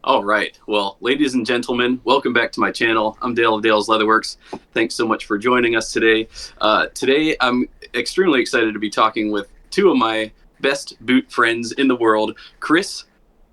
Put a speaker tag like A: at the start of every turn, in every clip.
A: All right. Well, ladies and gentlemen, welcome back to my channel. I'm Dale of Dale's Leatherworks. Thanks so much for joining us today. Today, I'm extremely excited to be talking with two of my best boot friends in the world, Chris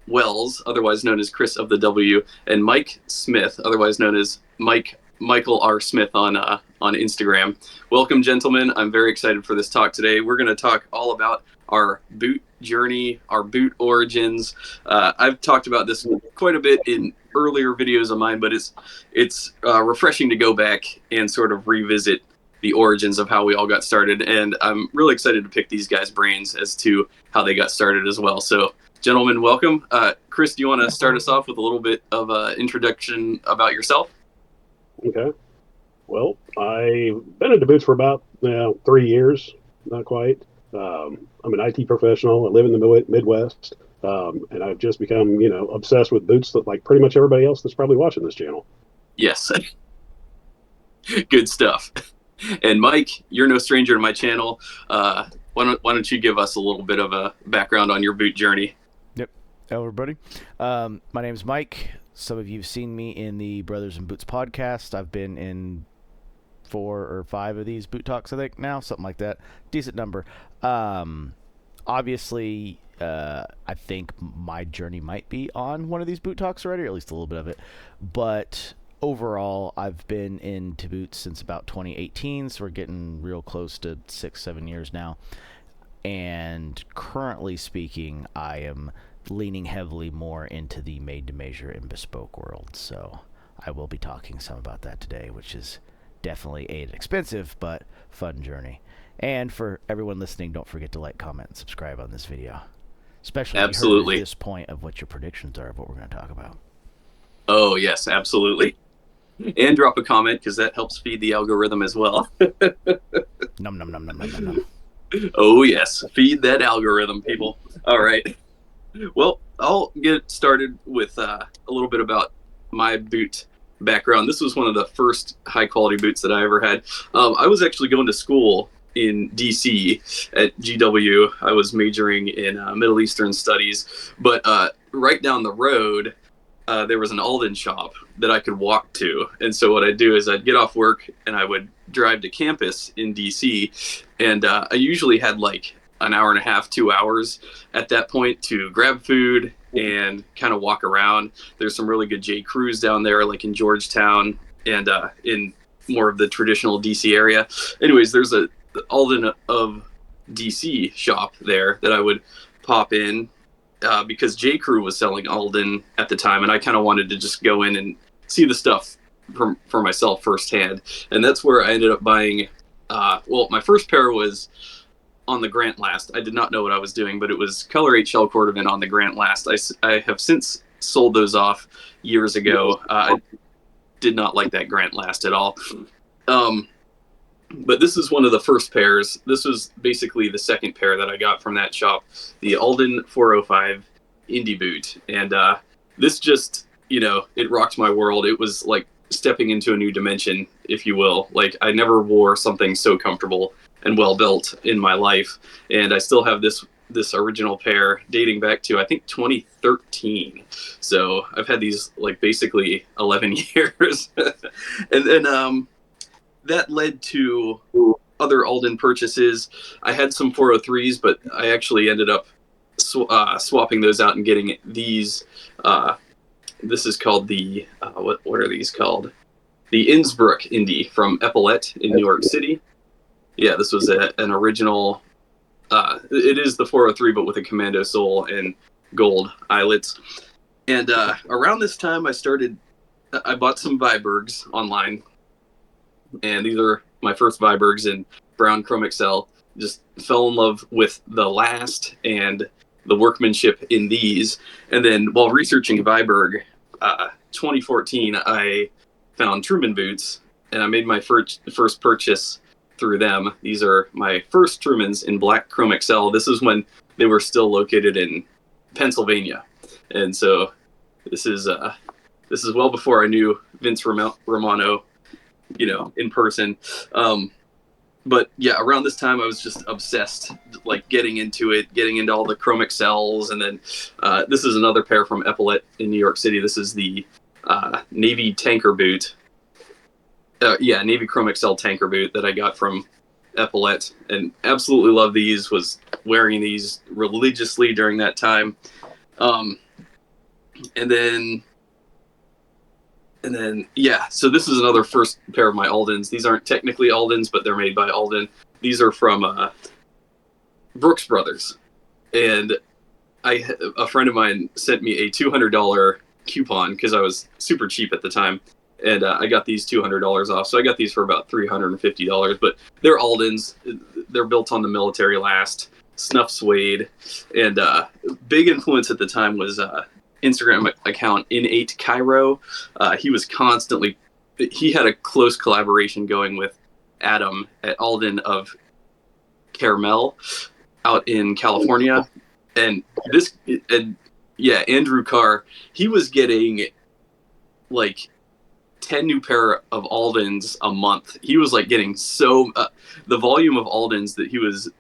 A: Wells, otherwise known as Chris of the W, and Mike Smith, otherwise known as Michael R. Smith on Instagram. Welcome, gentlemen. I'm very excited for this talk today. We're going to talk all about our boot journey, our boot origins. I've talked about this quite a bit in earlier videos of mine, but it's refreshing to go back and sort of revisit the origins of how we all got started. And I'm really excited to pick these guys' brains as to how they got started as well. So, gentlemen, welcome. Chris, do you want to start us off with a little bit of an introduction about yourself?
B: Okay. Well, I've been into boots for about 3 years, not quite. I'm an IT professional. I live in the Midwest, and I've just become, obsessed with boots that, like pretty much everybody else that's probably watching this channel.
A: Yes. Good stuff. And Mike, you're no stranger to my channel. Why don't you give us a little bit of a background on your boot journey?
C: Yep. Hello, everybody. My name's Mike. Some of you have seen me in the Brothers in Boots podcast. I've been in 4 or 5 of these boot talks, I think, now, something like that. Decent number. Obviously, I think my journey might be on one of these boot talks already, or at least a little bit of it. But overall, I've been into boots since about 2018, so we're getting real close to 6-7 years now. And currently speaking, I am leaning heavily more into the made-to-measure and bespoke world. So I will be talking some about that today, which is definitely an expensive but fun journey. And for everyone listening, don't forget to like, comment, and subscribe on this video. Especially if you heard at this point of what your predictions are of what we're going to talk about.
A: Oh, yes, absolutely. And drop a comment, because that helps feed the algorithm as well.
C: Num, num, num, num, num, num, num.
A: Oh, yes. Feed that algorithm, people. All right. Well, I'll get started with a little bit about my boot background. This was one of the first high-quality boots that I ever had. I was actually going to school in D.C. at GW. I was majoring in Middle Eastern Studies. But right down the road, there was an Alden shop that I could walk to. And so what I'd do is I'd get off work and I would drive to campus in D.C. And I usually had like an hour and a half, 2 hours at that point to grab food and kind of walk around. There's some really good J. Crews down there, like in Georgetown and in more of the traditional DC area. Anyways, there's a Alden of DC shop there that I would pop in because J. Crew was selling Alden at the time, and I kind of wanted to just go in and see the stuff for myself firsthand. And that's where I ended up buying, well, my first pair was on the Grant Last. I did not know what I was doing, but it was Color 8 Shell Cordovan on the Grant Last. I have since sold those off years ago. I did not like that Grant Last at all. But this is one of the first pairs. This was basically the second pair that I got from that shop, the Alden 405 Indie Boot. And this just, it rocked my world. It was like stepping into a new dimension, if you will. Like, I never wore something so comfortable and well built in my life, and I still have this original pair dating back to I think 2013. So I've had these like basically 11 years. And then that led to other Alden purchases. I had some 403s, but I actually ended up swapping those out and getting these. This is called the what are these called? The Innsbruck Indy from Epaulet in New York City. Yeah, this was an original. It is the 403, but with a commando sole and gold eyelets. And around this time, I bought some Vibergs online. And these are my first Vibergs in brown chrome XL. Just fell in love with the last and the workmanship in these. And then while researching Viberg, 2014, I found Truman Boots, and I made my first purchase through them. These are my first Trumans in black chrome XL. This is when they were still located in Pennsylvania. And so this is well before I knew Vince Romano, in person. but yeah, around this time I was just obsessed, like getting into it, getting into all the Chrome Excels, and then this is another pair from Epaulet in New York City. This is the Navy tanker boot. Navy Chrome Excel tanker boot that I got from Epaulet, and absolutely love these. Was wearing these religiously during that time, and then so this is another first pair of my Aldens. These aren't technically Aldens, but they're made by Alden. These are from Brooks Brothers, and a friend of mine sent me a $200 coupon because I was super cheap at the time, and I got these $200 off. So I got these for about $350, but they're Aldens. They're built on the military last, snuff suede, and big influence at the time was Instagram account In8 Cairo. He had a close collaboration going with Adam at Alden of Camel out in California, and Andrew Carr, he was getting like 10 new pair of Aldens a month. He was like getting the volume of Aldens that he was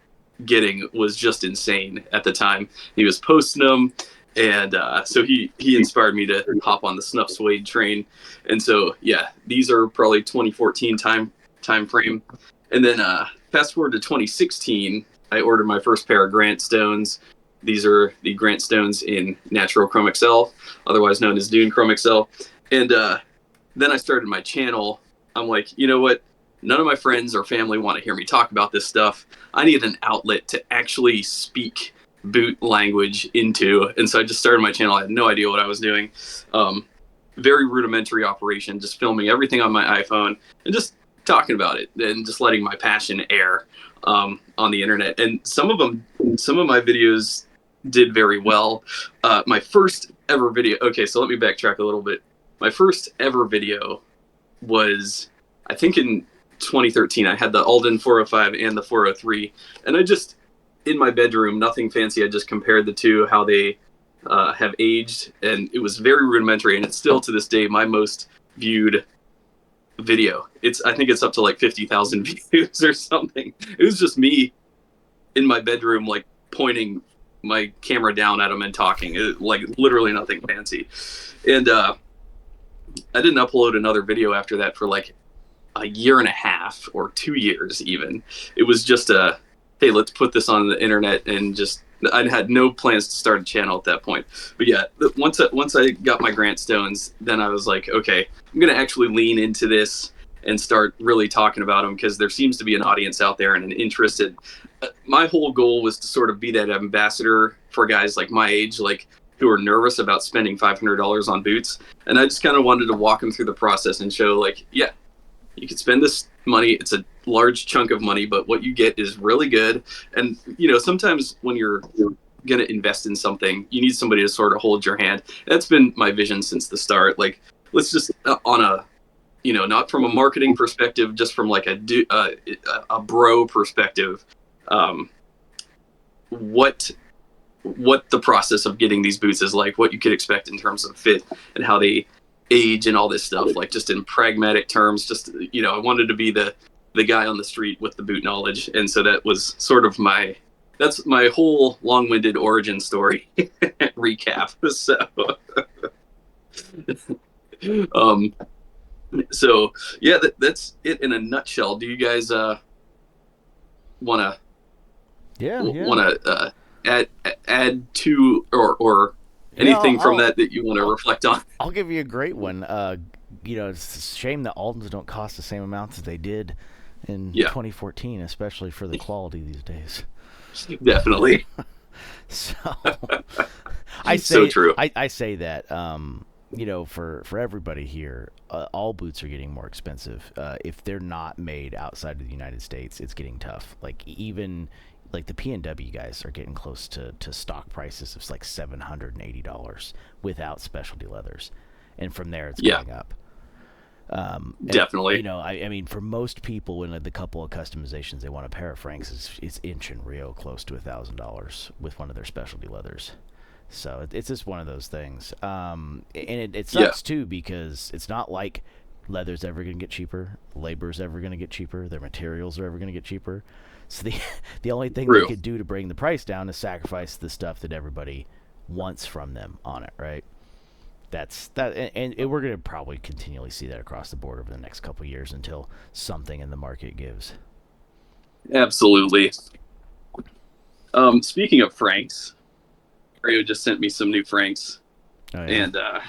A: getting was just insane at the time. He was posting them, and so he inspired me to hop on the snuff suede train. And so these are probably 2014 time frame. And then fast forward to 2016, I ordered my first pair of Grant Stones. These are the Grant Stones in Natural Chrome Excel, otherwise known as Dune Chrome Excel. And then I started my channel. I'm like, you know what? None of my friends or family want to hear me talk about this stuff. I need an outlet to actually speak boot language into. And so I just started my channel. I had no idea what I was doing. Very rudimentary operation, just filming everything on my iPhone and just talking about it and just letting my passion air on the internet. And some of my videos did very well. My first ever video. Okay, so let me backtrack a little bit. My first ever video was, I think, in 2013. I had the Alden 405 and the 403, and I just, in my bedroom, nothing fancy. I just compared the two, how they have aged, and it was very rudimentary, and it's still to this day my most viewed video. I think it's up to like 50,000 views or something. It was just me in my bedroom, like pointing my camera down at them and talking, like literally nothing fancy. And I didn't upload another video after that for like a year and a half or 2 years even. It was just hey, let's put this on the internet, and just, I had no plans to start a channel at that point. But yeah, once I got my Grant Stones, then I was like, okay, I'm going to actually lean into this and start really talking about them, because there seems to be an audience out there and an interest. My whole goal was to sort of be that ambassador for guys like my age, like who are nervous about spending $500 on boots. And I just kind of wanted to walk them through the process and show, like, yeah, you can spend this money. It's a large chunk of money, but what you get is really good. And, you know, sometimes when you're going to invest in something, you need somebody to sort of hold your hand. That's been my vision since the start. Like, let's just, on a, you know, not from a marketing perspective, just from like a bro perspective, what the process of getting these boots is like, what you could expect in terms of fit and how they age and all this stuff, like just in pragmatic terms. Just, you know, I wanted to be the guy on the street with the boot knowledge. And so that was sort of that's my whole long-winded origin story recap. So yeah, that's it in a nutshell. Do you guys want to add to or anything from that you want to reflect on?
C: I'll give you a great one. You know, it's a shame that Aldens don't cost the same amounts as they did in 2014, especially for the quality these days.
A: Definitely.
C: So
A: so true.
C: I say that you know, for everybody here, all boots are getting more expensive. If they're not made outside of the United States, it's getting tough. Like, even like the P&W guys are getting close to stock prices of like $780 without specialty leathers, and from there it's going up.
A: Definitely.
C: And, you know, I mean, for most people, when the couple of customizations they want a pair of Franks, it's inch and real close to $1,000 with one of their specialty leathers. So it's just one of those things. And it sucks too, because it's not like leather's ever going to get cheaper, labor's ever going to get cheaper, their materials are ever going to get cheaper. So the only thing they could do to bring the price down is sacrifice the stuff that everybody wants from them on it, right? That's that, and we're going to probably continually see that across the board over the next couple of years until something in the market gives.
A: Absolutely. Speaking of Franks, Mario just sent me some new Franks, and I'm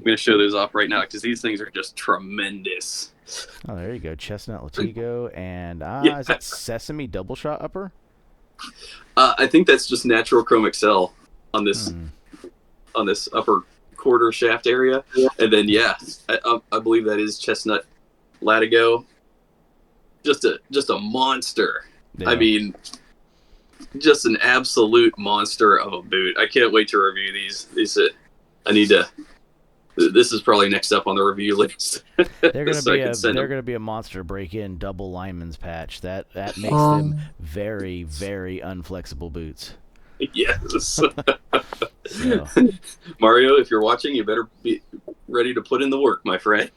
A: going to show those off right now because these things are just tremendous.
C: Oh, there you go. Chestnut Latigo, and is that Sesame Double Shot Upper?
A: I think that's just natural Chrome XL on this upper quarter shaft area, and then I believe that is Chestnut Latigo. Just a monster. Yeah. I mean, just an absolute monster of a boot. I can't wait to review these. This is probably next up on the review list.
C: They're gonna be a monster break-in double lineman's patch. That makes them very, very unflexible boots.
A: Yes. So. Mario, if you're watching, you better be ready to put in the work, my friend.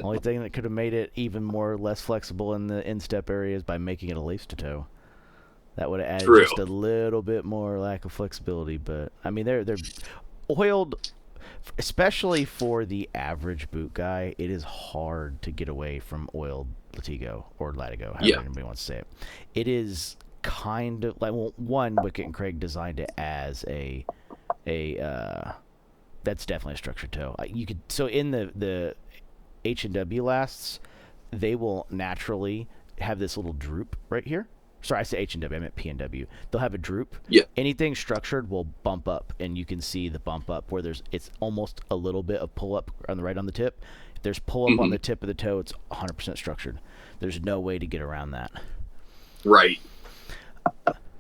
C: Only thing that could have made it even more less flexible in the instep area is by making it a lace-to-toe. That would have added just a little bit more lack of flexibility. But I mean, they're oiled. Especially for the average boot guy, it is hard to get away from oiled Latigo or Latigo, however anybody wants to say it. It is kind of like, one, Wicket and Craig designed it as a that's definitely a structured toe. So in the H&W lasts, they will naturally have this little droop right here. Sorry, I said H&W, I meant P&W. They'll have a droop.
A: Yeah.
C: Anything structured will bump up, and you can see the bump up where it's almost a little bit of pull up on the tip. If there's pull up on the tip of the toe, it's 100% structured. There's no way to get around that.
A: Right.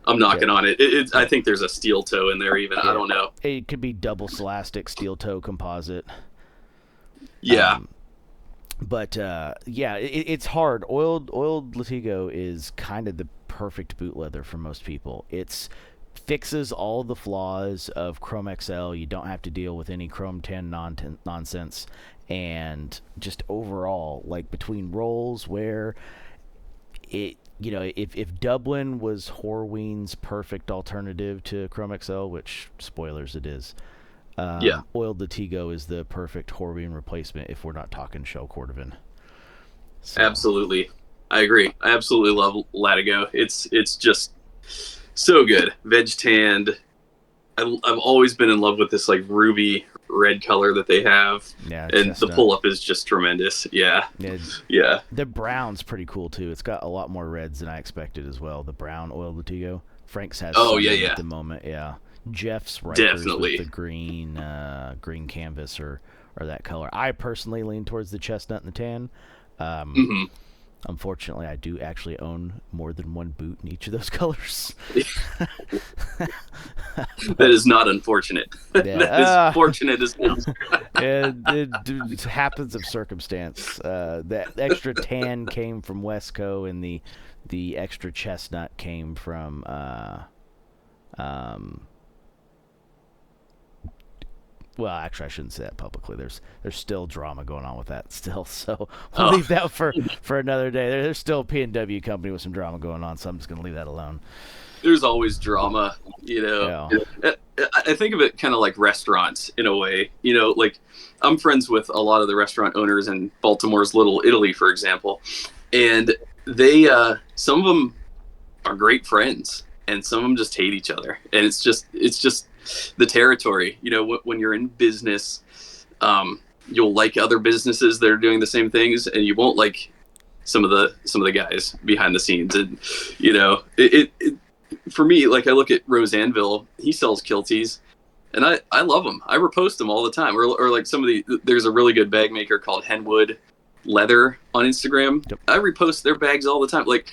A: I'm knocking on it. I think there's a steel toe in there even. I don't know.
C: It could be double celastic steel toe composite.
A: Yeah.
C: But it's hard. Oiled Latigo is kind of the perfect boot leather for most people. It fixes all the flaws of Chrome XL. You don't have to deal with any Chrome 10 nonsense, and just overall, like between rolls, where it, if Dublin was Horween's perfect alternative to Chrome XL, which spoilers it is. Oiled Latigo is the perfect Horween replacement if we're not talking shell cordovan. So.
A: Absolutely. I agree. I absolutely love Latigo. It's just so good. Veg tanned. I've always been in love with this like ruby red color that they have. Yeah, and the pull up is just tremendous. Yeah.
C: The brown's pretty cool too. It's got a lot more reds than I expected as well. The brown oiled Latigo. Frank's has at the moment. Yeah. Jeff's Rikers with the green canvas or that color. I personally lean towards the chestnut and the tan. Unfortunately, I do actually own more than one boot in each of those colors.
A: That is not unfortunate. That is fortunate as well.
C: It happens of circumstance. The extra tan came from Wesco, and the extra chestnut came from well, actually, I shouldn't say that publicly. There's still drama going on with that still, so we'll leave that for another day. There's still a P&W company with some drama going on, so I'm just going to leave that alone.
A: There's always drama, Yeah. I think of it kind of like restaurants in a way. Like I'm friends with a lot of the restaurant owners in Baltimore's Little Italy, for example, and they some of them are great friends, and some of them just hate each other, and it's just the territory. When you're in business, you'll like other businesses that are doing the same things, and you won't like some of the guys behind the scenes. And it for me, like I look at Roseanneville, he sells kilties, and I love them. I repost them all the time. Or like there's a really good bag maker called Henwood Leather on Instagram. Yep. I repost their bags all the time. Like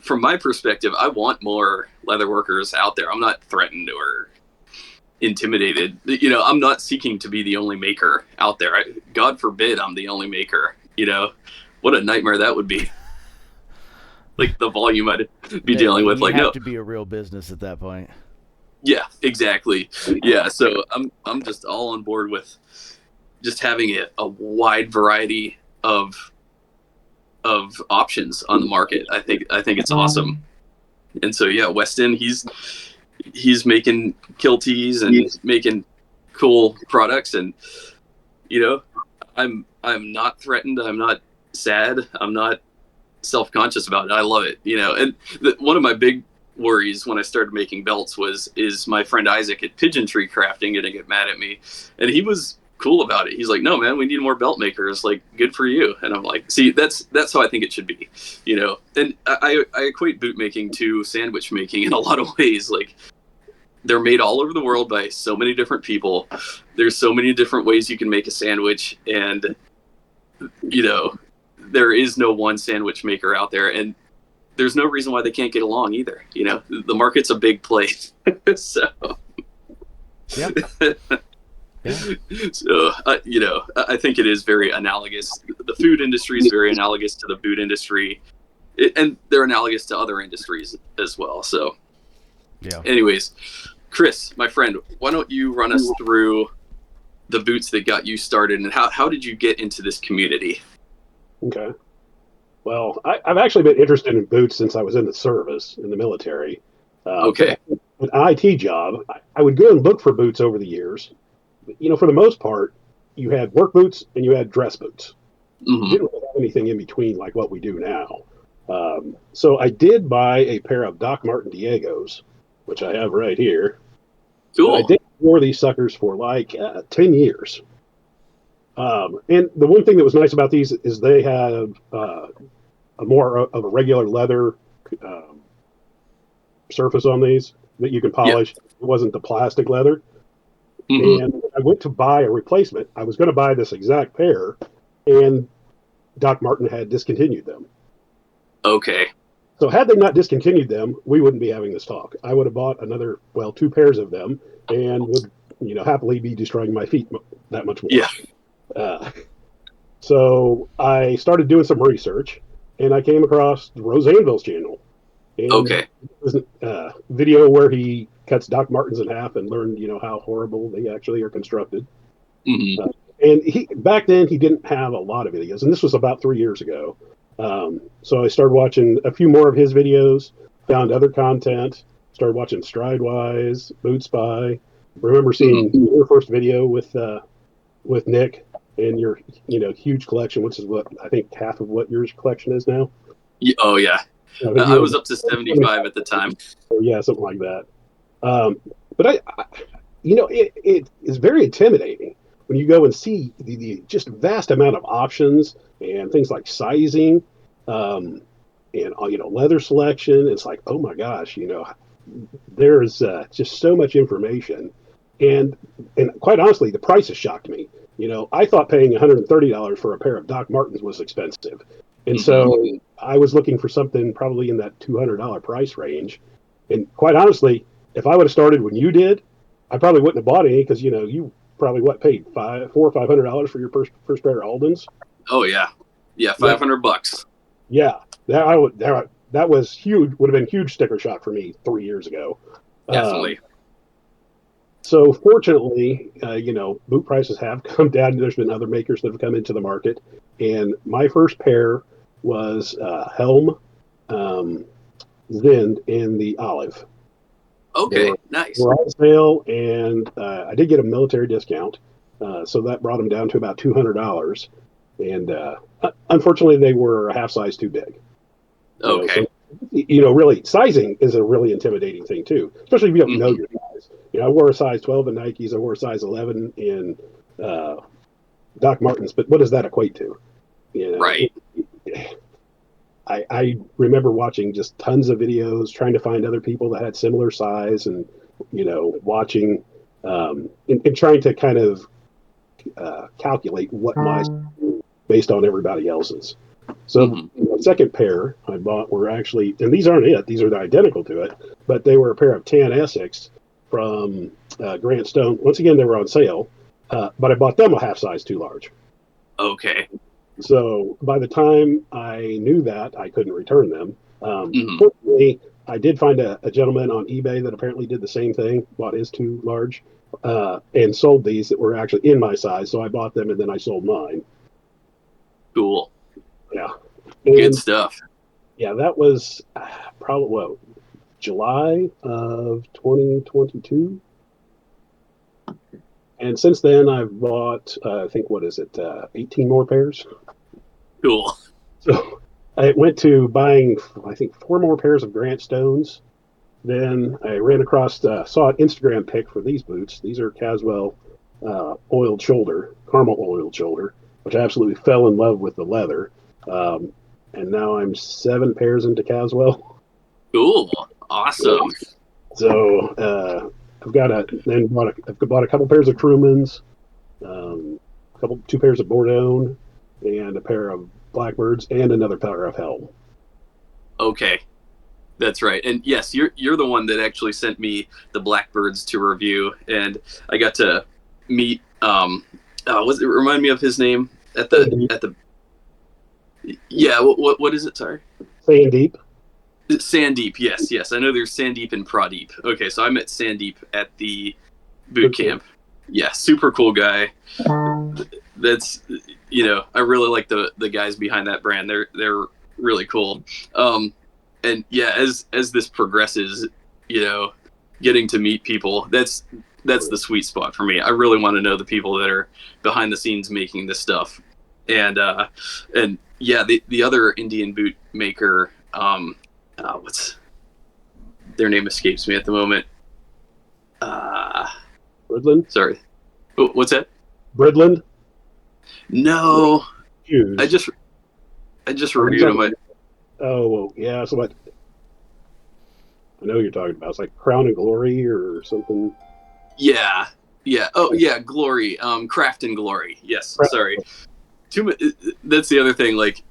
A: from my perspective, I want more leather workers out there. I'm not threatened or intimidated. I'm not seeking to be the only maker out there. God forbid I'm the only maker. What a nightmare that would be. Like the volume I'd be dealing with. Like,
C: you have to be a real business at that point.
A: Yeah, exactly. Yeah, so I'm just all on board with just having a wide variety of options on the market. I think it's awesome. And so yeah, Weston, he's making kill tees and making cool products, and I'm not threatened. I'm not sad. I'm not self-conscious about it. I love it. And one of my big worries when I started making belts is my friend Isaac at Pigeon Tree Crafting going to get mad at me, and he was cool about it. He's like, no man, we need more belt makers, like, good for you. And I'm like, see, that's how I think it should be. And I equate boot making to sandwich making in a lot of ways. Like, they're made all over the world by so many different people. There's so many different ways you can make a sandwich, and there is no one sandwich maker out there, and there's no reason why they can't get along either. The market's a big place. So
C: yeah.
A: So, I think it is very analogous. The food industry is very analogous to the boot industry, and they're analogous to other industries as well. So,
C: yeah.
A: Anyways, Chris, my friend, why don't you run us through the boots that got you started, and how did you get into this community?
B: Okay. Well, I've actually been interested in boots since I was in the service, in the military.
A: Okay.
B: An IT job, I would go and look for boots over the years. For the most part, you had work boots and you had dress boots. You didn't really have anything in between like what we do now. So I did buy a pair of Doc Martin Diegos, which I have right here.
A: Cool.
B: I did wear these suckers for like 10 years. And the one thing that was nice about these is they have a more of a regular leather surface on these that you can polish. Yeah. It wasn't the plastic leather. And I went to buy a replacement. I was going to buy this exact pair, and Doc Martin had discontinued them.
A: Okay.
B: So had they not discontinued them, we wouldn't be having this talk. I would have bought another, 2 pairs of them, and would, happily be destroying my feet that much more.
A: Yeah.
B: So I started doing some research, and I came across Rosanville's channel. And
A: okay.
B: There's a video where he cuts Doc Martens in half and learned, how horrible they actually are constructed. And back then he didn't have a lot of videos, and this was about 3 years ago. So I started watching a few more of his videos, found other content, started watching Stridewise, Boot Spy. Remember seeing your first video with Nick and your huge collection, which is what I think half of what your collection is now.
A: Yeah, oh yeah. I was up to 75 at the time.
B: Yeah, something like that. But it is very intimidating when you go and see the just vast amount of options and things like sizing, and leather selection. It's like, oh my gosh, there's just so much information, and quite honestly, the prices shocked me. I thought paying $130 for a pair of Doc Martens was expensive. And so I was looking for something probably in that $200 price range. And quite honestly, if I would have started when you did, I probably wouldn't have bought any, because, you probably paid $400 or $500 for your first pair of Aldens.
A: Oh yeah. Yeah. $500.
B: Yeah. That was huge. Would have been huge sticker shock for me 3 years ago.
A: Definitely.
B: So fortunately, boot prices have come down. There's been other makers that have come into the market. And my first pair was HELM, Zind, and the Olive.
A: Okay, nice.
B: They were on sale, and I did get a military discount. So that brought them down to about $200. And unfortunately, they were a half size too big.
A: Okay.
B: Really, sizing is a really intimidating thing, too, especially if you don't know your size. I wore a size 12 in Nikes. I wore a size 11 in Doc Martens, but what does that equate to?
A: Right.
B: I remember watching just tons of videos, trying to find other people that had similar size, and watching and trying to kind of calculate what my based on everybody else's. So the second pair I bought were actually, and these aren't it; these are identical to it, but they were a pair of tan Essex from Grant Stone. Once again, they were on sale, but I bought them a half size too large.
A: Okay.
B: So by the time I knew that, I couldn't return them. Fortunately, I did find a gentleman on eBay that apparently did the same thing, bought his too large, and sold these that were actually in my size. So I bought them and then I sold mine.
A: Cool.
B: Yeah.
A: Good
B: And
A: stuff.
B: yeah, that was probably July of 2022. And since then, I've bought, I think, 18 more pairs.
A: Cool.
B: So I went to buying, I think, 4 more pairs of Grant Stones. Then I ran across, saw an Instagram pic for these boots. These are Caswell oiled shoulder, caramel oiled shoulder, which I absolutely fell in love with the leather. And now I'm 7 pairs into Caswell.
A: Cool. Awesome.
B: So I've bought a couple pairs of Crewmans, 2 pairs of Bordon, and a pair of Blackbirds, and another pair of HELM.
A: Okay. That's right. And yes, you're the one that actually sent me the Blackbirds to review, and I got to meet remind me of his name at the yeah, what is it? Sorry.
B: Sandeep.
A: Sandeep, yes. I know there's Sandeep and Pradeep. Okay, so I met Sandeep at the boot camp. Yeah, super cool guy. That's I really like the guys behind that brand. They're really cool. And yeah, as this progresses, getting to meet people, that's the sweet spot for me. I really want to know the people that are behind the scenes making this stuff. And yeah, the other Indian boot maker, what's their name escapes me at the moment.
B: Bridland?
A: Sorry. What's that?
B: Bridland?
A: No.
B: Shoes.
A: I just reviewed them.
B: Oh, well, yeah. So what? I know what you're talking about. It's like Crown and Glory or something.
A: Yeah. Oh, yeah. Glory. Craft and Glory. Yes. Sorry. That's the other thing. Like,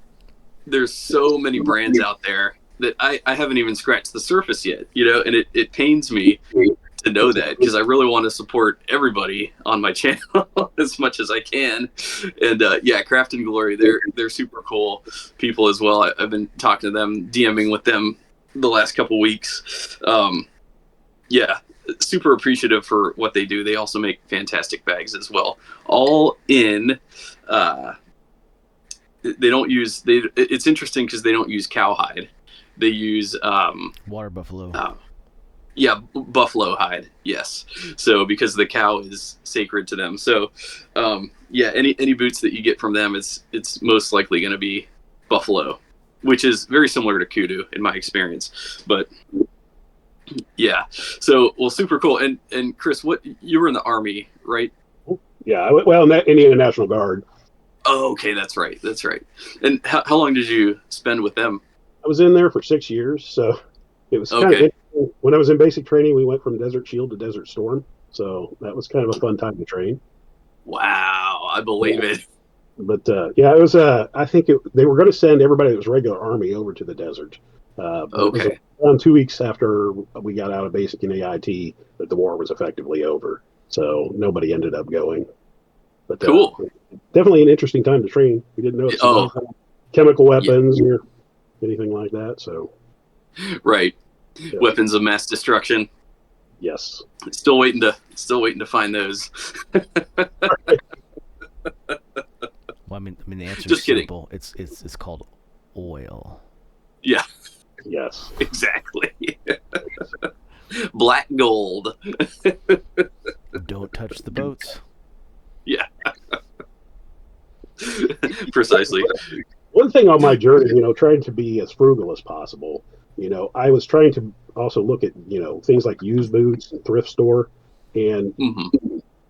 A: there's so many brands out there that I haven't even scratched the surface yet. And it pains me to know that, because I really want to support everybody on my channel as much as I can. And yeah, Craft and Glory, they're super cool people as well. I've been talking to them, DMing with them the last couple weeks. Yeah, super appreciative for what they do. They also make fantastic bags as well. All in. They don't use it's interesting because they don't use cowhide. They use
C: water buffalo.
A: Yeah, buffalo hide. Yes. So because the cow is sacred to them. So yeah, any boots that you get from them, it's most likely going to be buffalo, which is very similar to kudu in my experience. But yeah, so well, super cool. And Chris, you were in the Army, right?
B: Yeah, well, in the Indian National Guard.
A: Oh, okay, that's right. And how long did you spend with them?
B: I was in there for 6 years, so it was kind of interesting. When I was in basic training, we went from Desert Shield to Desert Storm, so that was kind of a fun time to train.
A: Wow, I believe it.
B: But yeah, it was. I think they were going to send everybody that was regular Army over to the desert.
A: Okay.
B: It was around 2 weeks after we got out of basic and AIT that the war was effectively over, so nobody ended up going. But
A: cool.
B: Definitely an interesting time to train. We didn't know if chemical weapons or anything like that. So
A: right. Yeah. Weapons of mass destruction.
B: Yes.
A: Still waiting to find those.
C: Well, I mean, the answer
A: Just
C: is
A: kidding.
C: simple. It's called oil.
A: Yeah.
B: Yes.
A: Exactly. Black gold.
C: Don't touch the boats.
A: Yeah. Precisely.
B: One thing on my journey, trying to be as frugal as possible. I was trying to also look at, things like used boots and thrift store. And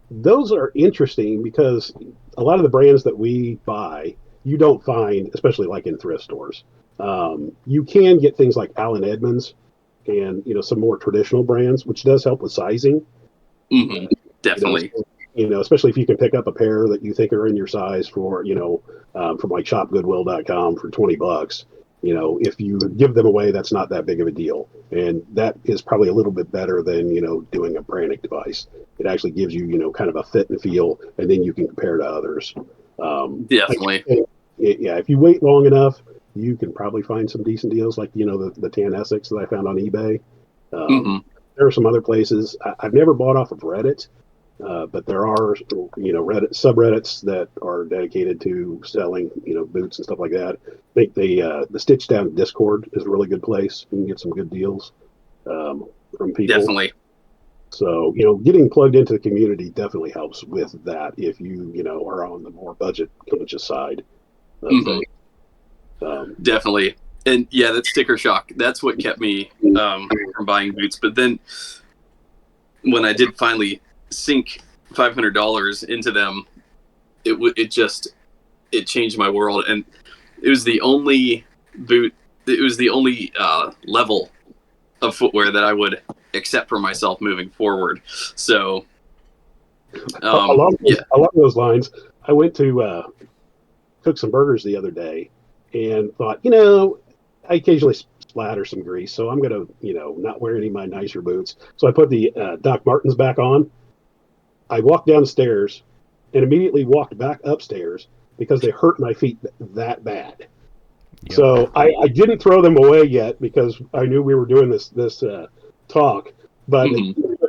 B: those are interesting because a lot of the brands that we buy, you don't find, especially like in thrift stores. You can get things like Allen Edmonds and, some more traditional brands, which does help with sizing.
A: Mm-hmm. Definitely.
B: Especially if you can pick up a pair that you think are in your size for, from like shopgoodwill.com for $20. If you give them away, that's not that big of a deal. And that is probably a little bit better than, doing a branding device. It actually gives you, kind of a fit and feel, and then you can compare to others.
A: Definitely.
B: Yeah, if you wait long enough, you can probably find some decent deals, like the tan Essex that I found on eBay.
A: Hmm.
B: There are some other places. I've never bought off of Reddit, but there are Reddit subreddits that are dedicated to selling boots and stuff like that. I think the Stitch Down Discord is a really good place. You can get some good deals from people.
A: Definitely.
B: So getting plugged into the community definitely helps with that if you are on the more budget conscious side of things.
A: Definitely. And yeah, that sticker shock, that's what kept me from buying boots. But then when I did finally sink $500 into them, it changed my world. And it was the only level of footwear that I would accept for myself moving forward. So
B: along those lines, I went to cook some burgers the other day and thought, I occasionally splatter some grease, so I'm going to, not wear any of my nicer boots. So I put the Doc Martens back on. I walked downstairs and immediately walked back upstairs because they hurt my feet that bad. Yep. So I didn't throw them away yet because I knew we were doing this talk. But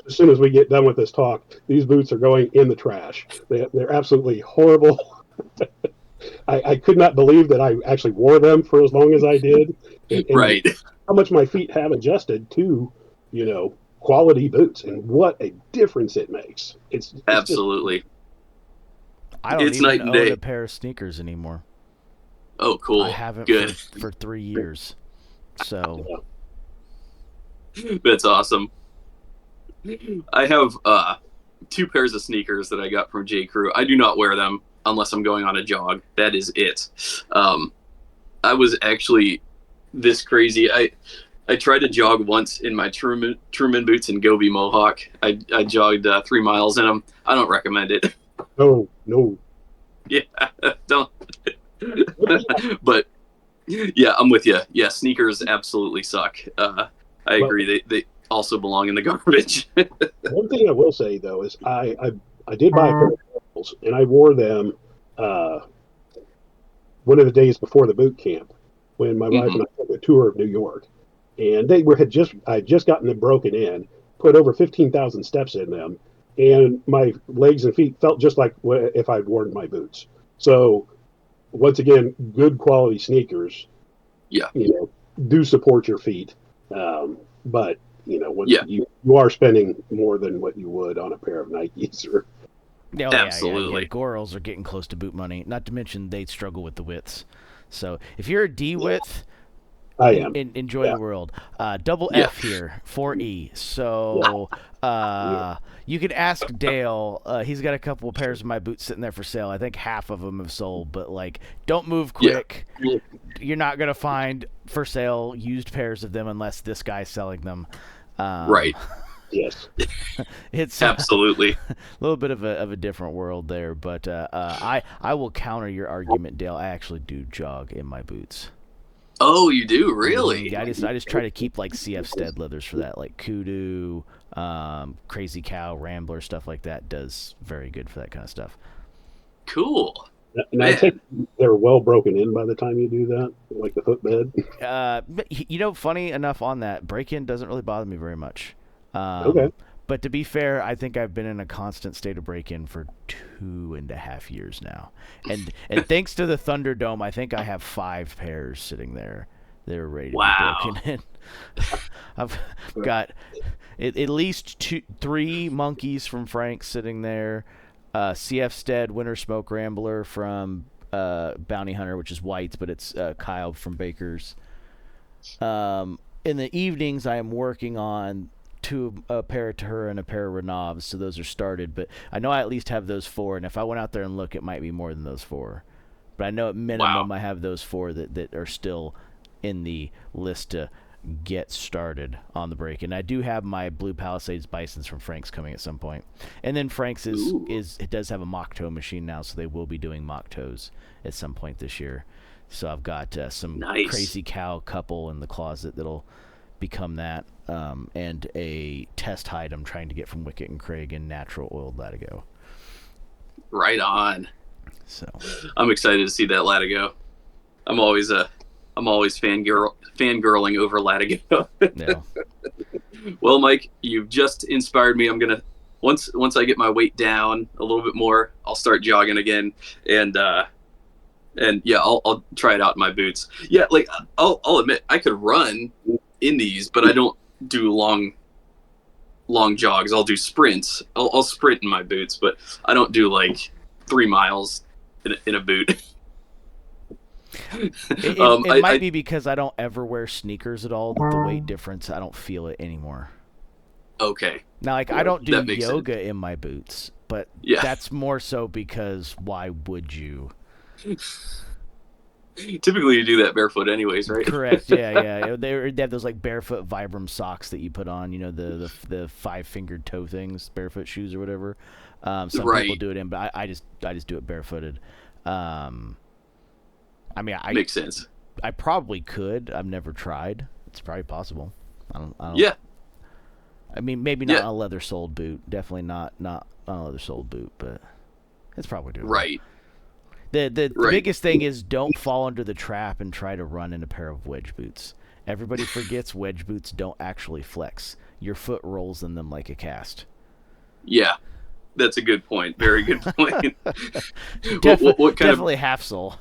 B: as soon as we get done with this talk, these boots are going in the trash. They're absolutely horrible. I could not believe that I actually wore them for as long as I did. And
A: right.
B: How much my feet have adjusted to, quality boots, and what a difference it makes. It's
A: absolutely.
C: I don't even own a pair of sneakers anymore.
A: Oh, cool.
C: I haven't for 3 years. So
A: that's awesome. I have 2 pairs of sneakers that I got from J. Crew. I do not wear them unless I'm going on a jog. That is it. I was actually this crazy. I tried to jog once in my Truman boots and Gobi Mohawk. I jogged 3 miles in them. I don't recommend it.
B: No.
A: Yeah, don't. But yeah, I'm with you. Yeah, sneakers absolutely suck. I agree. They also belong in the garbage.
B: One thing I will say though is I did buy a pair of sandals, and I wore them one of the days before the boot camp when my wife and I took a tour of New York, and I had just gotten them broken in, put over 15,000 steps in them, and my legs and feet felt just like if I'd worn my boots. So once again, good quality sneakers, do support your feet. But you are spending more than what you would on a pair of Nikes or.
A: Absolutely.
C: Yeah. Gorals are getting close to boot money. Not to mention they struggle with the widths. So if you're a D width,
B: I am.
C: Enjoy the world. Double F here, 4E. So you can ask Dale. He's got a couple of pairs of my boots sitting there for sale. I think half of them have sold, but don't move quick. Yeah. You're not going to find for sale used pairs of them unless this guy's selling them.
A: Right.
B: Yes.
C: It's
A: absolutely
C: a little bit of a different world there, but I will counter your argument, Dale. I actually do jog in my boots.
A: Oh, you do? Really?
C: Yeah, I just try to keep CF Stead leathers for that, like Kudu, Crazy Cow, Rambler, stuff like that does very good for that kind of stuff.
A: Cool.
B: And I think they're well broken in by the time you do that, like the footbed.
C: Funny enough on that, break-in doesn't really bother me very much.
B: Okay.
C: But to be fair, I think I've been in a constant state of break-in for 2.5 years now. And thanks to the Thunderdome, I think I have 5 pairs sitting there. They're ready to be broken in. I've got at least 3 monkeys from Frank sitting there. CF Stead Winter Smoke Rambler from Bounty Hunter, which is whites, but it's Kyle from Baker's. In the evenings, I am working on a pair of Tahura and a pair of Renavs, so those are started. But I know I at least have those 4, and if I went out there and look, it might be more than those 4. But I know at minimum I have those 4 that are still in the list to get started on the break. And I do have my Blue Palisades Bisons from Frank's coming at some point. And then Frank's it does have a mock toe machine now, so they will be doing mock toes at some point this year. So I've got some Crazy Cow couple in the closet that'll become that, and a test hide I'm trying to get from Wicket and Craig in natural oiled Latigo.
A: Right on.
C: So
A: I'm excited to see that Latigo. I'm always I'm always fangirling over Latigo.
C: Yeah.
A: Well, Mike, you've just inspired me. I'm gonna once I get my weight down a little bit more, I'll start jogging again, and yeah, I'll try it out in my boots. Yeah, like I'll admit I could run in these, but I don't do long jogs. I'll do sprints. I'll sprint in my boots, but I don't do like 3 miles in a boot.
C: It might be because I don't ever wear sneakers at all. That the weight difference, I don't feel it anymore.
A: Okay.
C: Now, like, I don't do yoga
A: sense.
C: in my boots, but
A: Yeah.
C: that's more so because why would you?
A: Typically, you do that barefoot, anyways, right?
C: Correct. Yeah. They have those like barefoot Vibram socks that you put on. You know, the 5-fingered toe things, barefoot shoes or whatever. Some
A: Right.
C: people do it in, but I just do it barefooted. I mean,
A: Makes sense.
C: I probably could. I've never tried. It's probably possible. I don't.
A: Yeah.
C: I mean, maybe not
A: Yeah.
C: a leather-soled boot. Definitely not a leather-soled boot, but it's probably doable.
A: Right.
C: The
A: Right.
C: biggest thing is don't fall under the trap and try to run in a pair of wedge boots. Everybody forgets wedge boots don't actually flex. Your foot rolls in them like a cast.
A: Yeah. That's a good point. Very good point. What kind
C: Definitely half sole.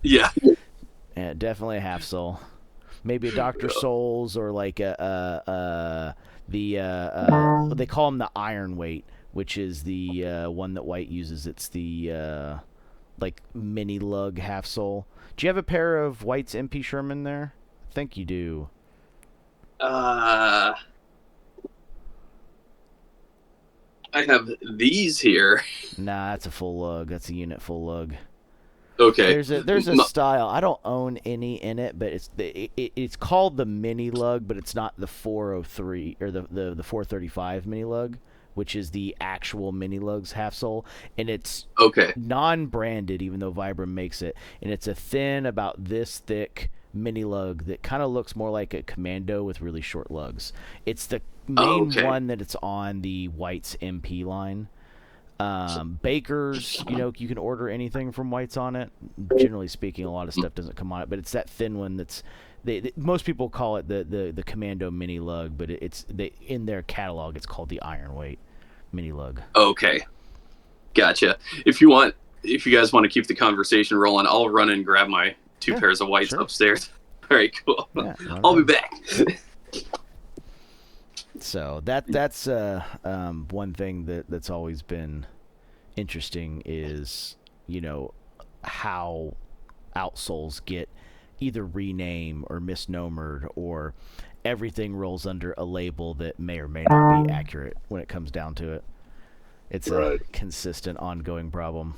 A: Yeah.
C: Yeah, definitely a half sole. Maybe a Dr. Soles or like they call them the iron weight, which is the one that White uses. It's the like mini lug half sole. Do you have a pair of White's MP Sherman there? I think you do.
A: I have these here.
C: Nah, that's a full lug. That's a unit full lug.
A: Okay.
C: There's a style. I don't own any in it, but it's called the mini lug, but it's not the 403 or the 435 mini lug, which is the actual mini lugs half sole, and it's
A: Okay.
C: non-branded, even though Vibram makes it, and it's a thin, about this thick mini lug that kind of looks more like a Commando with really short lugs. It's the main one that it's on the White's MP line. Bakers, you know, you can order anything from White's on it. Generally speaking, a lot of stuff doesn't come on it, but it's that thin one that's most people call it the Commando mini lug, but in their catalog it's called the Iron Weight mini lug.
A: Okay. Gotcha. If you guys want to keep the conversation rolling, I'll run and grab my 2 pairs of Whites upstairs. All right, cool.
C: Yeah,
A: I'll be back.
C: So that's one thing that's always been interesting is, you know, how outsoles get either renamed or misnomered, or everything rolls under a label that may or may not be accurate when it comes down to it. It's a consistent, ongoing problem.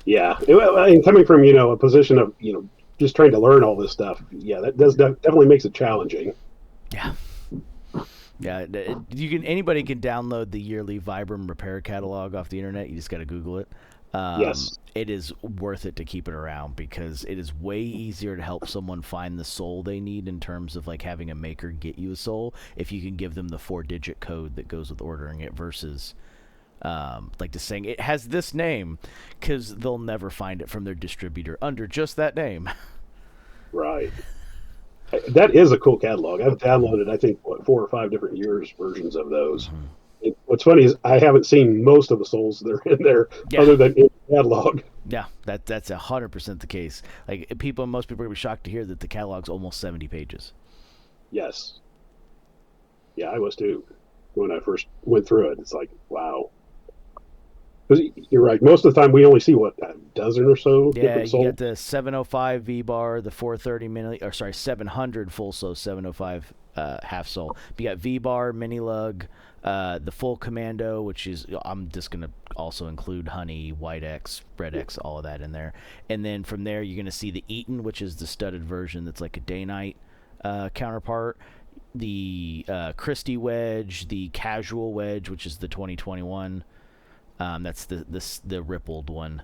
B: Yeah, and coming from, you know, a position of, you know, just trying to learn all this stuff, yeah, that definitely makes it challenging.
C: Yeah, anybody can download the yearly Vibram repair catalog off the internet. You just got to Google it.
B: Yes.
C: It is worth it to keep it around because it is way easier to help someone find the sole they need in terms of like having a maker get you a sole if you can give them the 4-digit code that goes with ordering it versus like just saying it has this name, because they'll never find it from their distributor under just that name.
B: Right. That is a cool catalog. I've downloaded, I think, 4 or 5 different years versions of those. Mm-hmm. What's funny is I haven't seen most of the soles that are in there other than in the catalog.
C: Yeah, that's 100% the case. Like most people are gonna be shocked to hear that the catalog's almost 70 pages.
B: Yes. Yeah, I was too when I first went through it. It's like, wow. Because you're right. Most of the time, we only see a dozen or so.
C: Yeah,
B: different
C: you got the 705 V-bar, the 430 mini, or sorry, 700 full sole, 705 half sole. But you got V-bar, mini lug, the full Commando, which is, I'm just gonna also include Honey, White X, Red X, all of that in there. And then from there, you're gonna see the Eaton, which is the studded version that's like a day-night counterpart. The Christie wedge, the casual wedge, which is the 2021. That's the rippled one,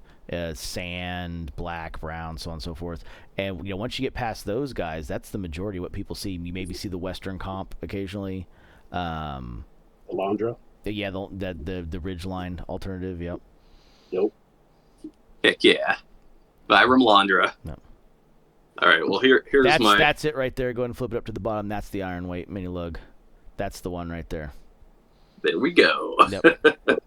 C: sand, black, brown, so on and so forth. And you know, once you get past those guys, that's the majority of what people see. You maybe see the Western comp occasionally.
B: Alondra.
C: Yeah, the Ridgeline alternative. Yep.
B: Yep.
A: Heck yeah. Vibram Landra.
C: No.
A: All right. Well, here's
C: that's it right there. Go ahead and flip it up to the bottom. That's the iron weight mini lug. That's the one right there.
A: There we go.
C: Yep.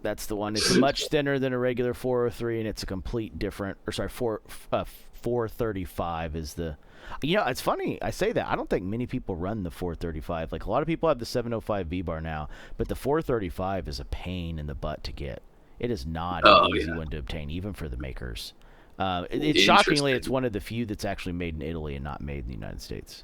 C: That's the one. It's much thinner than a regular 403, and it's a complete different. Or sorry, 435 is the. You know, it's funny I say that. I don't think many people run the 435. Like a lot of people have the 705 V-bar now, but the 435 is a pain in the butt to get. It is not an easy one to obtain, even for the makers. Shockingly, it's one of the few that's actually made in Italy and not made in the United States.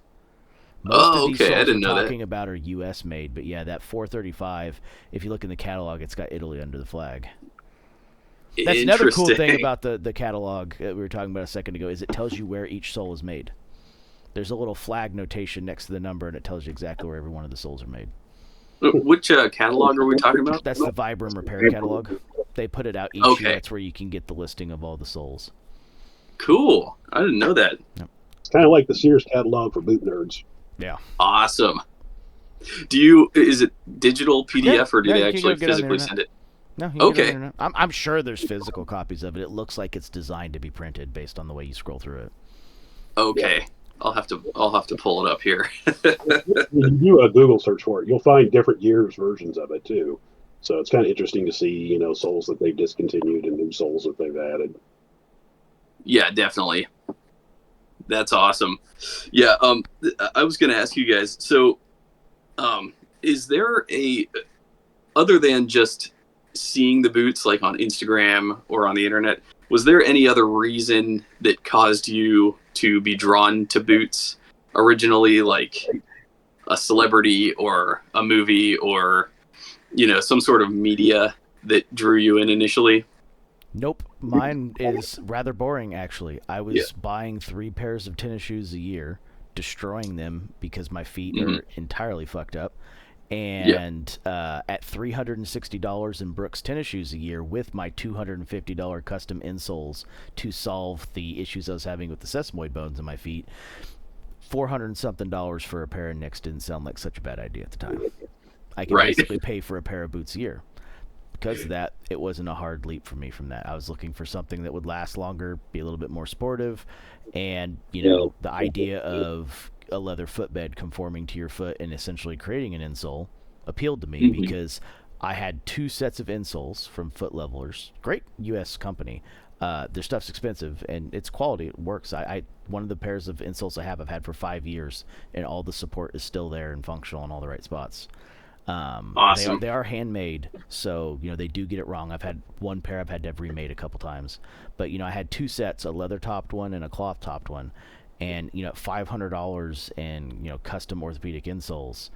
C: Most of these soles
A: I didn't know
C: we're talking about are U.S. made, but yeah, that 435, if you look in the catalog, it's got Italy under the flag. That's another cool thing about the catalog that we were talking about a second ago, is it tells you where each sole is made. There's a little flag notation next to the number, and it tells you exactly where every one of the soles are made.
A: Which catalog are we talking about?
C: That's the Vibram repair catalog. They put it out each year. That's where you can get the listing of all the soles.
A: Cool. I didn't know that.
C: Yep.
B: It's kind of like the Sears catalog for boot nerds.
C: Yeah.
A: Awesome. Is it digital PDF or do they actually physically send it?
C: No. Okay. I'm sure there's physical copies of it. It looks like it's designed to be printed based on the way you scroll through it.
A: Okay. Yeah. I'll have to pull it up here.
B: You do a Google search for it, you'll find different years versions of it too. So it's kind of interesting to see, soles that they've discontinued and new soles that they've added.
A: Yeah, definitely. That's awesome. Yeah, I was going to ask you guys, so is there other than just seeing the boots like on Instagram or on the internet, was there any other reason that caused you to be drawn to boots originally, like a celebrity or a movie or, some sort of media that drew you in initially?
C: Nope. Mine is rather boring, actually. I was buying 3 pairs of tennis shoes a year, destroying them because my feet are entirely fucked up. And at $360 in Brooks tennis shoes a year with my $250 custom insoles to solve the issues I was having with the sesamoid bones in my feet, $400-something for a pair of Knicks didn't sound like such a bad idea at the time. I could basically pay for a pair of boots a year. Because of that, it wasn't a hard leap for me from that. I was looking for something that would last longer, be a little bit more sportive, and, the idea of a leather footbed conforming to your foot and essentially creating an insole appealed to me because I had 2 sets of insoles from Foot Levelers. Great U.S. company. Their stuff's expensive and it's quality. It works. One of the pairs of insoles I've had for 5 years, and all the support is still there and functional in all the right spots.
A: Awesome.
C: They are handmade, so they do get it wrong. I've had one pair I've had to have remade a couple times, but I had 2 sets, a leather topped one and a cloth topped one, and $500 in custom orthopedic insoles,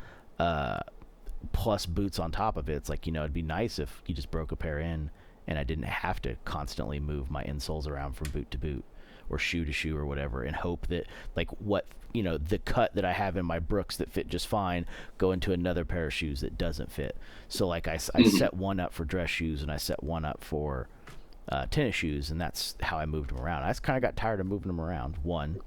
C: plus boots on top of it. It's like it'd be nice if you just broke a pair in and I didn't have to constantly move my insoles around from boot to boot or shoe to shoe or whatever, and hope that the cut that I have in my Brooks that fit just fine go into another pair of shoes that doesn't fit. So I set one up for dress shoes and I set one up for tennis shoes, and that's how I moved them around. I just kind of got tired of moving them around, one.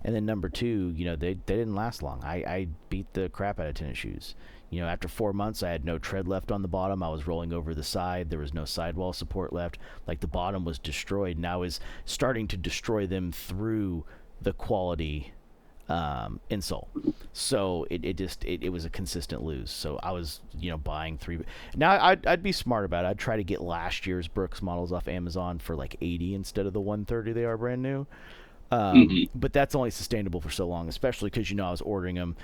C: And then number 2, they didn't last long. I beat the crap out of tennis shoes. After 4 months, I had no tread left on the bottom. I was rolling over the side. There was no sidewall support left. Like, the bottom was destroyed, and I was starting to destroy them through the quality insole. So it was a consistent lose. So I was buying 3. Now I'd be smart about it. I'd try to get last year's Brooks models off Amazon for like $80 instead of the $130 they are brand new. But that's only sustainable for so long, especially because I was ordering them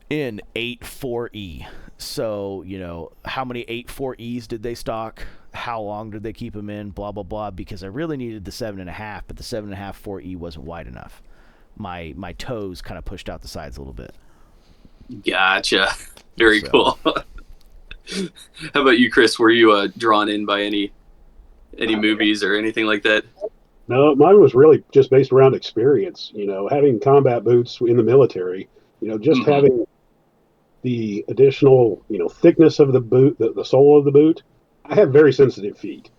C: in 8.4E. So, how many 8.4Es did they stock? How long did they keep them in? Blah, blah, blah. Because I really needed the 7.5, but the 7.5 4E wasn't wide enough. My toes kind of pushed out the sides a little bit.
A: Gotcha. Very cool. How about you, Chris? Were you drawn in by any movies or anything like that?
B: No, mine was really just based around experience. Having combat boots in the military, just having the additional, thickness of the boot, the sole of the boot. I have very sensitive feet.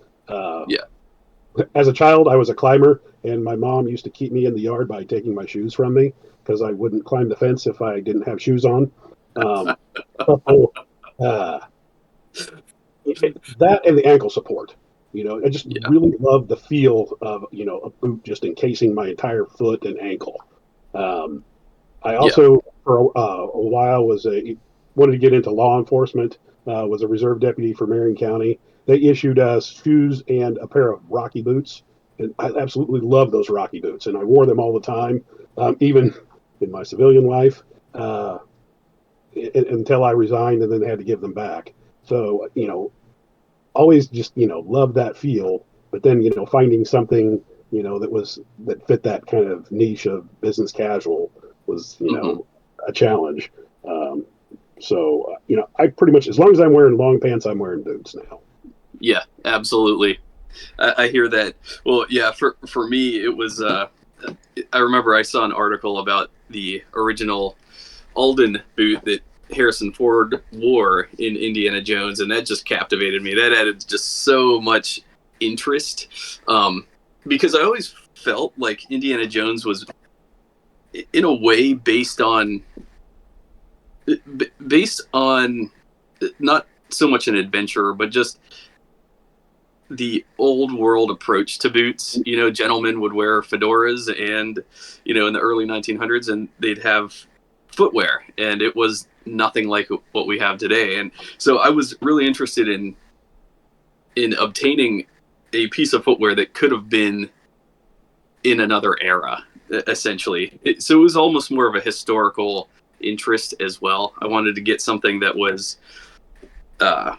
B: As a child, I was a climber, and my mom used to keep me in the yard by taking my shoes from me because I wouldn't climb the fence if I didn't have shoes on. That and the ankle support. I just
A: Yeah.
B: really love the feel of, a boot just encasing my entire foot and ankle. I
A: Yeah.
B: also, for a while, wanted to get into law enforcement. Was a reserve deputy for Marion County. They issued us shoes and a pair of Rocky boots, and I absolutely love those Rocky boots, and I wore them all the time, even in my civilian life, until I resigned and then had to give them back. So, always just love that feel, but then finding something that fit that kind of niche of business casual was
A: Hmm.
B: a challenge. um, so I pretty much, as long as I'm wearing long pants, I'm wearing boots now.
A: Yeah, absolutely. I hear that. Well, yeah, for me, it was, I remember I saw an article about the original Alden boot that Harrison Ford wore in Indiana Jones, and that just captivated me. That added just so much interest, because I always felt like Indiana Jones was, in a way, based on not so much an adventure, but just the old world approach to boots. Gentlemen would wear fedoras, and in the early 1900s, and they'd have footwear, and it was nothing like what we have today. And so I was really interested in obtaining a piece of footwear that could have been in another era, essentially. So it was almost more of a historical interest as well. I wanted to get something that was uh,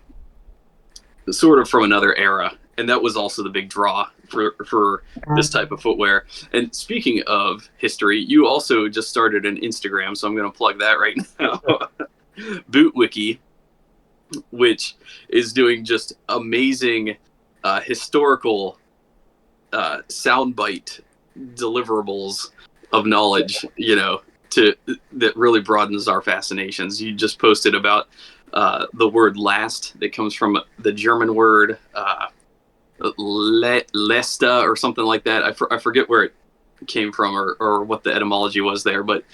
A: sort of from another era, and that was also the big draw for this type of footwear. And speaking of history, you also just started an Instagram, so I'm going to plug that right now. Boot Wiki, which is doing just amazing historical soundbite deliverables of knowledge, to that really broadens our fascinations. You just posted about the word last, that comes from the German word lesta or something like that. I forget where it came from, or what the etymology was there, but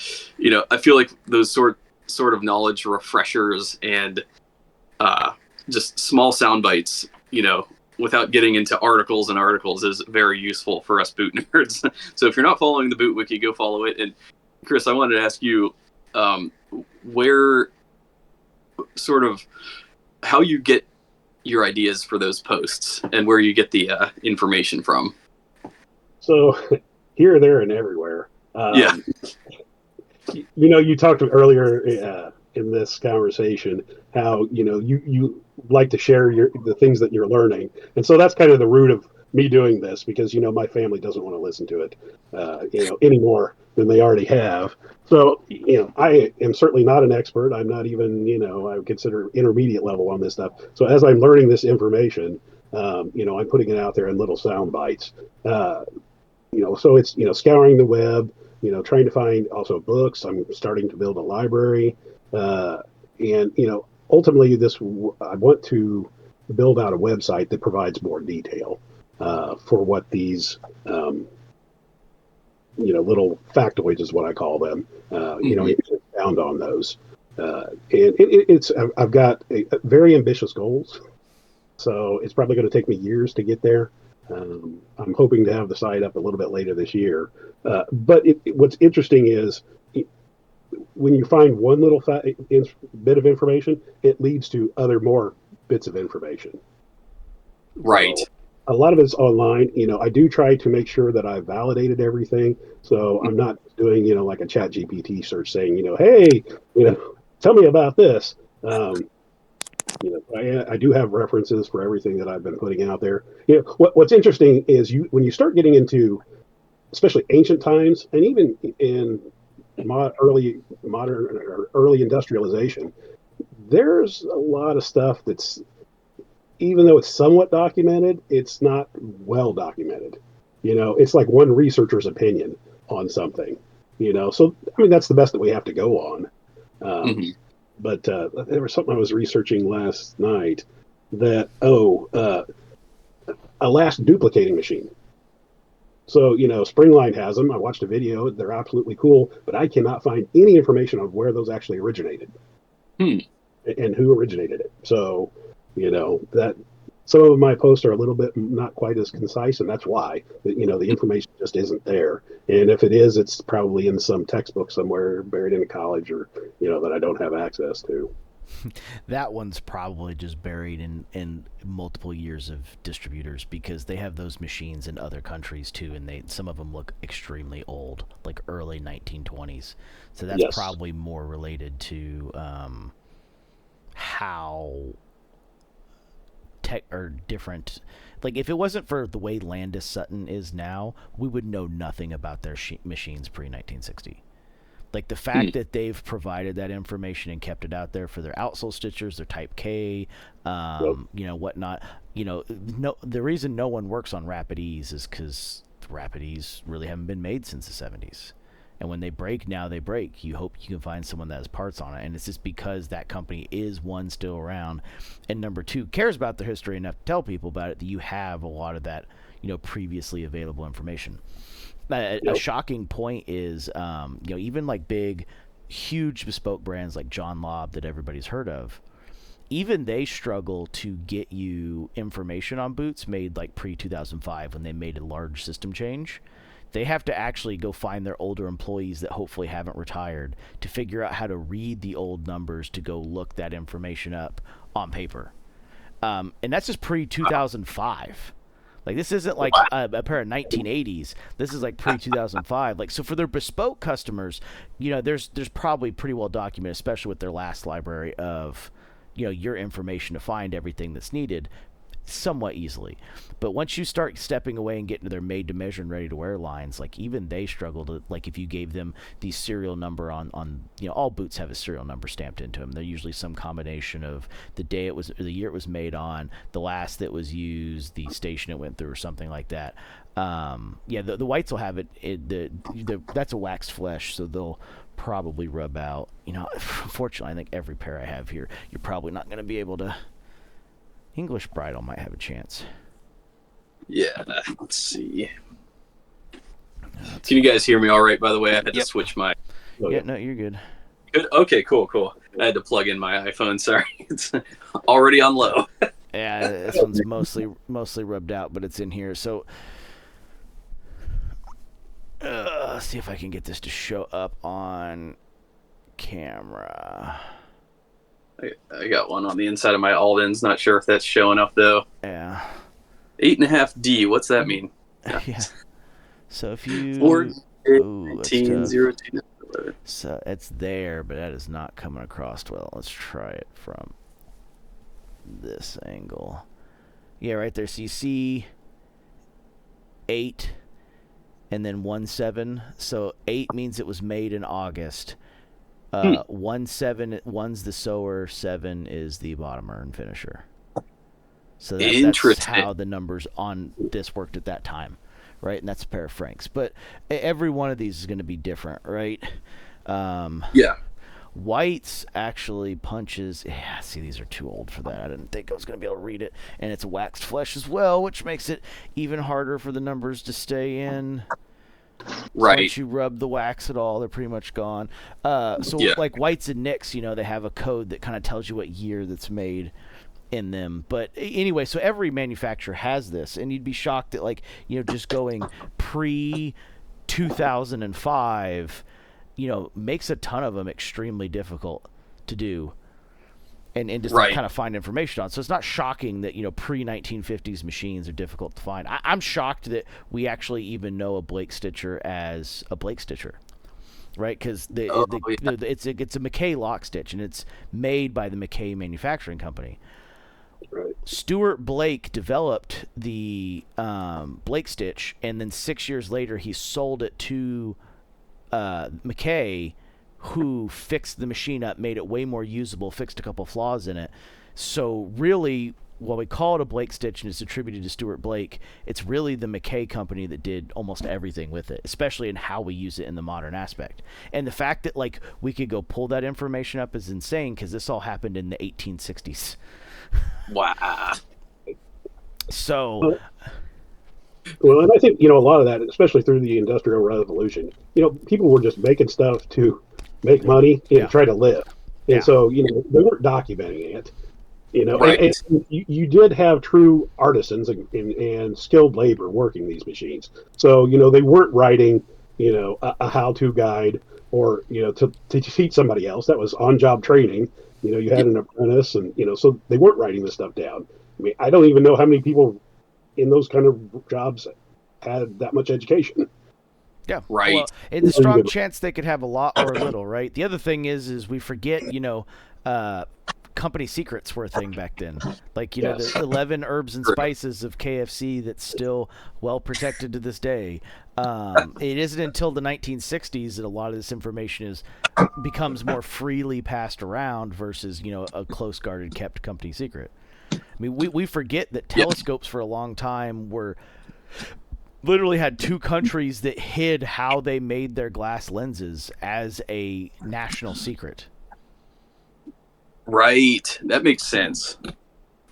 A: I feel like those sort of knowledge refreshers and just small sound bites, without getting into articles and articles, is very useful for us boot nerds. So if you're not following the Boot Wiki, go follow it. And Chris, I wanted to ask you, where, sort of, how you get your ideas for those posts, and where you get the information from.
B: So here, there, and everywhere.
A: Yeah.
B: You talked earlier in this conversation how you like to share the things that you're learning, and so that's kind of the root of me doing this, because my family doesn't want to listen to it any more than they already have. So I am certainly not an expert. I'm not even I would consider intermediate level on this stuff. So as I'm learning this information, I'm putting it out there in little sound bites. So it's scouring the web, trying to find also books. I'm starting to build a library, and ultimately I want to build out a website that provides more detail for what these little factoids is what I call them. Found on those, and I've got very ambitious goals, so it's probably going to take me years to get there. I'm hoping to have the site up a little bit later this year. But what's interesting is when you find one little bit of information, it leads to other more bits of information.
A: Right.
B: So a lot of it's online. I do try to make sure that I've validated everything. So I'm not doing, like a chat GPT search saying, hey, tell me about this. I do have references for everything that I've been putting out there. What's interesting is when you start getting into, especially ancient times, and even in early modern or early industrialization, there's a lot of stuff that's, even though it's somewhat documented, it's not well documented. It's like one researcher's opinion on something. So I mean that's the best that we have to go on.
A: Mm-hmm.
B: But there was something I was researching last night that a last duplicating machine. So Springline has them. I watched a video; they're absolutely cool, but I cannot find any information on where those actually originated and who originated it. So that some of my posts are a little bit not quite as concise, and that's why. The information just isn't there. And if it is, it's probably in some textbook somewhere buried in a college, or that I don't have access to.
C: That one's probably just buried in multiple years of distributors, because they have those machines in other countries too, and some of them look extremely old, like early 1920s. So that's
B: Yes.
C: probably more related to how tech or different. Like, if it wasn't for the way Landis Sutton is now, we would know nothing about their machines pre-1960. Like, the fact that they've provided that information and kept it out there for their outsole stitchers, their Type K, whatnot. The reason no one works on Rapid E's is because Rapid E's really haven't been made since the 70s. And when they break now, they break. You hope you can find someone that has parts on it. And it's just because that company is, one, still around, and number two, cares about their history enough to tell people about it, that you have a lot of that, previously available information. A shocking point is, even like big, huge bespoke brands like John Lobb that everybody's heard of, even they struggle to get you information on boots made like pre-2005 when they made a large system change. They have to actually go find their older employees that hopefully haven't retired to figure out how to read the old numbers to go look that information up on paper. And that's just pre-2005. Like, this isn't like a pair of 1980s. This is like pre-2005. Like, so for their bespoke customers, there's probably pretty well documented, especially with their last library of, your information to find everything that's needed somewhat easily. But once you start stepping away and getting to their made-to-measure and ready-to-wear lines, like, even they struggle to, like, if you gave them the serial number on all boots have a serial number stamped into them. They're usually some combination of the year it was made on, the last that was used, the station it went through, or something like that. The whites will have it. That's a waxed flesh, so they'll probably rub out. Unfortunately, I think every pair I have here, you're probably not going to be able to. English Bridal might have a chance.
A: Yeah, let's see. Can you guys hear me all right, by the way? I had to switch my...
C: Yeah, no, you're good.
A: Good? Okay, cool. I had to plug in my iPhone, sorry. It's already on low.
C: Yeah, this one's mostly rubbed out, but it's in here. So, let's see if I can get this to show up on camera.
A: I got one on the inside of my Aldens. Not sure if that's showing up, though.
C: Yeah.
A: 8.5D. What's that mean?
C: Yeah. So if you...
A: 14.02.
C: So it's there, but that is not coming across well. Let's try it from this angle. Yeah, right there. So you see 8 and then 1.7. So 8 means it was made in August. 1.7, 1's the sewer, 7 is the bottomer and finisher. So that's how the numbers on this worked at that time, right? And that's a pair of Franks. But every one of these is going to be different, right?
A: Yeah.
C: Whites actually punches. Yeah, see, these are too old for that. I didn't think I was going to be able to read it. And it's a waxed flesh as well, which makes it even harder for the numbers to stay in.
A: Right.
C: So once you rub the wax at all, they're pretty much gone. Like whites and nicks, they have a code that kind of tells you what year that's made in them. But anyway, so every manufacturer has this, and you'd be shocked that, like, just going pre-2005, makes a ton of them extremely difficult to do. And just kind of find information on. So it's not shocking that, pre-1950s machines are difficult to find. I'm shocked that we actually even know a Blake Stitcher as a Blake Stitcher, right? Because it's a McKay lock stitch, and it's made by the McKay manufacturing company.
B: Right.
C: Stuart Blake developed the Blake stitch, and then 6 years later he sold it to McKay, who fixed the machine up, made it way more usable, fixed a couple flaws in it. So really, while we call it a Blake stitch and it's attributed to Stuart Blake, it's really the McKay company that did almost everything with it, especially in how we use it in the modern aspect. And the fact that, like, we could go pull that information up is insane, because this all happened in the 1860s.
A: Wow.
C: So...
B: Well, and I think, a lot of that, especially through the Industrial Revolution, people were just making stuff to make money and try to live. And so, they weren't documenting it. You know,
A: Right.
B: and you did have true artisans and skilled labor working these machines. So, you know, they weren't writing, you know, a how-to guide or, you know, to teach somebody else. That was on-job training. You know, you had an apprentice and, you know, so they weren't writing this stuff down. I mean, I don't even know how many people in those kind of jobs had that much education.
C: Yeah.
A: Right.
C: Well, it's a strong chance they could have a lot or a little, right? The other thing is we forget, you know, company secrets were a thing back then. Like, you know,
B: Yes.
C: the 11 herbs and spices of KFC that's still well protected to this day. It isn't until the 1960s that a lot of this information becomes more freely passed around versus, you know, a close guarded kept company secret. I mean, we forget that telescopes for a long time were literally had two countries that hid how they made their glass lenses as a national secret.
A: Right. That makes sense.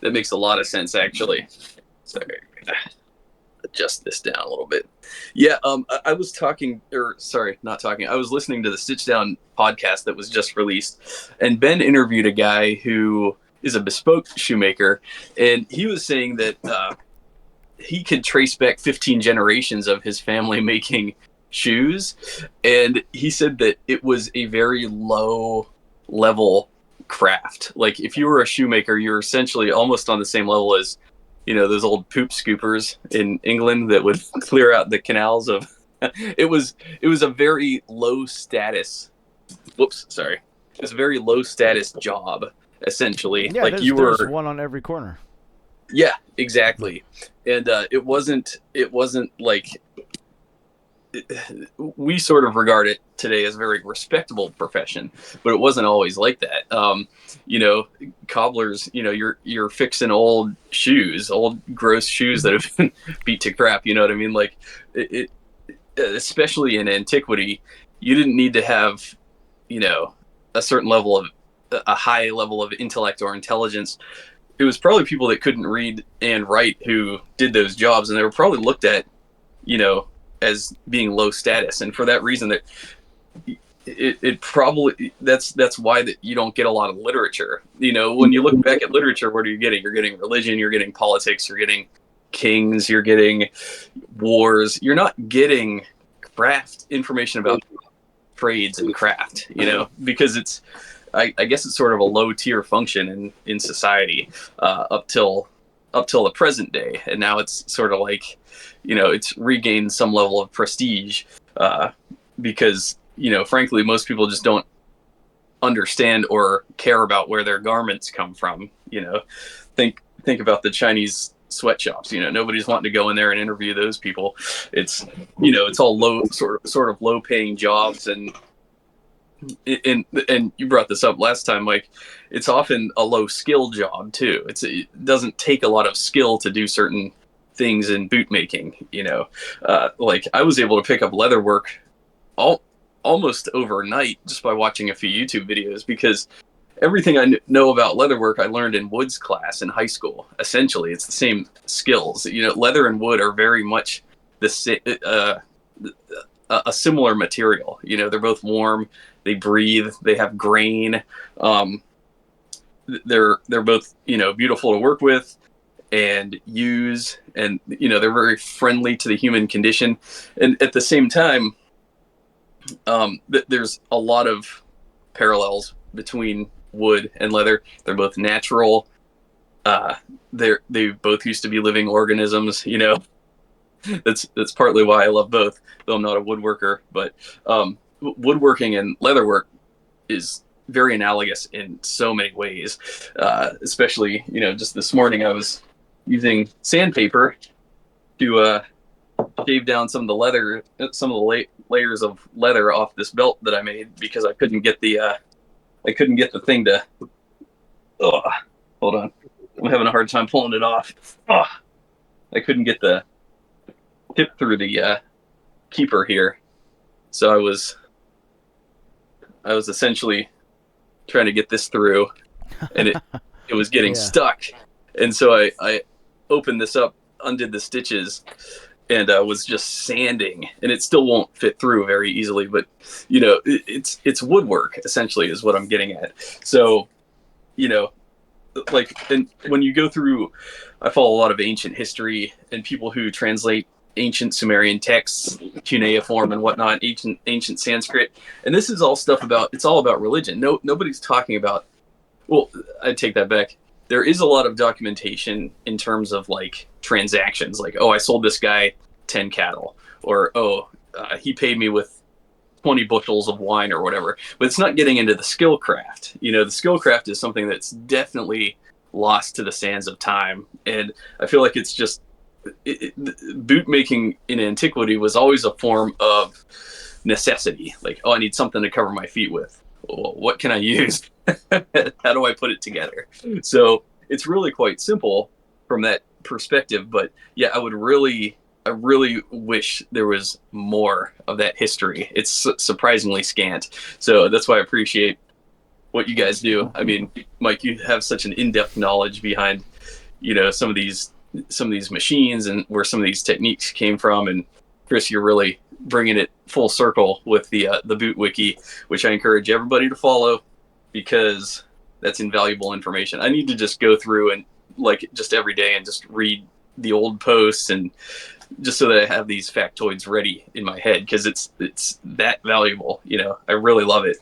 A: That makes a lot of sense, actually. Sorry. Adjust this down a little bit. Yeah, I was talking, or sorry, not talking. I was listening to the Stitch Down podcast that was just released, and Ben interviewed a guy who is a bespoke shoemaker, and he was saying that he could trace back 15 generations of his family making shoes, and he said that it was a very low level craft. Like, if you were a shoemaker, you're essentially almost on the same level as, you know, those old poop scoopers in England that would clear out the canals of it was a very low status it was a very low status job, essentially.
C: Yeah,
A: like
C: there's one on every corner.
A: Yeah, exactly. And it wasn't like, we sort of regard it today as a very respectable profession, but it wasn't always like that. You know, cobblers, you know, you're fixing old shoes, old gross shoes that have been beat to crap. You know what I mean? Like, it especially in antiquity, you didn't need to have, you know, a high level of intellect or intelligence. It was probably people that couldn't read and write who did those jobs, and they were probably looked at, you know, as being low status. And for that reason, that it probably, that's why that you don't get a lot of literature. You know, when you look back at literature, what are you getting? You're getting religion, you're getting politics, you're getting kings, you're getting wars. You're not getting craft information about trades and craft, you know, because it's, I guess it's sort of a low tier function in society up till the present day. And now it's sort of like, you know, it's regained some level of prestige because, you know, frankly, most people just don't understand or care about where their garments come from. You know, think about the Chinese sweatshops. You know, nobody's wanting to go in there and interview those people. It's, you know, it's all low, sort of low paying jobs. And you brought this up last time, Mike. It's often a low skill job too. It doesn't take a lot of skill to do certain things in boot making. You know, like, I was able to pick up leather work almost overnight just by watching a few YouTube videos, because everything I know about leatherwork I learned in Woods class in high school. Essentially, it's the same skills. You know, leather and wood are very much a similar material. You know, they're both warm, they breathe, they have grain. They're both, you know, beautiful to work with and use, and, you know, they're very friendly to the human condition. And at the same time, there's a lot of parallels between wood and leather. They're both natural. They both used to be living organisms. You know, that's partly why I love both. Though I'm not a woodworker, but woodworking and leatherwork is very analogous in so many ways. Especially, you know, just this morning I was using sandpaper to shave down some of the layers of leather off this belt that I made, because I couldn't get the thing to. Oh, hold on, I'm having a hard time pulling it off. Oh, I couldn't get the tip through the keeper here, so I was essentially trying to get this through, and it was getting stuck, and so I opened this up, undid the stitches, and was just sanding, and it still won't fit through very easily. But, you know, it's woodwork essentially is what I'm getting at. So, you know, like, and when you go through, I follow a lot of ancient history and people who translate ancient Sumerian texts, cuneiform and whatnot, ancient Sanskrit, and this is all stuff about. It's all about religion. Nobody's talking about. Well, I take that back. There is a lot of documentation in terms of like transactions, like, oh, I sold this guy 10 cattle, or he paid me with 20 bushels of wine or whatever. But it's not getting into the skill craft. The skill craft is something that's definitely lost to the sands of time, and I feel like it's just boot making in antiquity was always a form of necessity. Like, oh, I need something to cover my feet with. Well, what can I use? How do I put it together? So it's really quite simple from that perspective. But yeah, I really wish there was more of that history. It's surprisingly scant. So that's why I appreciate what you guys do. I mean, Mike, you have such an in-depth knowledge behind, some of these machines and where some of these techniques came from. And Chris, you're really bringing it full circle with the Boot Wiki, which I encourage everybody to follow because that's invaluable information. I need to just go through and just every day and just read the old posts, and just so that I have these factoids ready in my head, because it's that valuable. I really love it.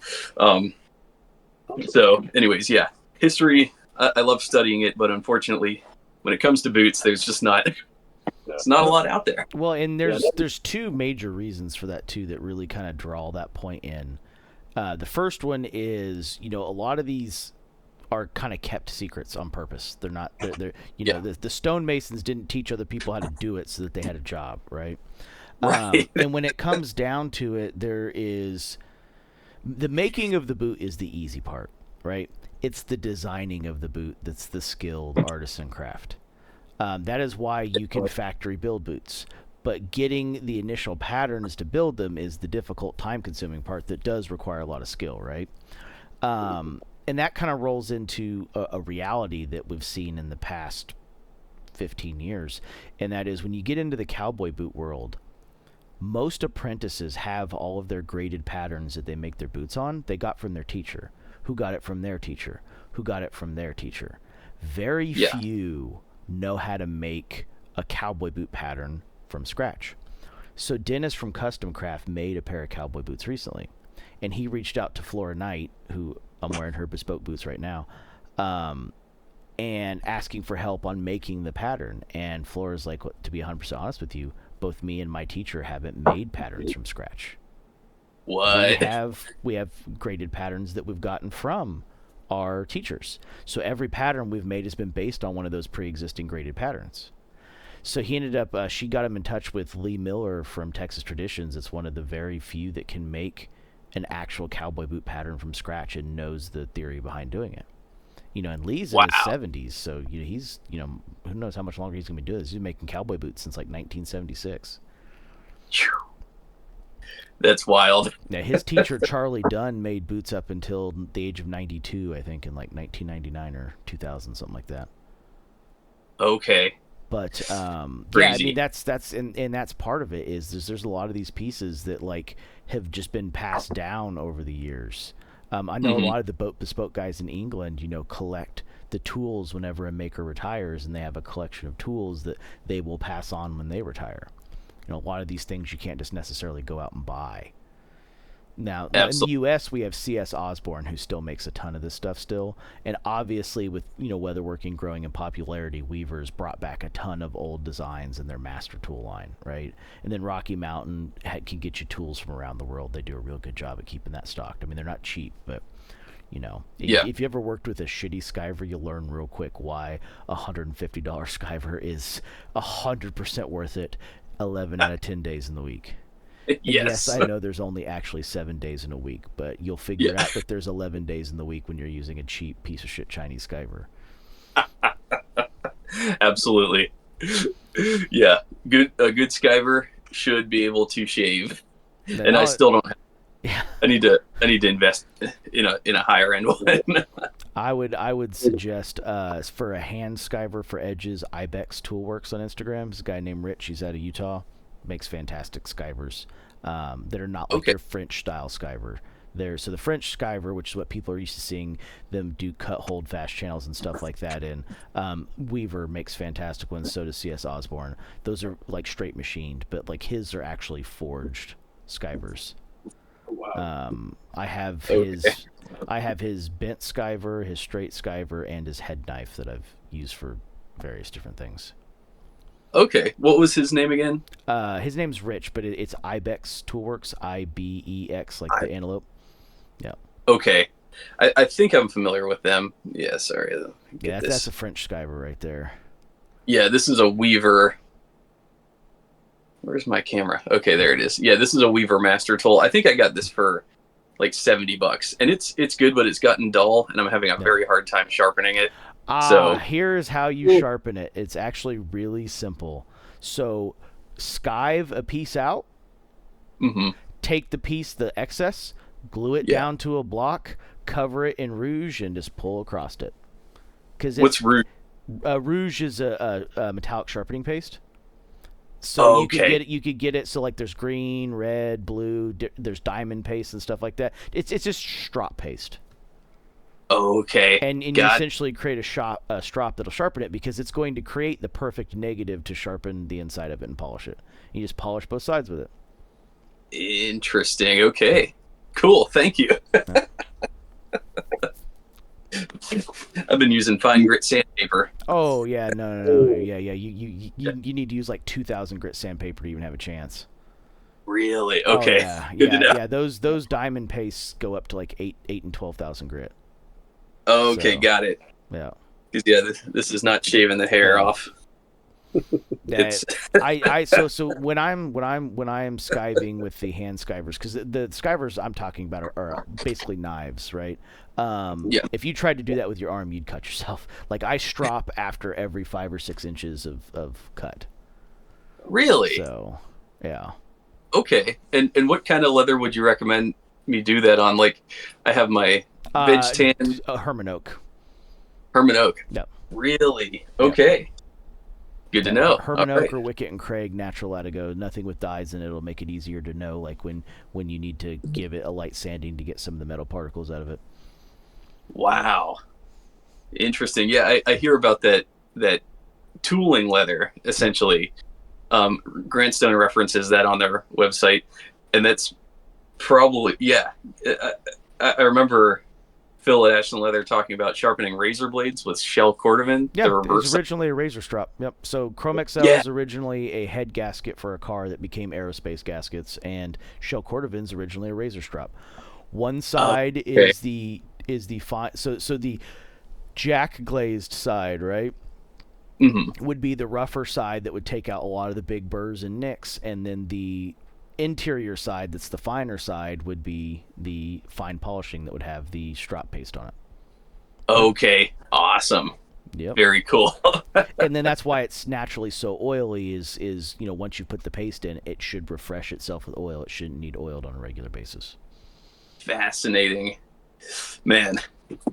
A: So anyways, yeah, history, I love studying it, but unfortunately when it comes to boots, there's just not a lot out there.
C: Well, and there's two major reasons for that too that really kind of draw that point in. The first one is, a lot of these are kind of kept secrets on purpose. They're not, the stonemasons didn't teach other people how to do it so that they had a job, right?
A: Right.
C: And when it comes down to it, there is the making of the boot is the easy part, right? It's the designing of the boot that's the skilled artisan craft. That is why you can factory build boots. But getting the initial patterns to build them is the difficult, time-consuming part that does require a lot of skill, right? And that kind of rolls into a reality that we've seen in the past 15 years, and that is when you get into the cowboy boot world, most apprentices have all of their graded patterns that they make their boots on, they got from their teacher, who got it from their teacher, who got it from their teacher. Very few know how to make a cowboy boot pattern from scratch. So Dennis from Custom Craft made a pair of cowboy boots recently, and he reached out to Flora Knight, who I'm wearing her bespoke boots right now, and asking for help on making the pattern. And Flora's like, to be 100% honest with you, both me and my teacher haven't made patterns from scratch.
A: What?
C: We have graded patterns that we've gotten from our teachers. So every pattern we've made has been based on one of those pre-existing graded patterns. So he ended up, she got him in touch with Lee Miller from Texas Traditions. It's one of the very few that can make an actual cowboy boot pattern from scratch and knows the theory behind doing it. And Lee's in his 70s, so he's, who knows how much longer he's going to be doing this. He's been making cowboy boots since like 1976.
A: That's wild.
C: Yeah, his teacher Charlie Dunn made boots up until the age of 92, I think, in like 1999 or 2000, something like that.
A: Okay.
C: But yeah, I mean that's and that's part of it is there's a lot of these pieces that like have just been passed down over the years. I know a lot of the bespoke guys in England, collect the tools whenever a maker retires, and they have a collection of tools that they will pass on when they retire. A lot of these things you can't just necessarily go out and buy. Now, in the U.S., we have C.S. Osborne, who still makes a ton of this stuff still. And obviously, with, leatherworking growing in popularity, Weavers brought back a ton of old designs in their master tool line, right? And then Rocky Mountain can get you tools from around the world. They do a real good job at keeping that stocked. I mean, they're not cheap, but, if you ever worked with a shitty skiver, you'll learn real quick why a $150 skiver is 100% worth it 11 out of 10 days in the week.
A: Yes,
C: I know there's only actually 7 days in a week, but you'll figure out that there's 11 days in the week when you're using a cheap piece of shit Chinese skiver.
A: Absolutely. Yeah, a good skiver should be able to shave, and I still don't have. Yeah. I need to invest in a higher end one.
C: I would suggest for a hand skiver for edges, Ibex Toolworks on Instagram. There's a guy named Rich. He's out of Utah. Makes fantastic skivers that are not like your French style skiver. So the French skiver, which is what people are used to seeing them do cut, hold, fast channels and stuff like that in. Weaver makes fantastic ones. So does CS Osborne. Those are like straight machined, but like his are actually forged skivers.
B: Wow.
C: I have his bent skiver, his straight skiver, and his head knife that I've used for various different things.
A: Okay, what was his name again?
C: His name's Rich, but it's Ibex Toolworks, IBEX, like the antelope. Yeah.
A: Okay, I think I'm familiar with them. Yeah, sorry.
C: Yeah, that's a French skiver right there.
A: Yeah, this is a Weaver. Where's my camera? Okay, there it is. Yeah, this is a Weaver Master Tool. I think I got this for like $70, and it's good, but it's gotten dull, and I'm having a very hard time sharpening it. So
C: here's how you sharpen it. It's actually really simple. So skive a piece out, take the piece, the excess, glue it down to a block, cover it in rouge, and just pull across it.
A: What's rouge?
C: Rouge is a metallic sharpening paste. So you could get it. So like there's green, red, blue. There's diamond paste and stuff like that. It's just strop paste.
A: Okay.
C: And you essentially create a strop that'll sharpen it because it's going to create the perfect negative to sharpen the inside of it and polish it. You just polish both sides with it.
A: Interesting. Okay. Cool. Thank you. I've been using fine grit sandpaper.
C: Oh yeah, no. Yeah. You need to use like 2,000 grit sandpaper to even have a chance.
A: Really? Okay.
C: Oh, yeah. Those diamond pastes go up to like 8 and 12,000 grit.
A: Okay,
C: so,
A: got it.
C: Yeah.
A: Because this is not shaving the hair off.
C: Yeah, so when I'm skiving with the hand skivers, because the skivers I'm talking about are basically knives, right? If you tried to do that with your arm, you'd cut yourself. Like I strop after every 5 or 6 inches of cut.
A: Really?
C: So, yeah.
A: Okay, and what kind of leather would you recommend me do that on? Like, I have my veg tan.
C: Herman Oak.
A: Herman Oak.
C: Yep.
A: Really? Okay. Good to know.
C: Herman Oak or Wicket and Craig natural Latigo. Nothing with dyes in it. It'll make it easier to know, like when you need to give it a light sanding to get some of the metal particles out of it.
A: Wow. Interesting. Yeah, I hear about that tooling leather, essentially. Grantstone references that on their website, and that's probably, I remember Phil at Ashland Leather talking about sharpening razor blades with shell cordovan.
C: Yeah, it was originally a razor strop. Yep. So Chrome XL is originally a head gasket for a car that became aerospace gaskets, and shell cordovan's originally a razor strop. One side is the so the jack glazed side, right? Would be the rougher side that would take out a lot of the big burrs and nicks, and then the interior side, that's the finer side, would be the fine polishing that would have the strop paste on it.
A: Okay, awesome.
C: Yep.
A: Very cool.
C: And then that's why it's naturally so oily is once you put the paste in, it should refresh itself with oil. It shouldn't need oiled on a regular basis.
A: Fascinating. Man,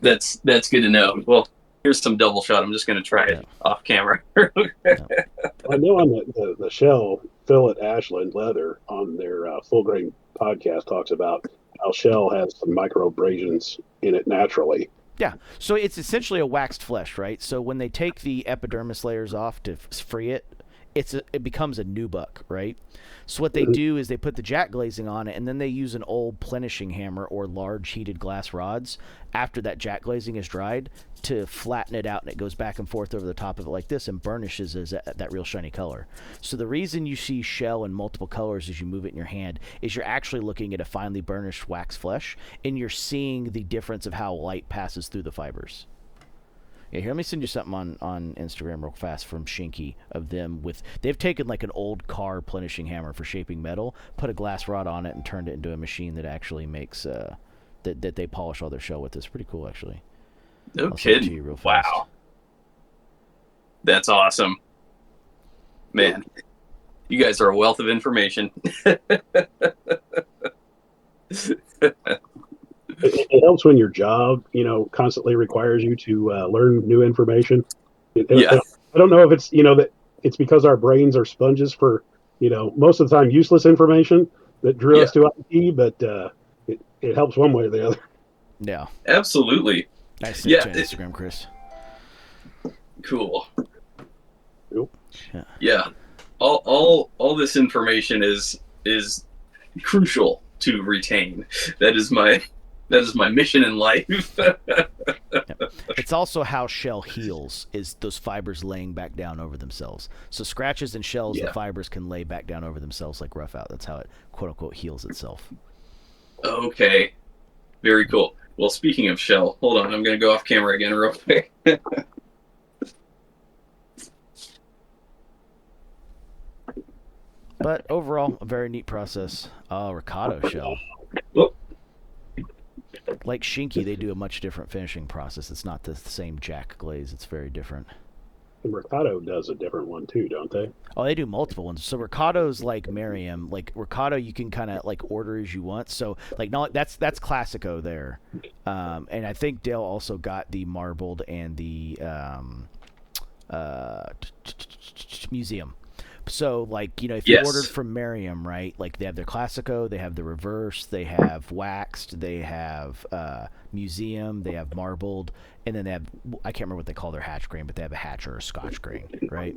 A: that's good to know. Well, here's some double shot. I'm just going to try it off camera.
B: I know on the shell, Phil at Ashland Leather on their Full Grain podcast talks about how shell has some micro abrasions in it naturally.
C: Yeah, so it's essentially a waxed flesh, right? So when they take the epidermis layers off to free it, it becomes a nubuck, right? So what they do is they put the jack glazing on it, and then they use an old plenishing hammer or large heated glass rods after that jack glazing is dried to flatten it out, and it goes back and forth over the top of it like this and burnishes as that real shiny color. So the reason you see shell in multiple colors as you move it in your hand is you're actually looking at a finely burnished wax flesh, and you're seeing the difference of how light passes through the fibers. Yeah, here, let me send you something on Instagram real fast from Shinky of them they've taken like an old car plenishing hammer for shaping metal, put a glass rod on it, and turned it into a machine that actually makes that they polish all their shell with. It's pretty cool, actually.
A: No kidding. Wow. That's awesome. Man, you guys are a wealth of information.
B: It helps when your job, constantly requires you to learn new information. I don't know if it's, that it's because our brains are sponges for, most of the time useless information that drew us to IT, but it helps one way or the other.
C: Yeah.
A: Absolutely.
C: Nice to
A: Yeah,
C: Instagram, Chris.
A: Cool.
B: Yep.
A: Yeah. All this information is crucial to retain. That is my mission in life.
C: Yep. It's also how shell heals, is those fibers laying back down over themselves. So scratches and shells, the fibers can lay back down over themselves like rough out. That's how it quote unquote heals itself.
A: Okay. Very cool. Well, speaking of shell, hold on, I'm gonna go off camera again real quick.
C: But overall, a very neat process. Ricardo shell.
A: Whoop.
C: Like Shinky, they do a much different finishing process. It's not the same jack glaze. It's very different.
B: And Mercado does a different one too, don't they?
C: Oh, they do multiple ones. So Ricardo's like Merriam. Like Ricardo, you can kind of like order as you want. So like not that's Classico there, and I think Dale also got the marbled and the museum. So, like, you know, if you ordered from Merriam, right, like they have their Classico, they have the reverse, they have waxed, they have museum, they have marbled, and then they have, I can't remember what they call their hatch grain, but they have a hatch or a scotch grain, right?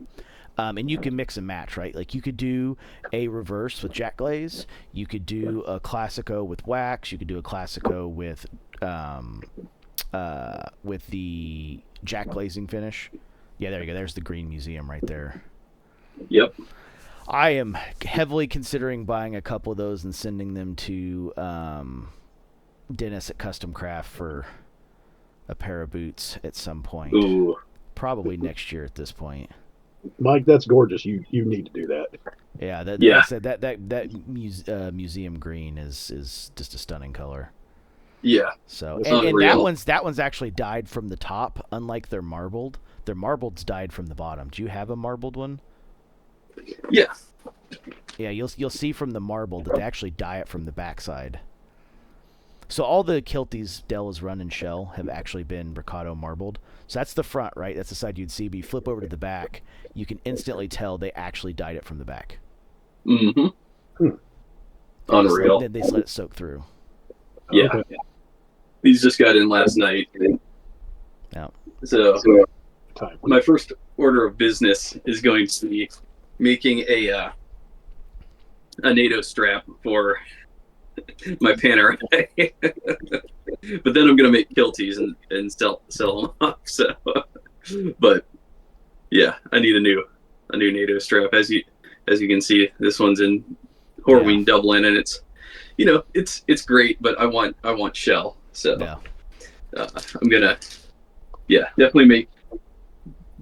C: And you can mix and match, right? Like you could do a reverse with jack glaze, you could do a Classico with wax, you could do a Classico with the jack glazing finish. Yeah, there you go. There's the green museum right there.
A: Yep.
C: I am heavily considering buying a couple of those and sending them to Dennis at Custom Craft for a pair of boots at some point.
A: Ooh.
C: Probably next year at this point.
B: Mike, that's gorgeous. You need to do that.
C: Yeah, like I said, that museum green is just a stunning color.
A: Yeah.
C: So and that one's actually dyed from the top, unlike their marbled. Their marbled's dyed from the bottom. Do you have a marbled one?
A: Yeah.
C: Yeah, you'll see from the marble that they actually dye it from the backside. So all the kilties Dell has run in shell have actually been Ricardo marbled. So that's the front, right? That's the side you'd see. But you flip over to the back, you can instantly tell they actually dyed it from the back.
A: Mm-hmm. Unreal.
C: Then they just let it soak through.
A: Yeah. Okay. These just got in last night.
C: Yeah.
A: So my first order of business is going to be making a NATO strap for my Panerai. But then I'm gonna make kilties and sell them off. So, but yeah, I need a new NATO strap. As you can see, this one's in Horween Dublin, and it's it's great, but I want shell. So I'm gonna definitely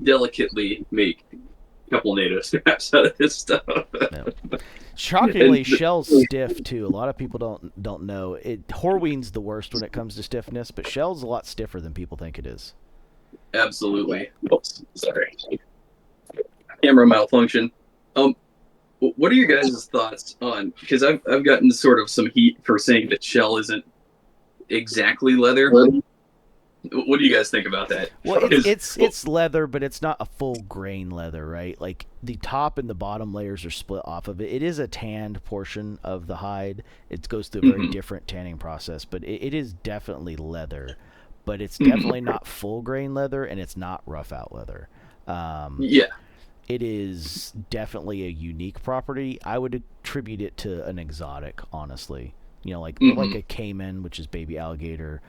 A: delicately make a couple NATO straps out of this stuff.
C: Shockingly, shell's stiff too. A lot of people don't know. Horween's the worst when it comes to stiffness, but shell's a lot stiffer than people think it is.
A: Absolutely. Oops, sorry. Camera malfunction. What are your guys' thoughts on? Because I've gotten sort of some heat for saying that shell isn't exactly leather. What do you guys think about that?
C: Well, it's leather, but it's not a full grain leather, right? Like the top and the bottom layers are split off of it. It is a tanned portion of the hide. It goes through a very different tanning process, but it is definitely leather. But it's definitely not full grain leather, and it's not rough out leather. It is definitely a unique property. I would attribute it to an exotic, honestly. Like a caiman, which is baby alligator.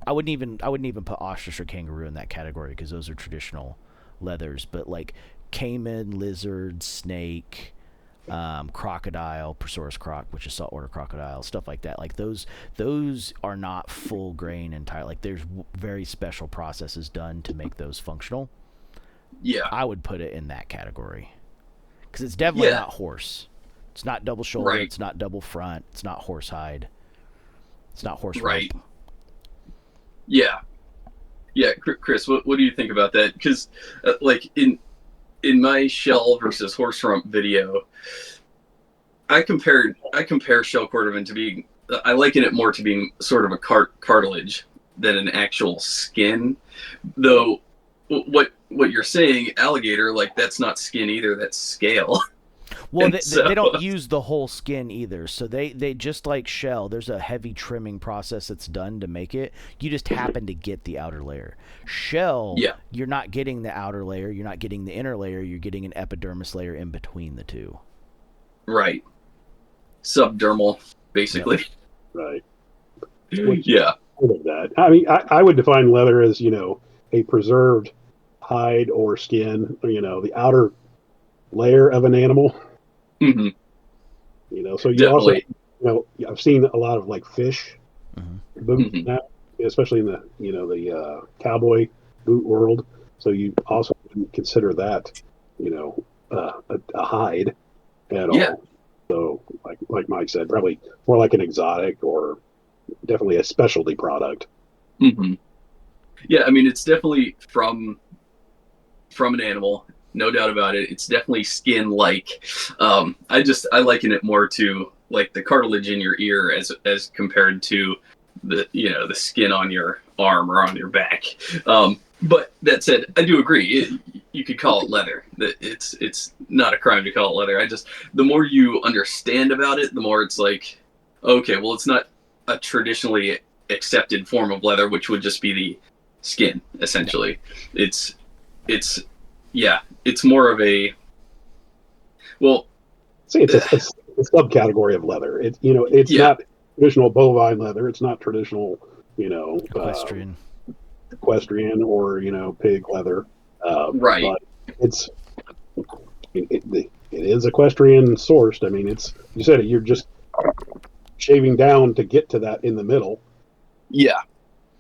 C: I wouldn't even put ostrich or kangaroo in that category because those are traditional leathers. But like caiman, lizard, snake, crocodile, Prosaurus croc, which is saltwater crocodile, stuff like that. Like those are not full grain entire. Like there's very special processes done to make those functional.
A: Yeah,
C: I would put it in that category because it's definitely not horse. It's not double shoulder. Right. It's not double front. It's not horse hide. It's not horse
A: right.
C: rope.
A: Yeah, Chris, what do you think about that? Because like in my shell versus horse rump video, I compare shell cordovan to being, I liken it more to being sort of a cartilage than an actual skin. Though what you're saying, alligator, like that's not skin either, that's scale.
C: Well, they
A: So,
C: don't use the whole skin either. So they just like shell, there's a heavy trimming process that's done to make it. You just happen to get the outer layer. Shell,
A: yeah,
C: you're not getting the outer layer, you're not getting the inner layer, you're getting an epidermis layer in between the two.
A: right. Subdermal, basically.
C: Yep.
B: Right.
A: Yeah.
B: Part of that. I mean, I would define leather as, a preserved hide or skin, the outer layer of an animal.
A: Hmm.
B: So you also,
A: Definitely.
B: I've seen a lot of like fish boots
A: Mhm.
B: now, especially in the cowboy boot world. So you also wouldn't consider that, a hide at
A: Yeah.
B: all. So like Mike said, probably more like an exotic or definitely a specialty product.
A: Hmm. Yeah, I mean, it's definitely from an animal, no doubt about it. It's definitely skin like. I liken it more to like the cartilage in your ear as compared to the skin on your arm or on your back. But that said, I do agree. You could call it leather. It's not a crime to call it leather. The more you understand about it, the more it's like, okay, well, it's not a traditionally accepted form of leather, which would just be the skin essentially. It's yeah, it's more of a, well,
B: See, it's a subcategory of leather. It's
A: yeah,
B: not traditional bovine leather. It's not traditional,
C: Equestrian.
B: equestrian or pig leather.
A: right.
B: But it's it is equestrian sourced. I mean, it's you said it. You're just shaving down to get to that in the middle.
A: Yeah,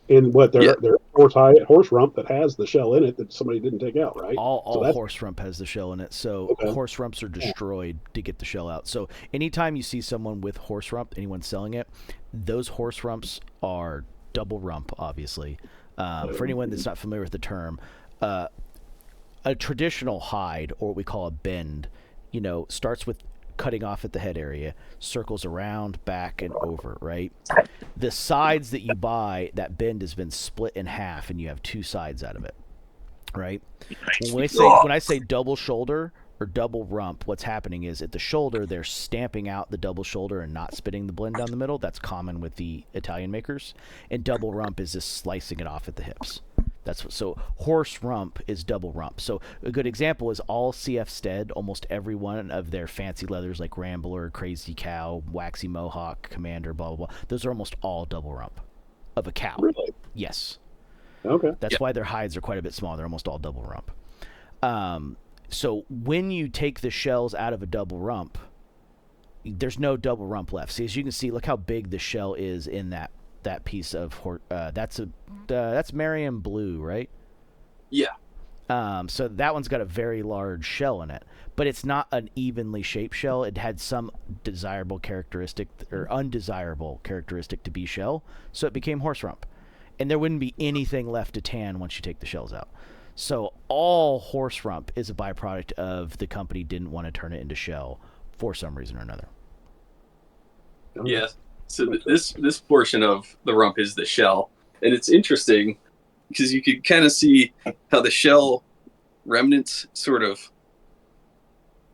B: And what
A: yeah,
B: they're horse rump that has the shell in it that somebody didn't take out, right? So
C: All
B: that's
C: horse rump has the shell in it, so
B: okay.
C: horse rumps are destroyed to get the shell out. So anytime you see someone with horse rump, anyone selling it, those horse rumps are double rump, obviously. For anyone that's not familiar with the term, a traditional hide, or what we call a bend, starts with cutting off at the head area, circles around, back, and over, right? The sides that you buy, that bend has been split in half, and you have two sides out of it, right? When I say double shoulder or double rump, what's happening is at the shoulder they're stamping out the double shoulder and not spitting the blend down the middle. That's common with the Italian makers. And double rump is just slicing it off at the hips. So horse rump is double rump. So a good example is all CF Stead. Almost every one of their fancy leathers like Rambler, Crazy Cow, Waxy Mohawk, Commander, blah blah blah. Those are almost all double rump of a cow.
B: Really?
C: Yes.
B: Okay.
C: That's why their hides are quite a bit smaller. They're almost all double rump. So when you take the shells out of a double rump, there's no double rump left. See, as you can see, look how big the shell is in that piece of that's Marion blue, right?
A: yeah,
C: So that one's got a very large shell in it, but it's not an evenly shaped shell. It had some desirable characteristic or undesirable characteristic to be shell, so it became horse rump. And there wouldn't be anything left to tan once you take the shells out. So all horse rump is a byproduct of the company didn't want to turn it into shell for some reason or another.
A: yeah. So this portion of the rump is the shell, and it's interesting because you could kind of see how the shell remnants sort of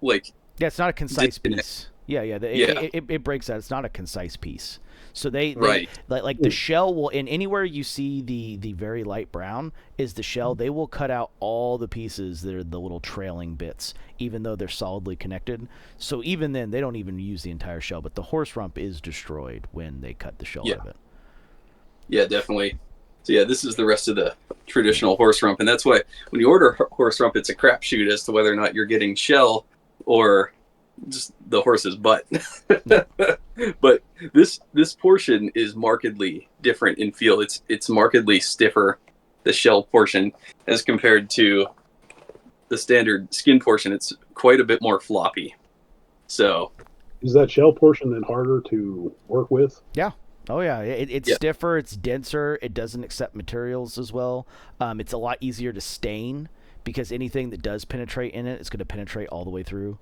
A: like,
C: Yeah, it's not a concise
A: disconnect.
C: piece. Yeah.
A: Yeah.
C: It breaks out. It's not a concise piece. So they
A: Right.
C: like the shell will, and anywhere you see the very light brown is the shell. They will cut out all the pieces that are the little trailing bits, even though they're solidly connected. So even then, they don't even use the entire shell. But the horse rump is destroyed when they cut the shell
A: Yeah.
C: out of it.
A: Yeah, definitely. So yeah, this is the rest of the traditional horse rump, and that's why when you order horse rump, it's a crapshoot as to whether or not you're getting shell or just the horse's butt. But this portion is markedly different in feel. It's markedly stiffer, the shell portion, as compared to the standard skin portion. It's quite a bit more floppy. So
B: Is that shell portion then harder to work with?
C: Yeah. Oh yeah, it's
A: Yeah.
C: stiffer, it's denser, it doesn't accept materials as well. It's a lot easier to stain because anything that does penetrate in it is going to penetrate all the way through.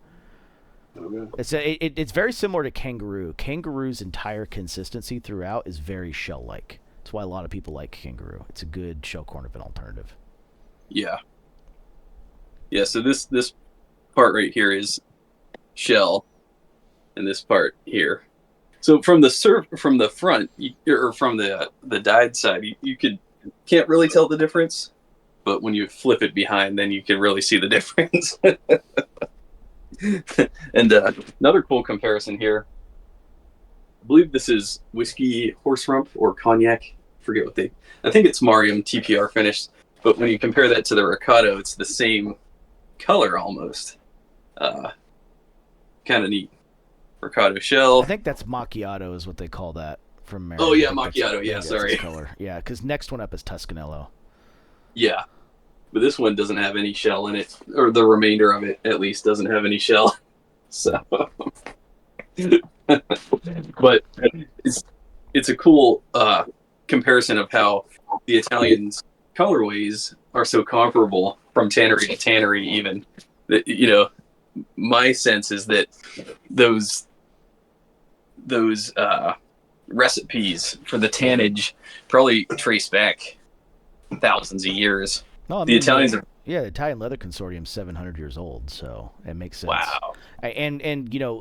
B: Okay.
C: It's very similar to kangaroo. Kangaroo's entire consistency throughout is very shell-like. That's why a lot of people like kangaroo. It's a good shell cornfin alternative.
A: yeah. So this part right here is shell in this part here. So from the front, or from the dyed side, you can't really tell the difference, but when you flip it behind, then you can really see the difference. And another cool comparison here. I believe this is whiskey horse rump or cognac. Forget what I think it's Mariam TPR finish. But when you compare that to the Riccardo, it's the same color almost. Kind of neat. Riccardo shell.
C: I think that's macchiato is what they call that from America.
A: Oh yeah, macchiato. Yeah, sorry.
C: Color. Yeah, because next one up is Tuscanello.
A: Yeah, but this one doesn't have any shell in it, or the remainder of it at least doesn't have any shell. So, but it's a cool comparison of how the Italians' colorways are so comparable from tannery to tannery. Even that, my sense is that those recipes for the tannage probably trace back thousands of years.
C: No, I mean,
A: the Italians are...
C: Yeah, the Italian Leather Consortium 700 years old, so it makes sense.
A: Wow.
C: And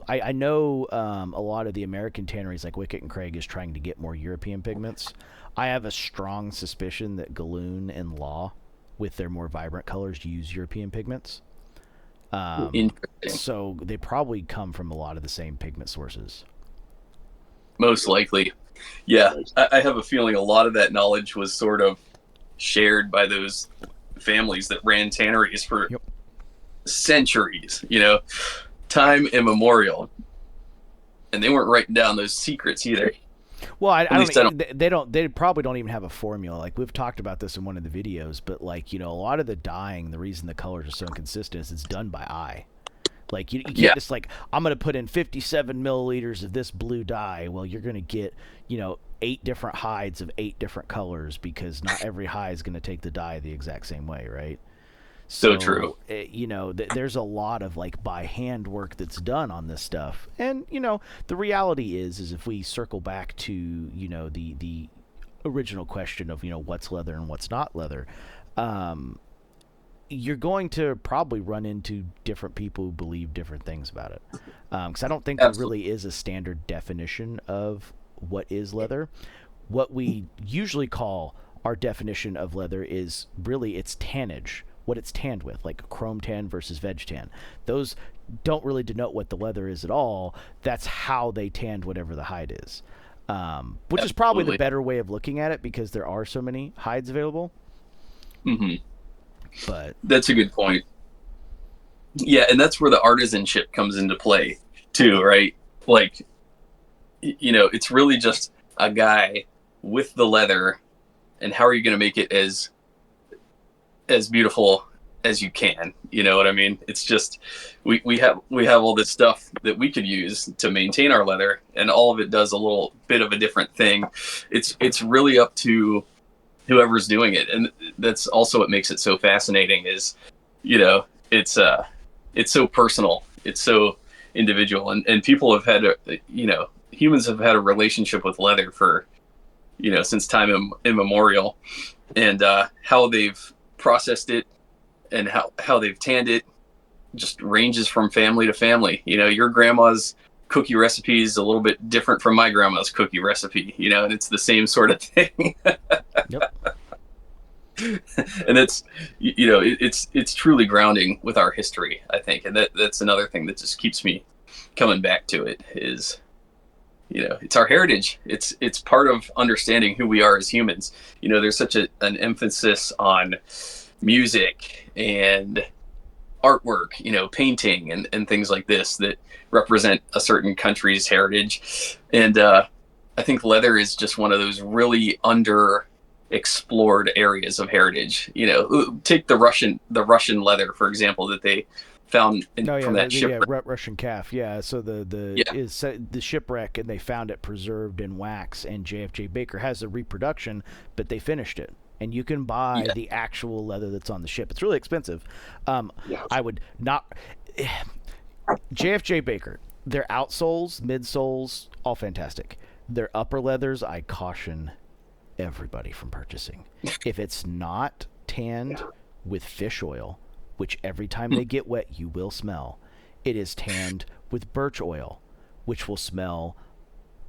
C: I know a lot of the American tanneries like Wickett and Craig is trying to get more European pigments. I have a strong suspicion that Galloon and Law, with their more vibrant colors, use European pigments.
A: Interesting.
C: So they probably come from a lot of the same pigment sources.
A: Most likely. Yeah, I have a feeling a lot of that knowledge was sort of shared by those families that ran tanneries for centuries, time immemorial. And they weren't writing down those secrets either.
C: Well, I don't. They probably don't even have a formula. Like we've talked about this in one of the videos, but a lot of the dyeing, the reason the colors are so inconsistent is it's done by eye. Like you can't just I'm going to put in 57 milliliters of this blue dye. Well, you're going to get 8 different hides of 8 different colors because not every hide is going to take the dye the exact same way, right?
A: So true.
C: There's a lot of by hand work that's done on this stuff, and the reality is if we circle back to the original question of what's leather and what's not leather, you're going to probably run into different people who believe different things about it, because I don't think there really is a standard definition of what is leather. What we usually call our definition of leather is really its tannage. What it's tanned with, like chrome tan versus veg tan. Those don't really denote what the leather is at all. That's how they tanned whatever the hide is, which is probably the better way of looking at it because there are so many hides available.
A: Mm-hmm.
C: But
A: that's a good point. Yeah, and that's where the artisanship comes into play too, right? It's really just a guy with the leather, and how are you going to make it as beautiful as you can? You know what I mean? It's just we have all this stuff that we could use to maintain our leather, and all of it does a little bit of a different thing. It's really up to whoever's doing it, and that's also what makes it so fascinating. Is it's so personal, it's so individual, and people have had humans have had a relationship with leather for since time immemorial, and how they've processed it and how they've tanned it just ranges from family to family. Your grandma's cookie recipe is a little bit different from my grandma's cookie recipe, and it's the same sort of thing.
C: Yep.
A: And it's it's truly grounding with our history, I think, and that's another thing that just keeps me coming back to it is it's our heritage. It's part of understanding who we are as humans. There's such an emphasis on music and artwork, painting and things like this that represent a certain country's heritage. And I think leather is just one of those really underexplored areas of heritage. Take the Russian leather, for example, that they found from that shipwreck.
C: Russian calf. Yeah. So the shipwreck, and they found it preserved in wax. And J.F.J. Baker has a reproduction, but they finished it, and you can buy the actual leather that's on the ship. It's really expensive. I would not. J.F.J. Baker, their outsoles, midsoles, all fantastic. Their upper leathers, I caution everybody from purchasing. If it's not tanned with fish oil, which every time they get wet you will smell, it is tanned with birch oil, which will smell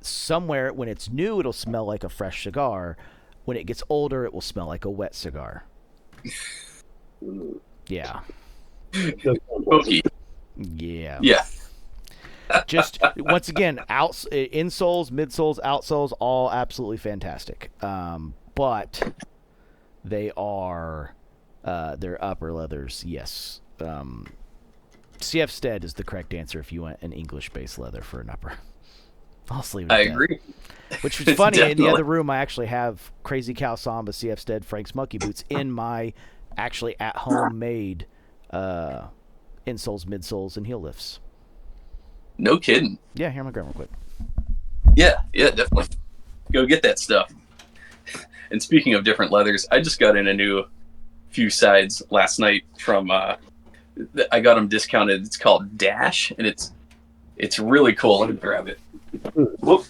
C: somewhere. When it's new, it'll smell like a fresh cigar. When it gets older, it will smell like a wet cigar. Yeah.
A: Pokey.
C: Yeah.
A: Yeah.
C: Just once again, insoles, midsoles, outsoles, all absolutely fantastic. But they are they're upper leathers. Yes. CF Stead is the correct answer if you want an English-based leather for an upper. I'll just leave it at that.
A: I agree.
C: Which was funny. In the other room, I actually have Crazy Cow Samba, CF Stead, Frank's Monkey Boots in my actually at-home made insoles, midsoles, and heel lifts.
A: No kidding.
C: Yeah, here I'm gonna grab real quick.
A: Yeah, definitely. Go get that stuff. And speaking of different leathers, I just got in a new few sides last night from. I got them discounted. It's called Dash, and it's really cool. Let me grab it. Whoop.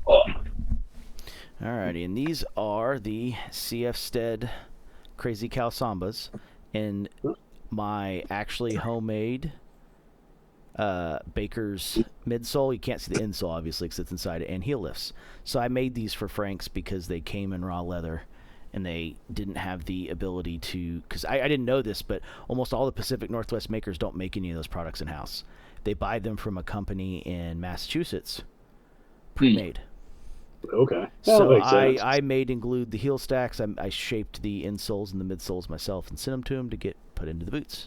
A: Oh.
C: Alrighty, and these are the CF Stead Crazy Cow Sambas in my actually homemade Baker's midsole. You can't see the insole, obviously, because it's inside it, and heel lifts. So I made these for Frank's because they came in raw leather, and they didn't have the ability to, because I didn't know this, but almost all the Pacific Northwest makers don't make any of those products in-house. They buy them from a company in Massachusetts, pre-made.
B: Okay.
C: So I made and glued the heel stacks. I shaped the insoles and the midsoles myself and sent them to them to get put into the boots.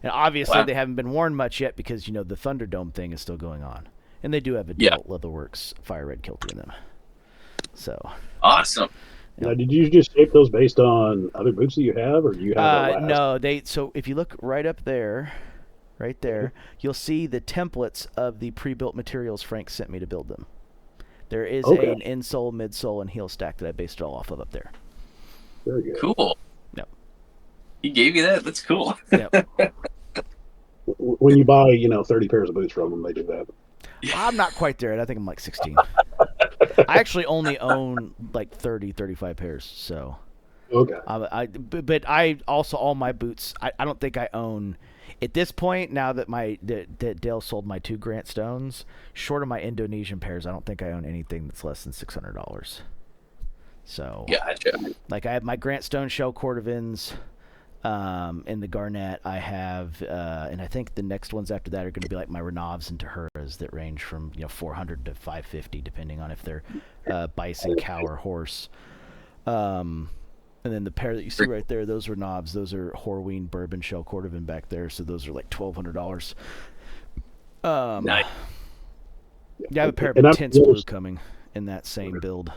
C: And obviously they haven't been worn much yet because, the Thunderdome thing is still going on. And they do have a Leatherworks Fire Red Kilty in them. So
A: Awesome.
B: Now, did you just shape those based on other boots that you have, or do you have
C: no, so if you look right up there, you'll see the templates of the pre-built materials Frank sent me to build them. There is an insole, midsole, and heel stack that I based it all off of up there.
B: Very good.
A: Cool.
C: Yep.
A: He gave you that? That's cool.
C: Yep.
B: When you buy, 30 pairs of boots from them, they do that.
C: I'm not quite there. I think I'm like 16. I actually only own like 30, 35 pairs. So.
B: Okay.
C: But I also, all my boots, I don't think I own, at this point, now that that Dale sold my 2 Grant Stones, short of my Indonesian pairs, I don't think I own anything that's less than $600. So,
A: gotcha.
C: Like I have my Grant Stone shell cordovans, in the Garnet. I have, and I think the next ones after that are going to be like my Renavs and Tahuras that range from 400 to 550, depending on if they're bison, cow, or horse. And then the pair that you see right there, those are knobs. Those are Horween Bourbon Shell Cordovan back there. So those are like $1,200.
A: Nice.
C: Yeah, I have a pair of intense blue coming in that same build.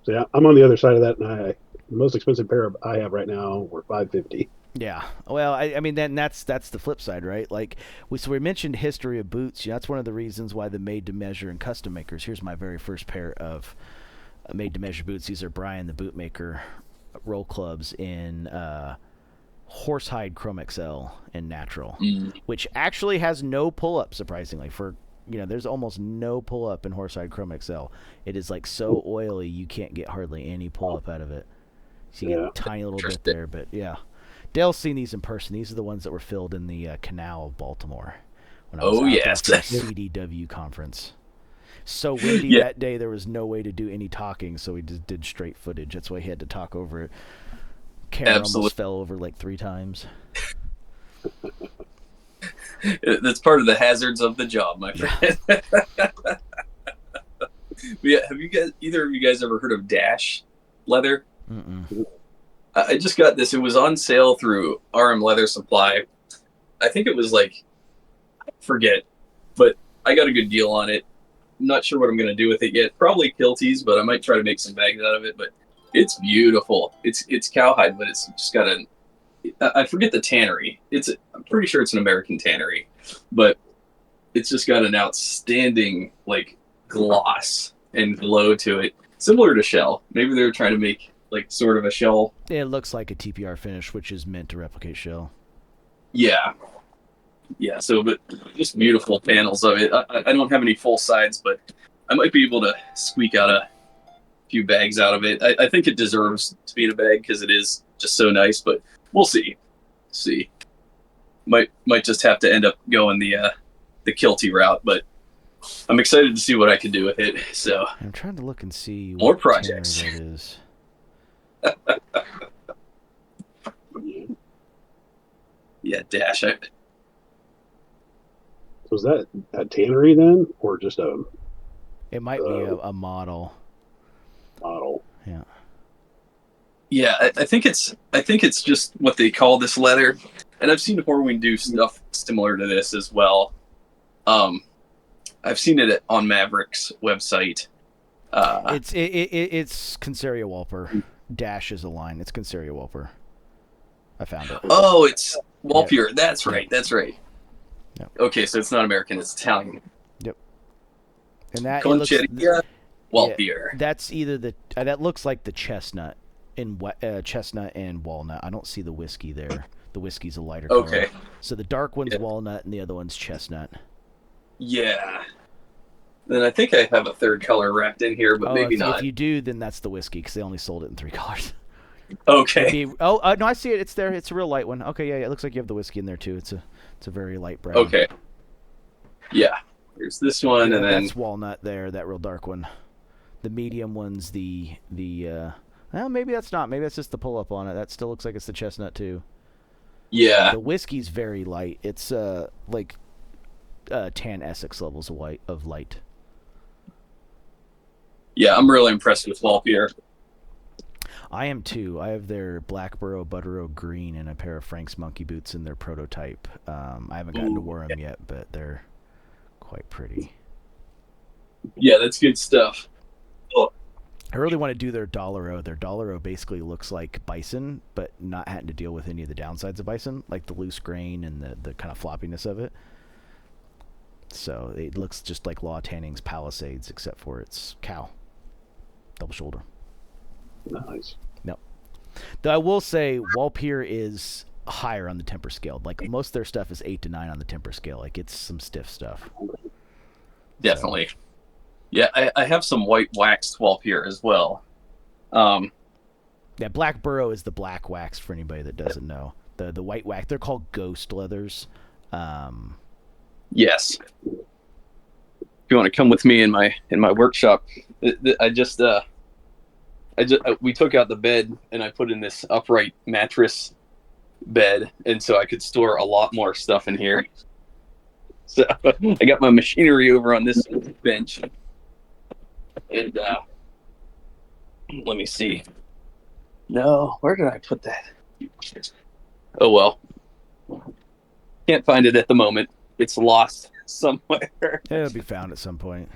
B: So yeah, I'm on the other side of that, and the most expensive pair I have right now were $550.
C: Yeah, well, I mean, then that's the flip side, right? Like, we mentioned history of boots. That's one of the reasons why the made-to-measure and custom makers. Here's my very first pair of made-to-measure boots. These are Brian the Bootmaker roll clubs in horsehide Chrome XL and natural, which actually has no pull-up, surprisingly. There's almost no pull-up in horsehide Chrome XL. It is like so oily you can't get hardly any pull-up out of it. So you get a tiny little bit there, but yeah. Dale's seen these in person. These are the ones that were filled in the canal of Baltimore when I was out there for the CDW conference. So windy that day, there was no way to do any talking, so we just did straight footage. That's why he had to talk over it. Camera almost fell over like 3 times.
A: That's part of the hazards of the job, my friend. Have either of you guys ever heard of Dash leather?
C: Mm-mm.
A: I just got this. It was on sale through RM Leather Supply. I think it was I forget, but I got a good deal on it. I'm not sure what I'm going to do with it yet. Probably kilties, but I might try to make some bags out of it. But it's beautiful. It's cowhide, but it's just got I forget the tannery. I'm pretty sure it's an American tannery, but it's just got an outstanding gloss and glow to it, similar to shell. Maybe they're trying to make sort of a shell.
C: It looks like a TPR finish, which is meant to replicate shell.
A: Yeah. So, but just beautiful panels of it. I don't have any full sides, but I might be able to squeak out a few bags out of it. I think it deserves to be in a bag because it is just so nice, but we'll see. might just have to end up going the kilty route, but I'm excited to see what I can do with it. So
C: I'm trying to look and see
A: more
C: what
A: projects.
C: tannery that is.
A: Yeah, Dash.
B: Was that a tannery then, or just a
C: It might be a model.
B: model?
C: Yeah.
A: Yeah, I think it's just what they call this leather, and I've seen Horween do stuff similar to this as well. I've seen it on Maverick's website.
C: It's Consaria Walper. Dash is a line. It's Consaria Walper. I found it.
A: Oh, it's Walpier.
C: Yep.
A: That's right. That's right.
C: Yep.
A: Okay, so it's not American. It's Italian.
C: Yep. And that
A: Walpier.
C: That's either that looks like the chestnut chestnut and walnut. I don't see the whiskey there. The whiskey's a lighter color.
A: Okay.
C: So the dark one's walnut and the other one's chestnut.
A: Yeah. Then I think I have a third color wrapped in here, but maybe not.
C: If you do, then that's the whiskey because they only sold it in 3 colors.
A: Okay.
C: No, I see it. It's there. It's a real light one. Okay, yeah, it looks like you have the whiskey in there too. It's a very light brown.
A: Okay. Yeah. Here's this one, and then
C: that's walnut there. That real dark one. The medium one's the well, maybe that's not. Maybe that's just the pull up on it. That still looks like it's the chestnut too.
A: Yeah.
C: The whiskey's very light. It's like tan Essex levels of light.
A: Yeah, I'm really impressed with Walpier.
C: I am too. I have their Blackborough Butterow Green and a pair of Frank's Monkey Boots in their prototype. I haven't gotten to wear them yet, but they're quite pretty.
A: Yeah, that's good stuff. Oh.
C: I really want to do their Dollaro. Their Dollaro basically looks like bison, but not having to deal with any of the downsides of bison, like the loose grain and the kind of floppiness of it. So it looks just like Law Tanning's Palisades, except for it's cow. Double shoulder.
B: Nice.
C: No. Though I will say Walpier is higher on the temper scale. Like most of their stuff is 8 to 9 on the temper scale. Like it's some stiff stuff.
A: Definitely. So. Yeah, I have some white waxed Walpier as well.
C: Yeah, Black Burrow is the black wax for anybody that doesn't know. The white wax, they're called ghost leathers.
A: Yes. If you want to come with me in my workshop, we took out the bed and I put in this upright mattress bed, and so I could store a lot more stuff in here. So I got my machinery over on this bench, and let me see. No, where did I put that? Oh well, can't find it at the moment. It's lost somewhere.
C: It'll be found at some point.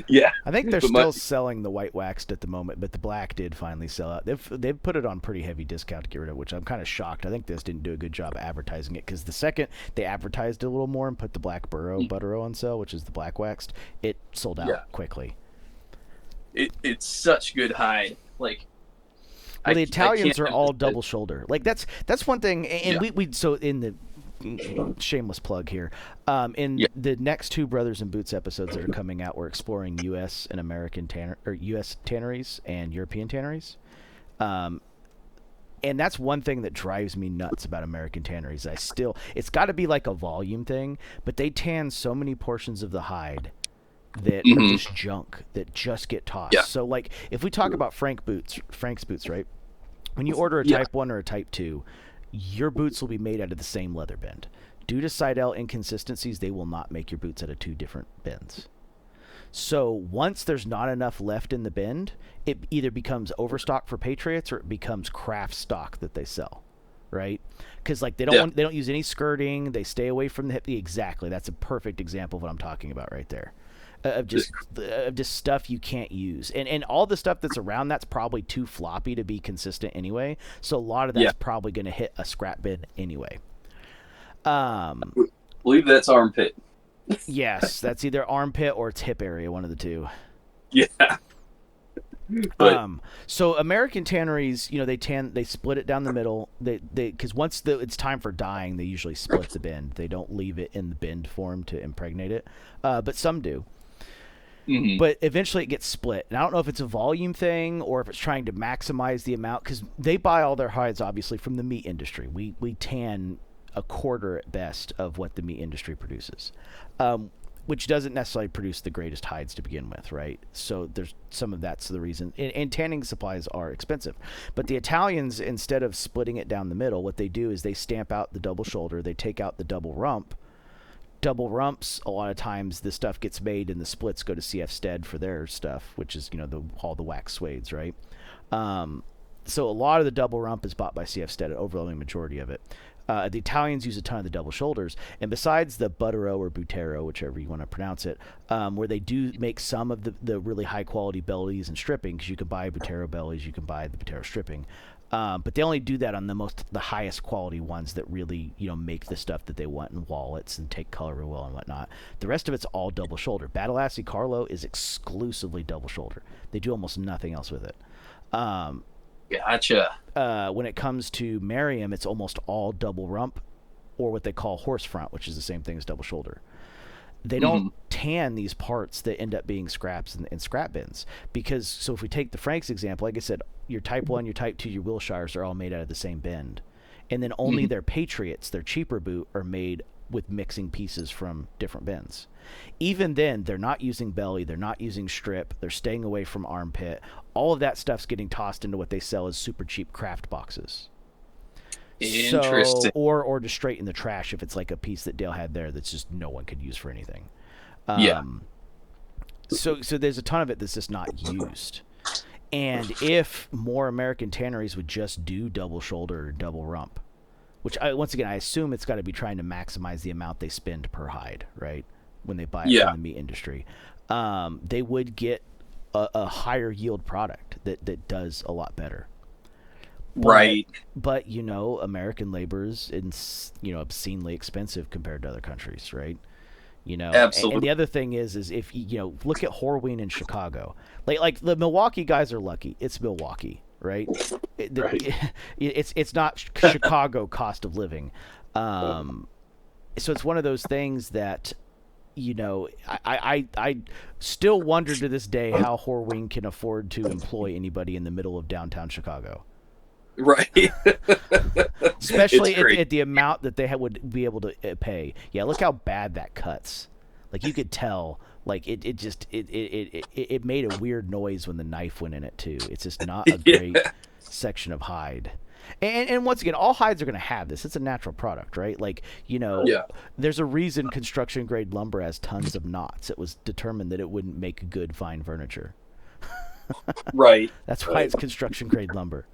A: Yeah,
C: I think they're still selling the white waxed at the moment, but the black did finally sell out. They've put it on pretty heavy discount to get rid of, which I'm kind of shocked. I think this didn't do a good job advertising it because the second they advertised it a little more and put the Black Butterow on sale, which is the black waxed, it sold out quickly.
A: It's such good hide. Like,
C: well, the Italians are all double shoulder. Like that's one thing, and we so in the shameless plug here. The next 2 Brothers in Boots episodes that are coming out, we're exploring U.S. and American U.S. tanneries and European tanneries. And that's one thing that drives me nuts about American tanneries. It's got to be like a volume thing, but they tan so many portions of the hide that are just junk that just get tossed. Yeah. So like if we talk about Frank's Boots, right? When you order a Type 1 or a Type 2, your boots will be made out of the same leather bend. Due to Seidel inconsistencies, they will not make your boots out of 2 different bends. So once there's not enough left in the bend, it either becomes overstock for Patriots or it becomes craft stock that they sell, right? Because like they don't use any skirting, they stay away from the hip. Exactly, that's a perfect example of what I'm talking about right there. Of just stuff you can't use, and all the stuff that's around that's probably too floppy to be consistent anyway. So a lot of that's probably going to hit a scrap bin anyway.
A: Believe that's armpit.
C: Yes, that's either armpit or it's hip area, one of the two.
A: Yeah.
C: So American tanneries, they split it down the middle. They because once it's time for dyeing, they usually split the bend. They don't leave it in the bend form to impregnate it, but some do. Mm-hmm. But eventually it gets split. And I don't know if it's a volume thing or if it's trying to maximize the amount, because they buy all their hides, obviously, from the meat industry. We tan a quarter at best of what the meat industry produces, which doesn't necessarily produce the greatest hides to begin with, right? So there's some of that's the reason. And tanning supplies are expensive. But the Italians, instead of splitting it down the middle, what they do is they stamp out the double shoulder, they take out the double rump. Double rumps, a lot of times the stuff gets made and the splits go to CF Stead for their stuff, which is, all the wax suedes, right? So a lot of the double rump is bought by CF Stead, an overwhelming majority of it. The Italians use a ton of the double shoulders, and besides the Buttero or Butero, whichever you want to pronounce it, where they do make some of the really high quality bellies and stripping, because you can buy Butero bellies, you can buy the Butero stripping, but they only do that on the highest quality ones that really make the stuff that they want in wallets and take color real well and whatnot. The rest of it's all double shoulder. Badalassi Carlo is exclusively double shoulder. They do almost nothing else with it.
A: Gotcha.
C: When it comes to Merriam, it's almost all double rump, or what they call horse front, which is the same thing as double shoulder. They don't tan these parts that end up being scraps in scrap bins, because, so if we take the Franks example, like I said, your Type 1, your Type 2, your Wilshires are all made out of the same bend. And then only their Patriots, their cheaper boot, are made with mixing pieces from different bins. Even then, they're not using belly, they're not using strip, they're staying away from armpit. All of that stuff's getting tossed into what they sell as super cheap craft boxes.
A: Interesting.
C: So, or just straight in the trash if it's like a piece that Dale had there that's just no one could use for anything. So there's a ton of it that's just not used. And if more American tanneries would just do double shoulder or double rump, which once again I assume it's got to be trying to maximize the amount they spend per hide, right? When they buy it from the meat industry, they would get a higher yield product that does a lot better.
A: Right.
C: But American labor is obscenely expensive compared to other countries, right?
A: Absolutely.
C: And the other thing is if look at Horween in Chicago, like the Milwaukee guys are lucky. It's Milwaukee, right? It's not Chicago cost of living. So it's one of those things that I still wonder to this day how Horween can afford to employ anybody in the middle of downtown Chicago.
A: Right.
C: Especially at the amount that they would be able to pay. Yeah, look how bad that cuts. Like you could tell, like it made a weird noise when the knife went in it too. It's just not a great section of hide. And once again, all hides are going to have this. It's a natural product, right? Like, there's a reason construction grade lumber has tons of knots. It was determined that it wouldn't make good fine furniture.
A: Right.
C: That's why it's construction grade lumber.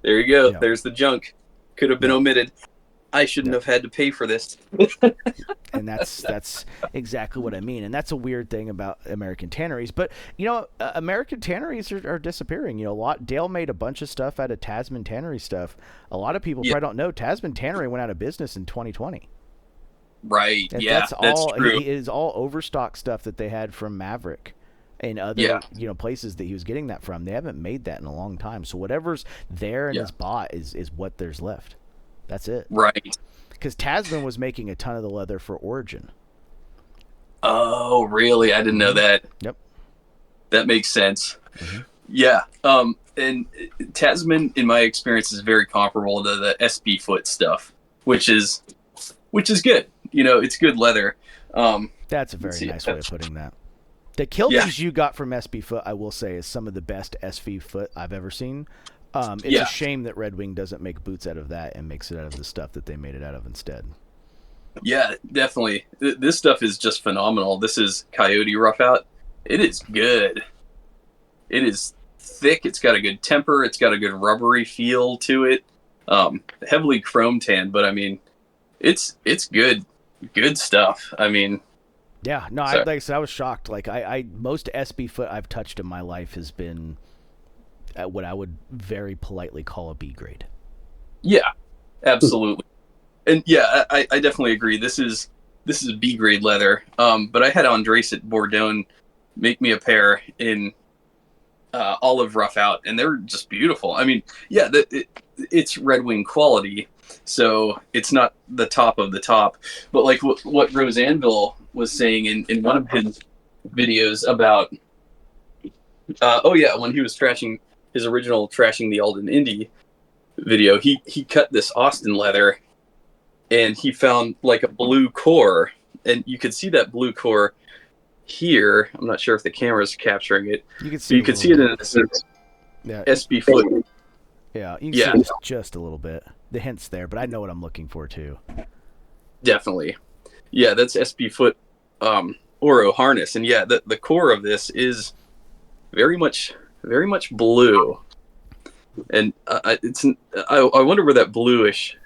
A: There you go. There's the junk. Could have been omitted. I shouldn't have had to pay for this.
C: And that's exactly what I mean. And that's a weird thing about American tanneries. But American tanneries are disappearing. Dale made a bunch of stuff out of Tasman tannery stuff. A lot of people probably don't know Tasman Tannery went out of business in 2020.
A: Right.
C: And
A: that's true.
C: It is all overstock stuff that they had from Maverick and other places that he was getting that from. They haven't made that in a long time. So whatever's there and is bought is what there's left. That's it.
A: Right.
C: Because Tasman was making a ton of the leather for Origin.
A: Oh, really? I didn't know that.
C: Yep.
A: That makes sense. Mm-hmm. Yeah. And Tasman, in my experience, is very comparable to the SB Foot stuff, which is good. It's good leather.
C: That's a very nice way of putting that. The kilties you got from SB Foot, I will say, is some of the best SB Foot I've ever seen. It's a shame that Red Wing doesn't make boots out of that and makes it out of the stuff that they made it out of instead.
A: Yeah, definitely. This stuff is just phenomenal. This is Coyote Rough Out. It is good. It is thick. It's got a good temper. It's got a good rubbery feel to it. Heavily chrome tanned, but I mean, it's good stuff. I mean,
C: yeah, no, like I said, I was shocked. Like I most SB Foot I've touched in my life has been at what I would very politely call a B grade. Yeah,
A: absolutely. And yeah, I definitely agree. This is B grade leather. But I had Andres at Bordon make me a pair in olive rough out, and they're just beautiful. I mean, yeah, it's Red Wing quality, so it's not the top of the top. But like what Rose Anvil was saying in one of his videos about, when he was trashing his original Trashing the Alden Indie, video. He cut this Austin leather, and he found like a blue core, and you could see that blue core here. I'm not sure if the camera's capturing it.
C: You can see
A: it in a sense.
C: Yeah.
A: SB foot.
C: Yeah, you can see just a little bit. The hint's there, but I know what I'm looking for too.
A: Definitely. Yeah, that's SB foot Oro harness. And yeah, the core of this is very much blue. And I wonder where that bluish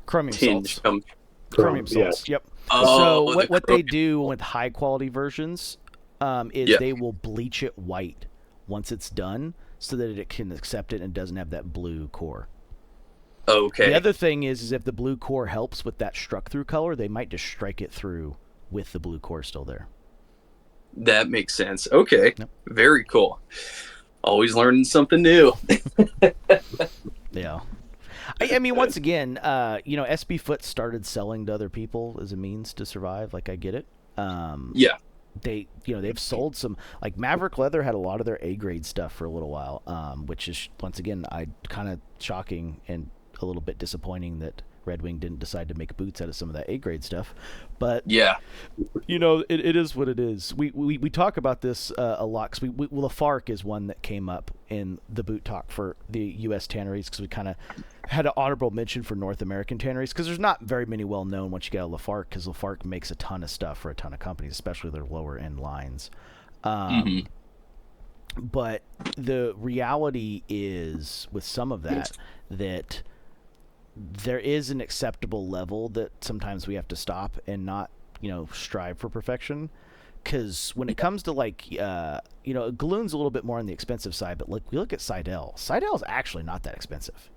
C: chromium
A: tinge
C: salts.
A: comes.
C: Chromium salts. Yep.
A: Oh,
C: so what they do with high quality versions is they will bleach it white once it's done, so that it can accept it and doesn't have that blue core.
A: Okay.
C: The other thing is if the blue core helps with that struck through color, they might just strike it through with the blue core still there.
A: That makes sense. Okay.
C: Yep.
A: Very cool. Always learning something new.
C: Yeah. I mean, once again, SB Foot started selling to other people as a means to survive. Like, I get it.
A: Yeah.
C: They've sold some, like Maverick Leather had a lot of their A grade stuff for a little while, which is once again kind of shocking and a little bit disappointing that Red Wing didn't decide to make boots out of some of that A grade stuff. But
A: yeah,
C: it is what it is. We talk about this a lot because the FARC is one that came up in the boot talk for the U.S. tanneries, because we kind of had an honorable mention for North American tanneries, because there's not very many well known once you get out of LaFarc, because LaFarc makes a ton of stuff for a ton of companies, especially their lower end lines. But the reality is with some of that there is an acceptable level that sometimes we have to stop and not strive for perfection. Because when it comes to Galloon's a little bit more on the expensive side, but we look at Seidel. Seidel is actually not that expensive.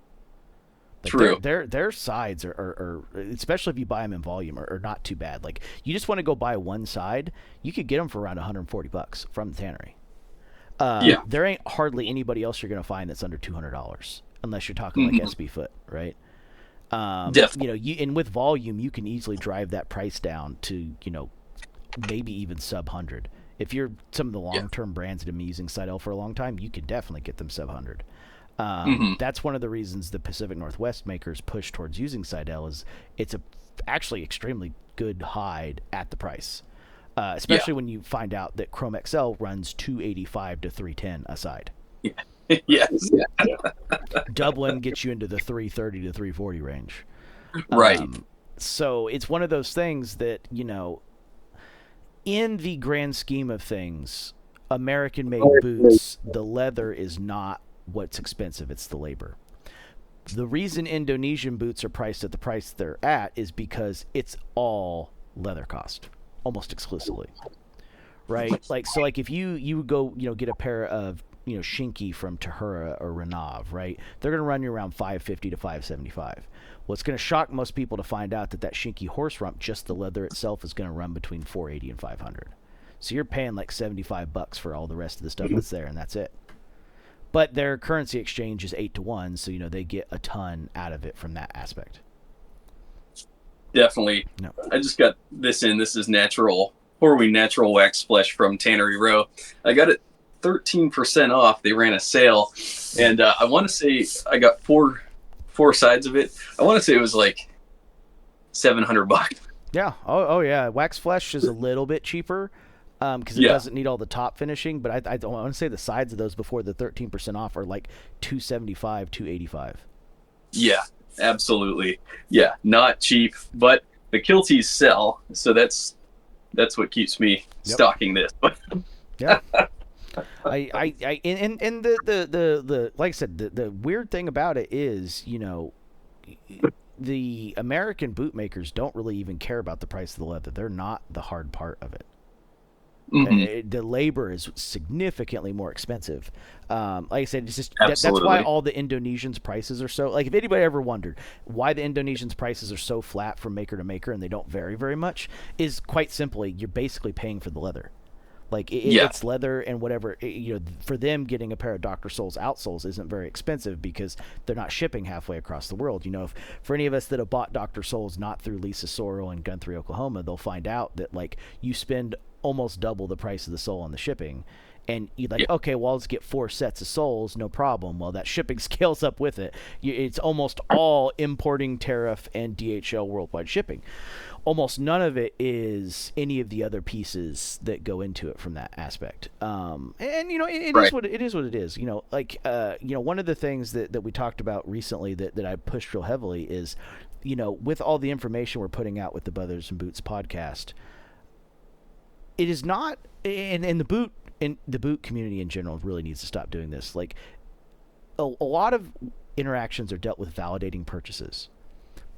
A: True.
C: Their sides are, especially if you buy them in volume, are not too bad. Like, you just want to go buy one side, you could get them for around $140 from the tannery. There ain't hardly anybody else you're going to find that's under $200, unless you're talking like SB Foot, right?
A: Definitely.
C: And with volume, you can easily drive that price down to maybe even sub 100. If you're some of the long-term brands that have been using Seidel for a long time, you can definitely get them sub 100. That's one of the reasons the Pacific Northwest makers push towards using Seidel, is it's actually extremely good hide at the price, especially when you find out that Chrome XL runs $285 to $310 a side.
A: Yes.
C: Dublin gets you into the $330 to $340 range.
A: Right.
C: So it's one of those things that, in the grand scheme of things, American-made boots, the leather is not what's expensive, it's the labor. The reason Indonesian boots are priced at the price they're at is because it's all leather cost, almost exclusively. Right? Like if you go, get a pair of Shinky from Tahura or Renav, right? They're going to run you around $550 to $575. Well, it's going to shock most people to find out that Shinky horse rump, just the leather itself, is going to run between $480 and $500. So you're paying like $75 for all the rest of the stuff that's there, and that's it. But their currency exchange is 8 to 1, so they get a ton out of it from that aspect.
A: Definitely.
C: No.
A: I just got this in. This is Horween natural wax flesh from Tannery Row. I got it 13% off. They ran a sale, and I want to say I got four sides of it. I want to say it was like $700.
C: Yeah. Oh yeah. Wax flesh is a little bit cheaper because it doesn't need all the top finishing. But I want to say the sides of those before the 13% off are like $275, $285.
A: Yeah, absolutely. Yeah, not cheap, but the kilties sell, so that's what keeps me stocking this.
C: Yeah. And the like I said, the weird thing about it is, the American bootmakers don't really even care about the price of the leather. They're not the hard part of it. The labor is significantly more expensive. Like I said, it's just that's why all the Indonesians' prices are so. Like, if anybody ever wondered why the Indonesians' prices are so flat from maker to maker and they don't vary very much, is quite simply you're basically paying for the leather. Like, it's leather and whatever, for them, getting a pair of Dr. Soul's outsoles isn't very expensive because they're not shipping halfway across the world. For any of us that have bought Dr. Soul's not through Lisa Sorrell and Guthrie, Oklahoma, they'll find out that, like, you spend almost double the price of the sole on the shipping. And you're like, okay, well, let's get 4 sets of soles, no problem. Well, that shipping scales up with it. It's almost all importing, tariff, and DHL worldwide shipping. Almost none of it is any of the other pieces that go into it from that aspect. And it is what it is. One of the things that we talked about recently that I pushed real heavily is, with all the information we're putting out with the Brothers and Boots podcast, it is not, and the boot community in general really needs to stop doing this. Like, a lot of interactions are dealt with validating purchases.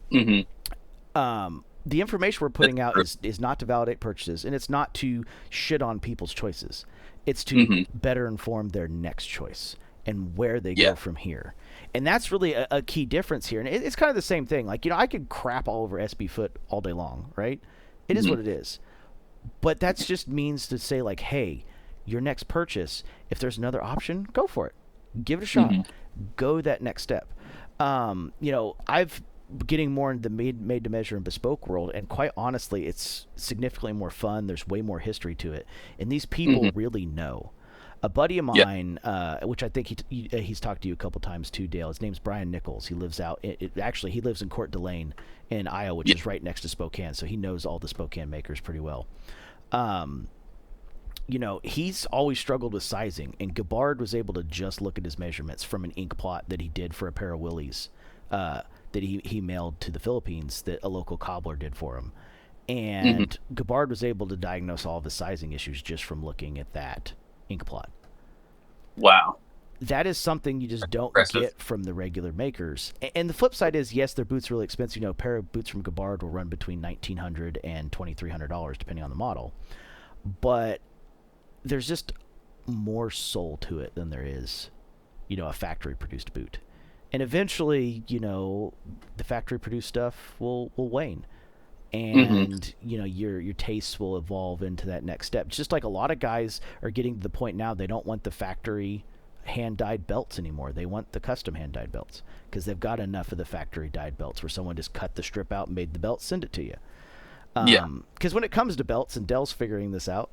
A: Mm-hmm.
C: The information we're putting out is not to validate purchases, and it's not to shit on people's choices. It's to better inform their next choice and where they go from here. And that's really a key difference here. And it's kind of the same thing. Like, I could crap all over SB Foot all day long, right? It is what it is. But that's just means to say, like, hey, your next purchase, if there's another option, go for it. Give it a shot. Go that next step. I've getting more into the made to measure and bespoke world, and quite honestly, it's significantly more fun. There's way more history to it, and these people really know. A buddy of mine, which I think he's talked to you a couple times too, Dale. His name's Brian Nichols. He lives out. He lives in Coeur d'Alene in Iowa, which is right next to Spokane. So he knows all the Spokane makers pretty well. He's always struggled with sizing, and Gabbard was able to just look at his measurements from an ink plot that he did for a pair of Willies that he mailed to the Philippines that a local cobbler did for him. And Gabbard was able to diagnose all of his sizing issues just from looking at that ink plot.
A: Wow.
C: That is something you just don't get from the regular makers. And the flip side is, yes, their boots are really expensive. A pair of boots from Gabbard will run between $1,900 and $2,300 depending on the model. But there's just more soul to it than there is, a factory-produced boot. And eventually, the factory-produced stuff will wane. And, your tastes will evolve into that next step. Just like a lot of guys are getting to the point now, they don't want the factory hand-dyed belts anymore. They want the custom hand-dyed belts because they've got enough of the factory-dyed belts where someone just cut the strip out and made the belt, send it to you. Because when it comes to belts, and Dell's figuring this out,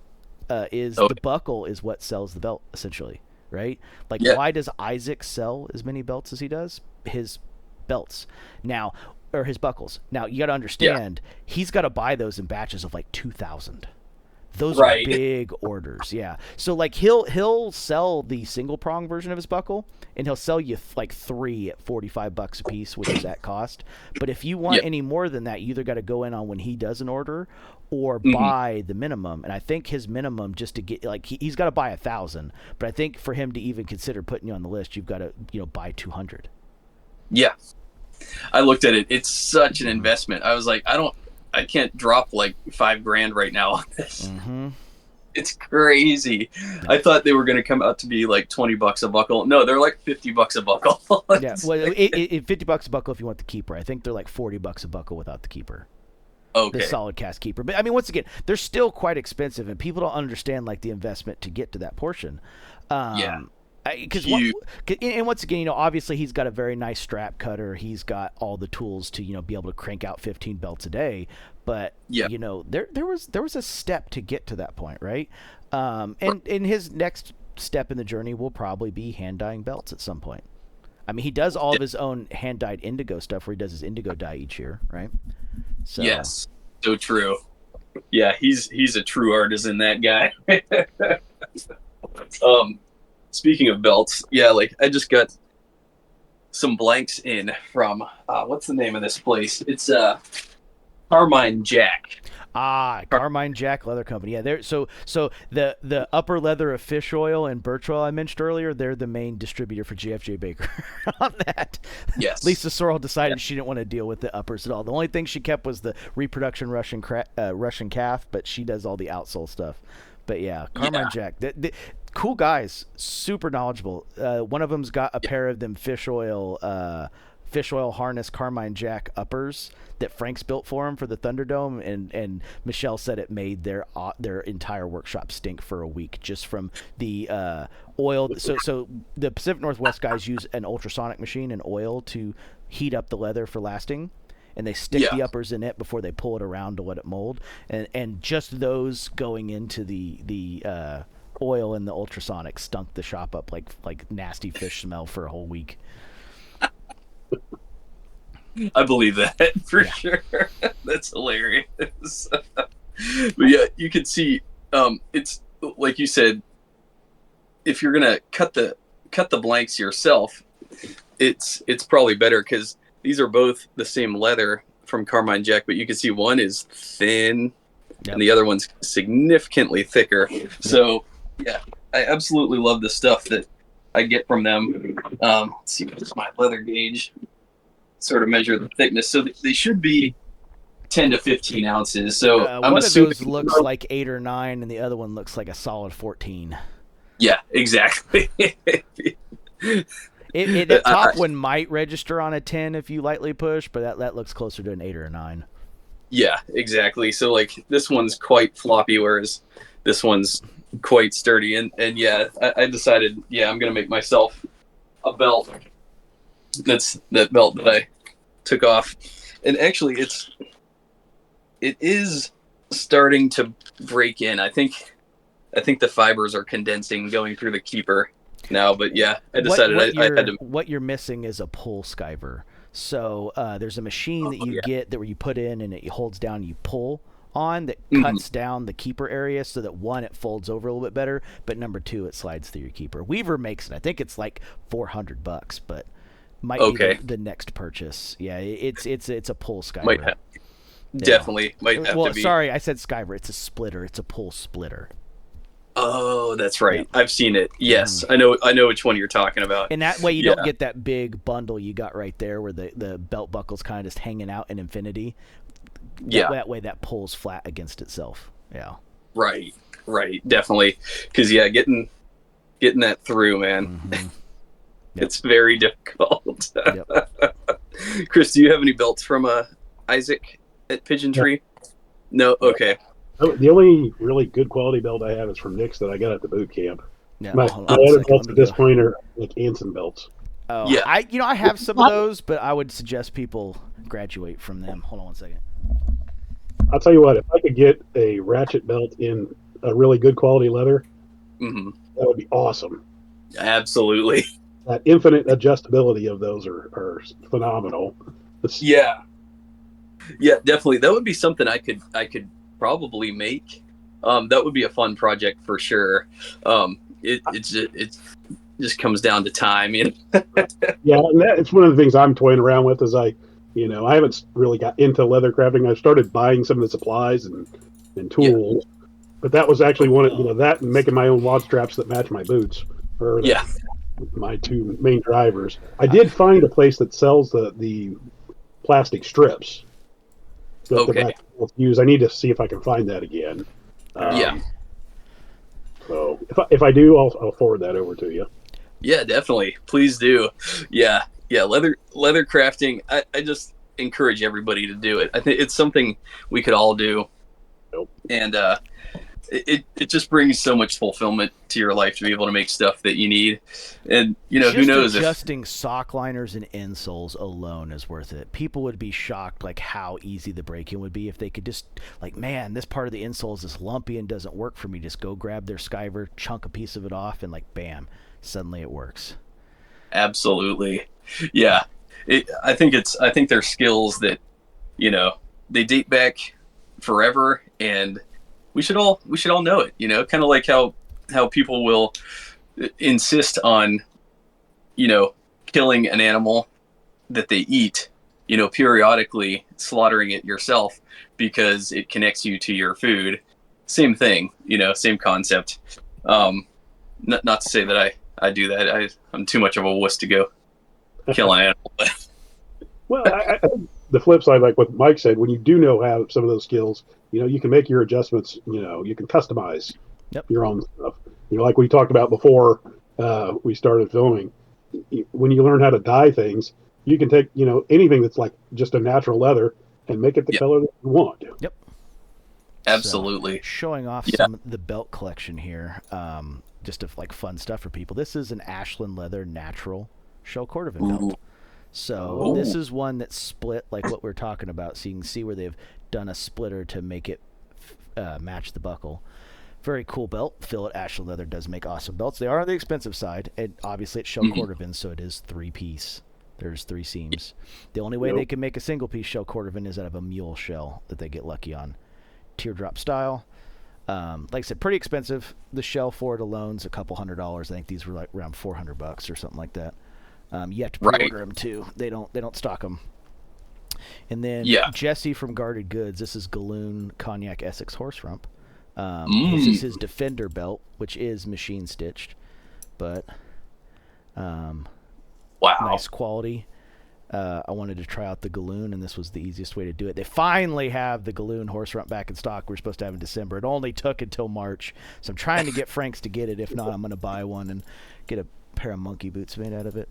C: the buckle is what sells the belt, essentially. Right? Like, why does Isaac sell as many belts as he does? His belts. Now, or his buckles. Now, you got to understand, he's got to buy those in batches of like 2,000. Those are big orders, So, like, he'll sell the single prong version of his buckle, and he'll sell you like 3 at $45 a piece, which is at cost. But if you want any more than that, you either got to go in on when he does an order, or buy the minimum. And I think his minimum, just to get, like, he's got to buy 1,000. But I think for him to even consider putting you on the list, you've got to buy 200.
A: Yeah, I looked at it. It's such an investment. I was like, I can't drop like $5,000 right now on this. It's crazy. I thought they were going to come out to be like $20 a buckle. No, they're like $50 a buckle.
C: Well, $50 a buckle if you want the keeper. I think they're like $40 a buckle without the keeper.
A: Okay.
C: The solid cast keeper. But I mean, once again, they're still quite expensive, and people don't understand like the investment to get to that portion. Because and once again, obviously he's got a very nice strap cutter. He's got all the tools to be able to crank out 15 belts a day. But there was a step to get to that point, right? And his next step in the journey will probably be hand dyeing belts at some point. I mean, he does all of his own hand dyed indigo stuff, where he does his indigo dye each year, right? So.
A: Yes, so true. Yeah, he's a true artisan, that guy. Speaking of belts, like I just got some blanks in from what's the name of this place? It's Carmine Jack.
C: Carmine Jack Leather Company. Yeah, so the upper leather of fish oil and birch oil I mentioned earlier, they're the main distributor for JFJ Baker on that.
A: Yes.
C: Lisa Sorrell decided she didn't want to deal with the uppers at all. The only thing she kept was the reproduction Russian calf, but she does all the outsole stuff. But Carmine Jack, cool guys, super knowledgeable. One of them's got a pair of them fish oil harness Carmine Jack uppers that Frank's built for him for the Thunderdome, and Michelle said it made their entire workshop stink for a week just from the oil. So the Pacific Northwest guys use an ultrasonic machine and oil to heat up the leather for lasting, and they stick the uppers in it before they pull it around to let it mold, and just those going into the oil in the ultrasonic stunk the shop up like nasty fish smell for a whole week.
A: I believe that for sure. That's hilarious. But yeah, you can see it's like you said, if you're gonna cut the blanks yourself, it's probably better because these are both the same leather from Carmine Jack, but you can see one is thin and the other one's significantly thicker. So yeah, I absolutely love the stuff that I get from them. Let's see, what's my leather gauge? Sort of measure the thickness. So they should be 10 to 15 ounces. So I'm
C: one
A: assuming
C: of those looks like 8 or 9, and the other one looks like a solid 14.
A: Yeah, exactly.
C: The top one might register on a 10 if you lightly push, but that looks closer to an 8 or a 9.
A: Yeah, exactly. So like this one's quite floppy, whereas this one's quite sturdy. And yeah, I decided, I'm going to make myself a belt. That's that belt that I took off. And actually it is starting to break in. I think the fibers are condensing going through the keeper now, but yeah, I decided I had to.
C: What you're missing is a pull skiver. So there's a machine that you get that where you put in and it holds down and you pull on that cuts down the keeper area so that 1, it folds over a little bit better, but number 2, it slides through your keeper. Weaver makes it. I think it's like $400, but might be the next purchase. Yeah, it's a pull skiver.
A: Might have. Definitely might have to be.
C: Sorry, I said skiver. It's a splitter. It's a pull splitter.
A: Oh, that's right. Yeah. I've seen it. Yes, I know which one you're talking about.
C: And that way you don't get that big bundle you got right there where the belt buckle's kind of just hanging out in infinity. That way that pulls flat against itself. Yeah. Right.
A: Definitely. Because, getting that through, man, it's very difficult. Chris, do you have any belts from Isaac at Pigeon Tree? No? Okay.
B: The only really good quality belt I have is from Nick's that I got at the boot camp.
C: Yeah,
B: my other belts at this point are like Anson belts.
C: Oh, yeah. I have some of those, but I would suggest people graduate from them. Hold on one second.
B: I'll tell you what, if I could get a ratchet belt in a really good quality leather, that would be awesome.
A: Absolutely.
B: That infinite adjustability of those are phenomenal.
A: Yeah, definitely. That would be something I could probably make. That would be a fun project for sure. It just comes down to time. And
B: it's one of the things I'm toying around with is I haven't really got into leather crafting. I started buying some of the supplies and tools, but that was actually one of that and making my own wad straps that match my boots. My 2 main drivers. I did find a place that sells the plastic strips that I use. I need to see if I can find that again. So if I do, I'll forward that over to you.
A: Yeah, definitely. Please do. Yeah. Leather crafting. I just encourage everybody to do it. I think it's something we could all do. And it just brings so much fulfillment to your life to be able to make stuff that you need. And who knows,
C: adjusting sock liners and insoles alone is worth it. People would be shocked like how easy the break-in would be if they could just like, man, this part of the insole is just lumpy and doesn't work for me. Just go grab their skiver, chunk a piece of it off, and like bam, suddenly it works.
A: Absolutely. Yeah. I think they're skills that they date back forever, and we should all know it, kind of like how people will insist on, killing an animal that they eat, periodically slaughtering it yourself because it connects you to your food. Same thing, same concept. Not to say that I do that. I'm too much of a wuss to go kill an animal.
B: Well, I the flip side, like what Mike said, when you do know how some of those skills, you can make your adjustments. You can customize your own stuff. Like we talked about before we started filming. When you learn how to dye things, you can take anything that's like just a natural leather and make it the color that you want.
C: Yep.
A: Absolutely.
C: So, showing off some of the belt collection here, just like fun stuff for people. This is an Ashland leather natural shell cordovan belt. So this is one that's split like what we're talking about. So you can see where they've done a splitter to make it match the buckle. Very cool belt. Phil at Ashland Leather does make awesome belts. They are on the expensive side, and obviously it's shell cordovan, so it is 3-piece. There's 3 seams. The only way they can make a single-piece shell cordovan is out of a mule shell that they get lucky on. Teardrop style. Like I said, pretty expensive. The shell for it alone's a couple $100. I think these were like around $400 or something like that. You have to pre-order them too. They don't stock them. And then Jesse from Guarded Goods. This is Galoon Cognac Essex Horse Rump. This is his Defender belt, which is machine stitched, but nice quality. I wanted to try out the Galoon, and this was the easiest way to do it. They finally have the Galoon horse rump back in stock. We're supposed to have in December. It only took until March, so I'm trying to get Frank's to get it. If not, I'm going to buy one and get a pair of monkey boots made out of it.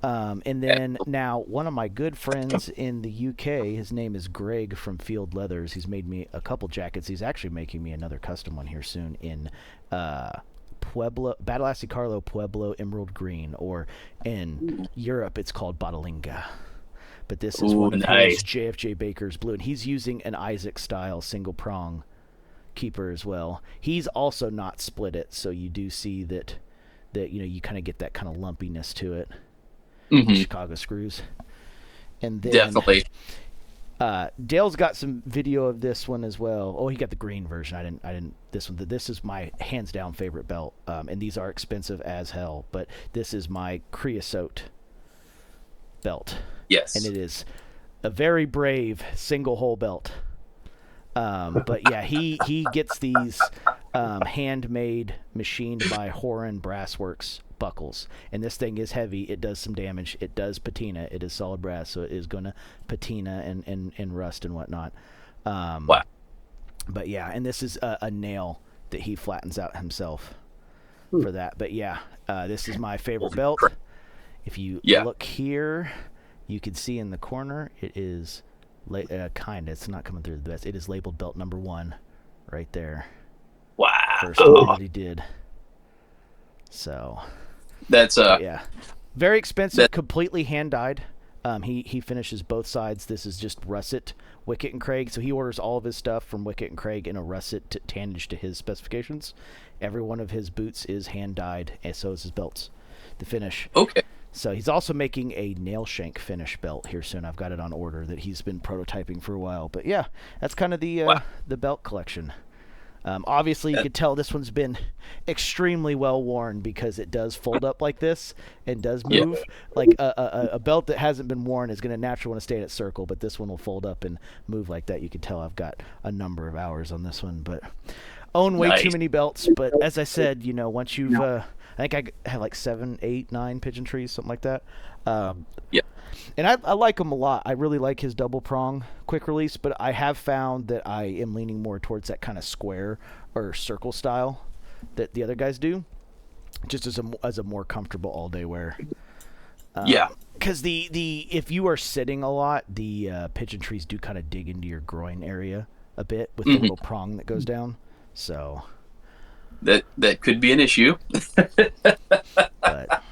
C: And then now one of my good friends in the UK, his name is Greg from Field Leathers. He's made me a couple jackets. He's actually making me another custom one here soon in Pueblo, Badalassi Carlo Pueblo Emerald Green, or in Europe it's called Botalinga. But this is one of his JFJ Baker's blue, and he's using an Isaac style single prong keeper as well. He's also not split it, so you do see that you kind of get that kind of lumpiness to it. Chicago screws. And then
A: Definitely.
C: Dale's got some video of this one as well. Oh, he got the green version. I didn't this one. This is my hands down favorite belt. And these are expensive as hell, but this is my creosote belt.
A: Yes.
C: And it is a very brave single hole belt. But yeah, he gets these handmade, machined by Horan Brassworks buckles, and this thing is heavy. It does some damage. It does patina. It is solid brass, so it is going to patina and rust and whatnot.
A: Wow.
C: But yeah, and this is a nail that he flattens out himself for that. But yeah, this is my favorite belt. If you look here, you can see in the corner it is it's not coming through the best. It is labeled belt number 1 right there.
A: Wow.
C: First one that he did. So
A: that's
C: very expensive, completely hand dyed. He finishes both sides. This is just russet, Wicket and Craig. So he orders all of his stuff from Wicket and Craig in a russet tannage to his specifications. Every one of his boots is hand dyed, and so is his belts. The finish.
A: Okay.
C: So he's also making a nail shank finish belt here soon. I've got it on order that he's been prototyping for a while. But yeah, that's kind of the belt collection. Obviously, you could tell this one's been extremely well worn because it does fold up like this and does move. Like a belt that hasn't been worn is going to naturally want to stay in its circle, but this one will fold up and move like that. You can tell I've got a number of hours on this one, but own way too many belts. But as I said, once you've I think I have like 7, 8, 9 pigeon trees, something like that. And I like him a lot. I really like his double prong quick release, but I have found that I am leaning more towards that kind of square or circle style that the other guys do, just as a more comfortable all day wear. Because if you are sitting a lot, the pigeon trees do kind of dig into your groin area a bit with the little prong that goes down. So
A: that could be an issue.
C: But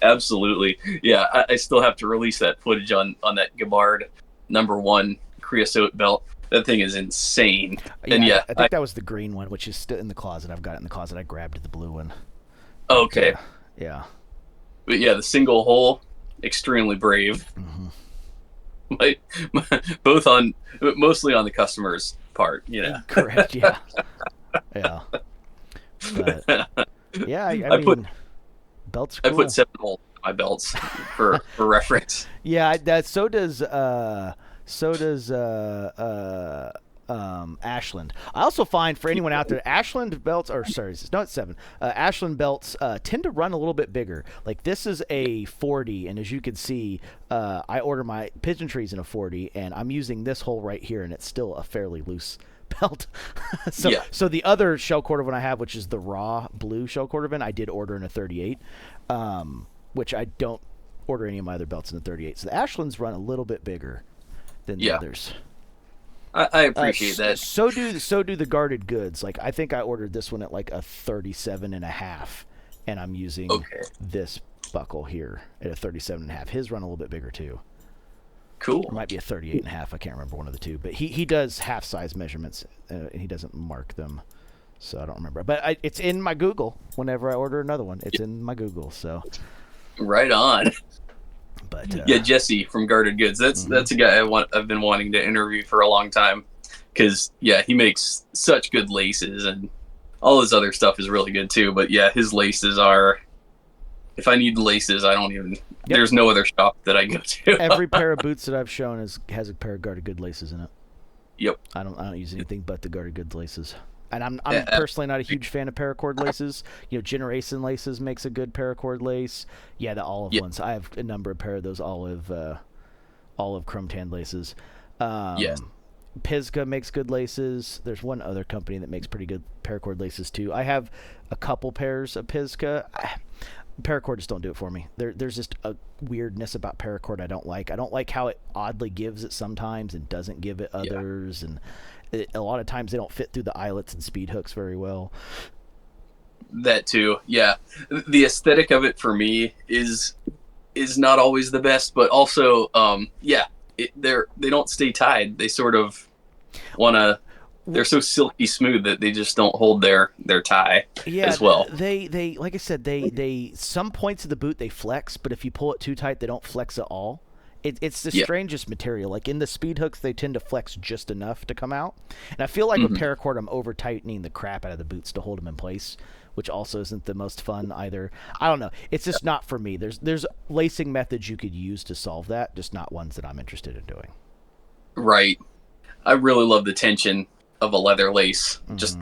A: absolutely. Yeah, I still have to release that footage on that Gabard number 1 creosote belt. That thing is insane. And
C: I think that was the green one, which is still in the closet. I've got it in the closet. I grabbed the blue one.
A: Okay.
C: Yeah.
A: But yeah, the single hole, extremely brave. Mostly on the customer's part,
C: Correct. Yeah. Yeah. But yeah, I mean, belts are cool.
A: I put 7 holes in my belts for reference.
C: Yeah, so does Ashland. I also find for anyone out there, Ashland belts it's 7. Ashland belts tend to run a little bit bigger. Like this is a 40, and as you can see, I order my pigeon trees in a 40, and I'm using this hole right here, and it's still a fairly loose belt. So the other shell cordovan I have, which is the raw blue shell cordovan, I did order in a 38, which I don't order any of my other belts in the 38. So the Ashlands run a little bit bigger than the others.
A: I appreciate that.
C: So do the Guarded Goods. Like I think I ordered this one at like a 37.5, and I'm using this buckle here at a 37.5. His run a little bit bigger too.
A: Cool.
C: It might be a 38.5. I can't remember, one of the two. But he does half size measurements, and he doesn't mark them, so I don't remember. But it's in my Google. Whenever I order another one, it's in my Google. So
A: right on.
C: But
A: yeah, Jesse from Guarded Goods. That's a guy I've been wanting to interview for a long time, because he makes such good laces, and all his other stuff is really good too. But yeah, his laces are. If I need laces, I don't even. Yep. There's no other shop that I go to.
C: Every pair of boots that I've shown has a pair of Guarded Good laces in it.
A: Yep.
C: I don't use anything but the Guarded Good laces. And I'm personally not a huge fan of paracord laces. Generation laces makes a good paracord lace. Yeah, the olive ones. I have a number of pair of those olive chrome tan laces.
A: Yes.
C: Pisgah makes good laces. There's one other company that makes pretty good paracord laces too. I have a couple pairs of Pisgah. Paracord just don't do it for me. There's just a weirdness about paracord I don't like. I don't like how it oddly gives it sometimes and doesn't give it others, and a lot of times they don't fit through the eyelets and speed hooks very well.
A: That too, yeah. The aesthetic of it for me is not always the best, but also, they don't stay tied. They sort of wanna. They're so silky smooth that they just don't hold their tie as well.
C: They like I said, they some points of the boot they flex, but if you pull it too tight, they don't flex at all. It's the strangest material. Like in the speed hooks, they tend to flex just enough to come out. And I feel like with paracord, I'm over tightening the crap out of the boots to hold them in place, which also isn't the most fun either. I don't know. It's just not for me. There's lacing methods you could use to solve that, just not ones that I'm interested in doing.
A: Right. I really love the tension of a leather lace. Just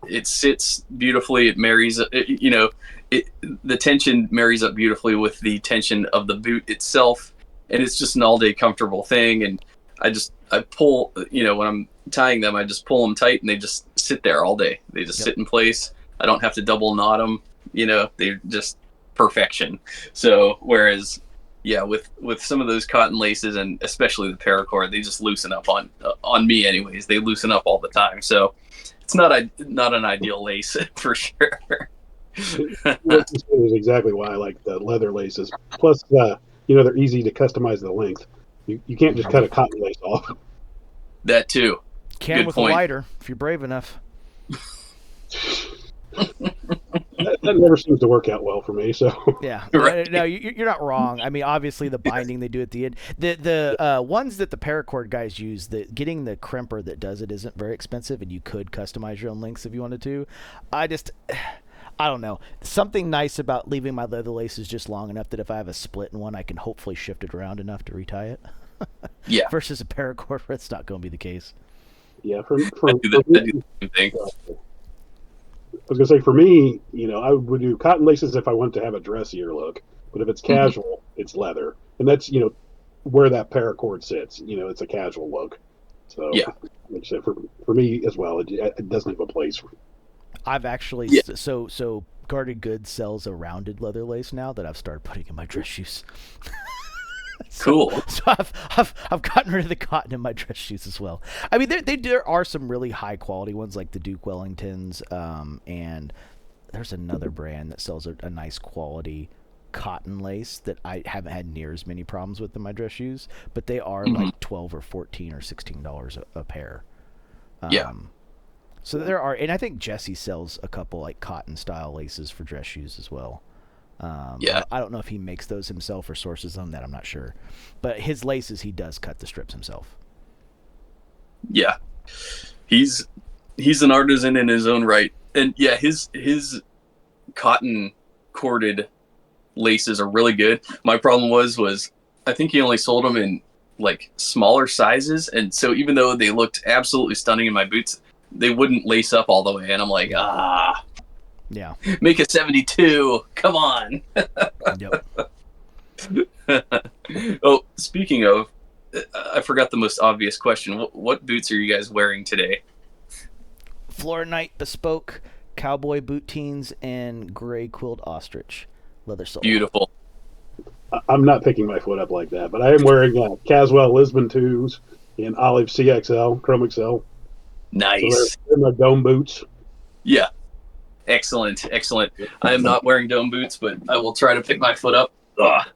A: it sits beautifully. It marries. The tension marries up beautifully with the tension of the boot itself, and it's just an all-day comfortable thing. And I pull. When I'm tying them, I just pull them tight, and they just sit there all day. They just sit in place. I don't have to double knot them. They're just perfection. So whereas. Yeah, with some of those cotton laces, and especially the paracord, they just loosen up on me anyways. They loosen up all the time. So it's not an ideal lace for sure.
B: What you said is exactly why I like the leather laces. Plus, they're easy to customize the length. You can't just cut a cotton lace off.
A: That too.
C: Can
A: Good
C: with
A: point.
C: a lighter if you're brave enough.
B: That never seems to work out well for me. So
C: yeah,
A: Right.
C: No, you're not wrong. I mean, obviously the binding they do at the end, the ones that the paracord guys use, getting the crimper that does it isn't very expensive, and you could customize your own lengths if you wanted to. I don't know. Something nice about leaving my leather laces just long enough that if I have a split in one, I can hopefully shift it around enough to retie it.
A: Yeah.
C: Versus a paracord, where it's not going to be the case.
B: Yeah,
A: I do the same thing.
B: I was going to say, for me, I would do cotton laces if I wanted to have a dressier look. But if it's casual, it's leather. And that's, where that paracord sits. It's a casual look. So, like I said, for me as well, it doesn't have a place.
C: I've actually, so Guarded Goods sells a rounded leather lace now that I've started putting in my dress shoes.
A: Cool.
C: So I've gotten rid of the cotton in my dress shoes as well. I mean, there are some really high quality ones like the Duke Wellingtons, and there's another brand that sells a nice quality cotton lace that I haven't had near as many problems with in my dress shoes, but they are like $12 or $14 or $16 a pair. So there are, and I think Jesse sells a couple like cotton style laces for dress shoes as well. I don't know if he makes those himself or sources on that. I'm not sure, but his laces, he does cut the strips himself.
A: Yeah, he's an artisan in his own right, and yeah, his cotton corded laces are really good. My problem was I think he only sold them in like smaller sizes, and so even though they looked absolutely stunning in my boots, they wouldn't lace up all the way, and I'm like,
C: yeah,
A: make a 72. Come on.
C: Yep.
A: Oh, speaking of, I forgot the most obvious question. What boots are you guys wearing today?
C: Floor-Night Bespoke Cowboy boot teens and gray quilled ostrich leather sole.
A: Beautiful.
B: I'm not picking my foot up like that, but I am wearing Caswell Lisbon 2s in olive CXL, Chrome XL.
A: Nice.
B: So they're my dome boots.
A: Yeah. Excellent. I am not wearing dome boots, but I will try to pick my foot up. Ugh.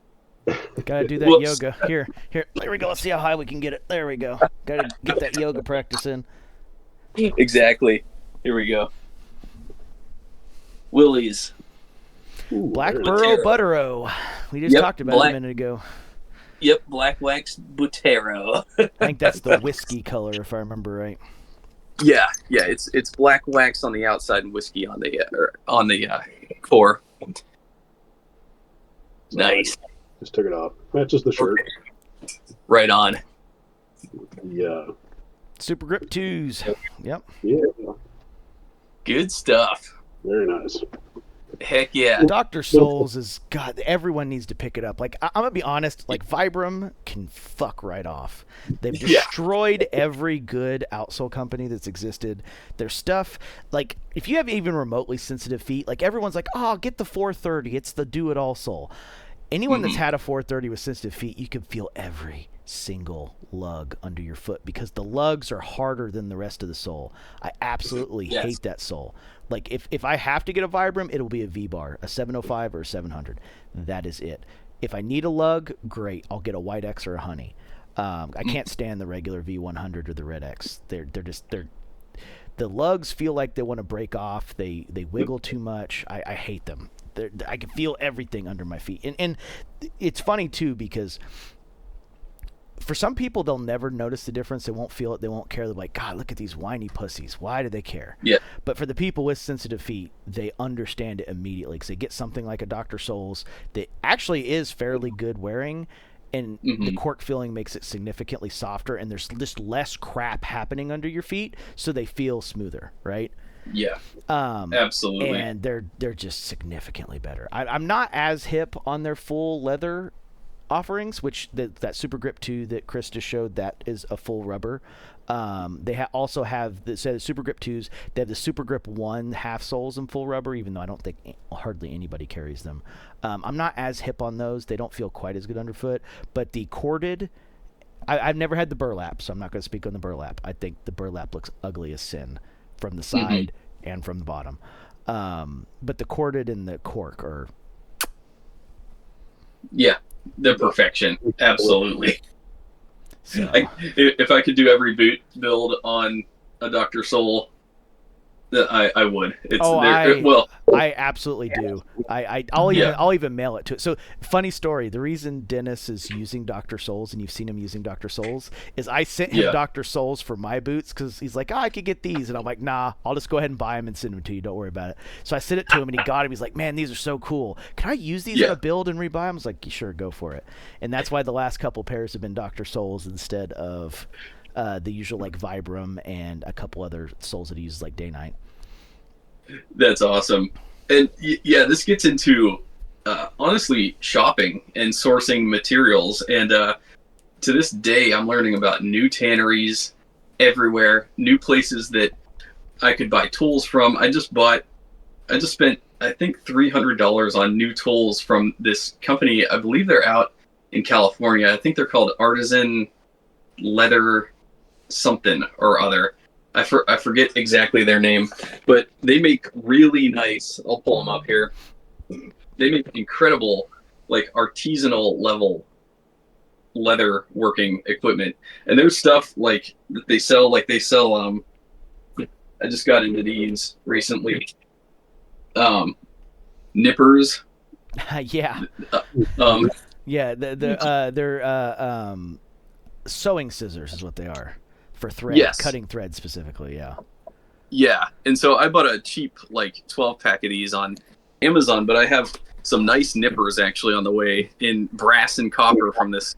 C: Gotta do that
A: Whoops.
C: yoga. Here. There we go. Let's see how high we can get it. There we go. Gotta get that yoga practice in.
A: Exactly. Here we go. Willie's.
B: Ooh,
C: Blackboro Buttero. We just talked about it a minute ago.
A: Yep, Black Wax Butero.
C: I think that's the whiskey color, if I remember right.
A: Yeah. It's black wax on the outside and whiskey on the core. Nice.
B: Just took it off. Matches the shirt.
A: Okay. Right on.
B: Yeah.
C: Super Grip 2s. Yep.
B: Yeah.
A: Good stuff.
B: Very nice.
A: Heck yeah.
C: Dr. Souls is, God, everyone needs to pick it up. Like, I'm going to be honest, like, Vibram can fuck right off. They've destroyed every good outsole company that's existed. Their stuff, like, if you have even remotely sensitive feet, like, everyone's like, oh, get the 430. It's the do-it-all sole. Anyone that's had a 430 with sensitive feet, you can feel every single lug under your foot because the lugs are harder than the rest of the sole. I absolutely hate that sole. Like, if I have to get a Vibram, it'll be a V-bar, a 705 or a 700. That is it. If I need a lug, great. I'll get a White X or a Honey. I can't stand the regular V100 or the Red X. They're the lugs feel like they want to break off. They wiggle too much. I hate them. I can feel everything under my feet. And it's funny, too, because for some people, they'll never notice the difference. They won't feel it. They won't care. They're like, God, look at these whiny pussies. Why do they care?
A: Yeah.
C: But for the people with sensitive feet, they understand it immediately because they get something like a Dr. Souls that actually is fairly good wearing, and the cork filling makes it significantly softer, and there's just less crap happening under your feet, so they feel smoother, right?
A: Yeah. Absolutely.
C: And they're just significantly better. I'm not as hip on their full leather offerings, which that Super Grip 2 that Chris just showed, that is a full rubber. They also have the Super Grip 2s. They have the Super Grip 1 half soles in full rubber, even though I don't think hardly anybody carries them. I'm not as hip on those. They don't feel quite as good underfoot. But the corded, I've never had the burlap, so I'm not going to speak on the burlap. I think the burlap looks ugly as sin from the side and from the bottom. But the corded and the cork are...
A: Yeah. The perfection, absolutely.
C: So.
A: If I could do every boot build on a Dr. Soul, I would.
C: I absolutely do. I'll even mail it to it. So, funny story. The reason Dennis is using Dr. Souls, and you've seen him using Dr. Souls, is I sent him Dr. Souls for my boots because he's like, I could get these, and I'm like, nah, I'll just go ahead and buy them and send them to you. Don't worry about it. So I sent it to him, and he got them. He's like, man, these are so cool. Can I use these in a build and rebuy them? I was like, sure, go for it. And that's why the last couple pairs have been Dr. Souls instead of the usual like Vibram and a couple other soles that he uses like day night.
A: That's awesome. And this gets into honestly shopping and sourcing materials. And to this day, I'm learning about new tanneries everywhere, new places that I could buy tools from. I just spent, I think, $300 on new tools from this company. I believe they're out in California. I think they're called Artisan Leather something or other. I forget exactly their name, but they make really nice, I'll pull them up here. They make incredible, like, artisanal level leather working equipment. And there's stuff like they sell, I just got into these recently. Nippers.
C: Yeah. They're sewing scissors is what they are. For thread, cutting thread specifically,
A: Yeah, and so I bought a cheap, 12-pack of these on Amazon, but I have some nice nippers actually on the way in brass and copper from this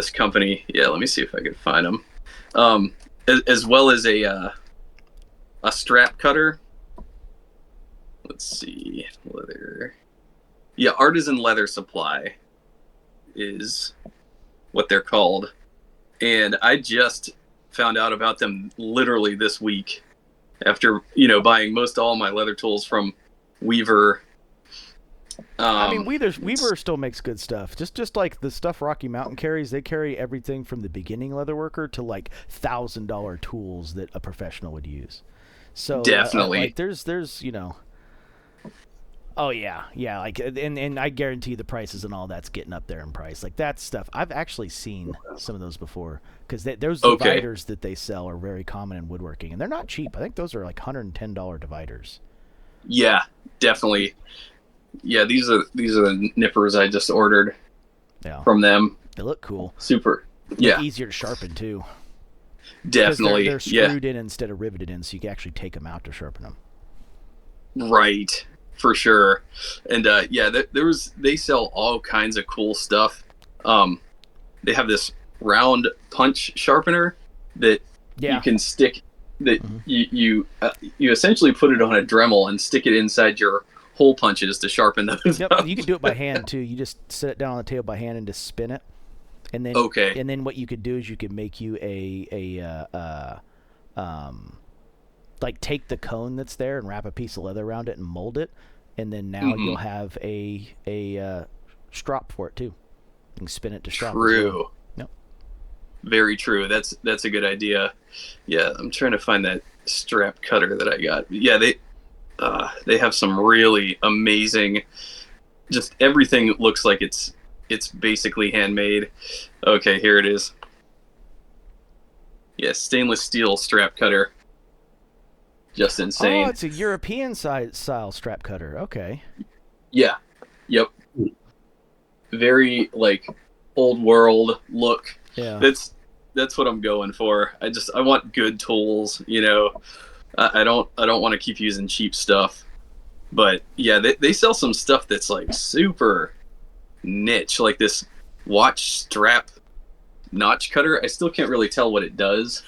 A: company. Yeah, let me see if I can find them. As well as a strap cutter. Let's see, leather. Yeah, Artisan Leather Supply is what they're called, and I just found out about them literally this week after buying most all my leather tools from Weaver.
C: Weaver still makes good stuff, just like the stuff Rocky Mountain carries. They carry everything from the beginning leatherworker to like $1,000 tools that a professional would use. So
A: definitely
C: there's Oh yeah, yeah. Like, and I guarantee the prices and all that's getting up there in price. Like that stuff, I've actually seen some of those before because those dividers that they sell are very common in woodworking, and they're not cheap. I think those are like $110 dividers.
A: Yeah, definitely. Yeah, these are the nippers I just ordered from them.
C: They look cool.
A: Super. Yeah.
C: Easier to sharpen too.
A: Definitely.
C: They're screwed in instead of riveted in, so you can actually take them out to sharpen them.
A: Right. For sure. And they sell all kinds of cool stuff. They have this round punch sharpener that you can stick that you essentially put it on a Dremel and stick it inside your hole punches to sharpen those.
C: Yep, you can do it by hand too. You just set it down on the table by hand and just spin it. And then and then what you could do is you could make you like take the cone that's there and wrap a piece of leather around it and mold it, and then now you'll have a strop for it too. You can spin it to strop.
A: True.
C: Well. Yep.
A: Very true. That's a good idea. Yeah, I'm trying to find that strap cutter that I got. Yeah, they have some really amazing. Just everything looks like it's basically handmade. Okay, here it is. Yeah, stainless steel strap cutter. Just insane.
C: Oh, it's a European style strap cutter. Okay.
A: Yeah. Yep. Very like old world look.
C: Yeah.
A: That's what I'm going for. I want good tools, you know. I don't want to keep using cheap stuff. But yeah, they sell some stuff that's like super niche, like this watch strap notch cutter. I still can't really tell what it does.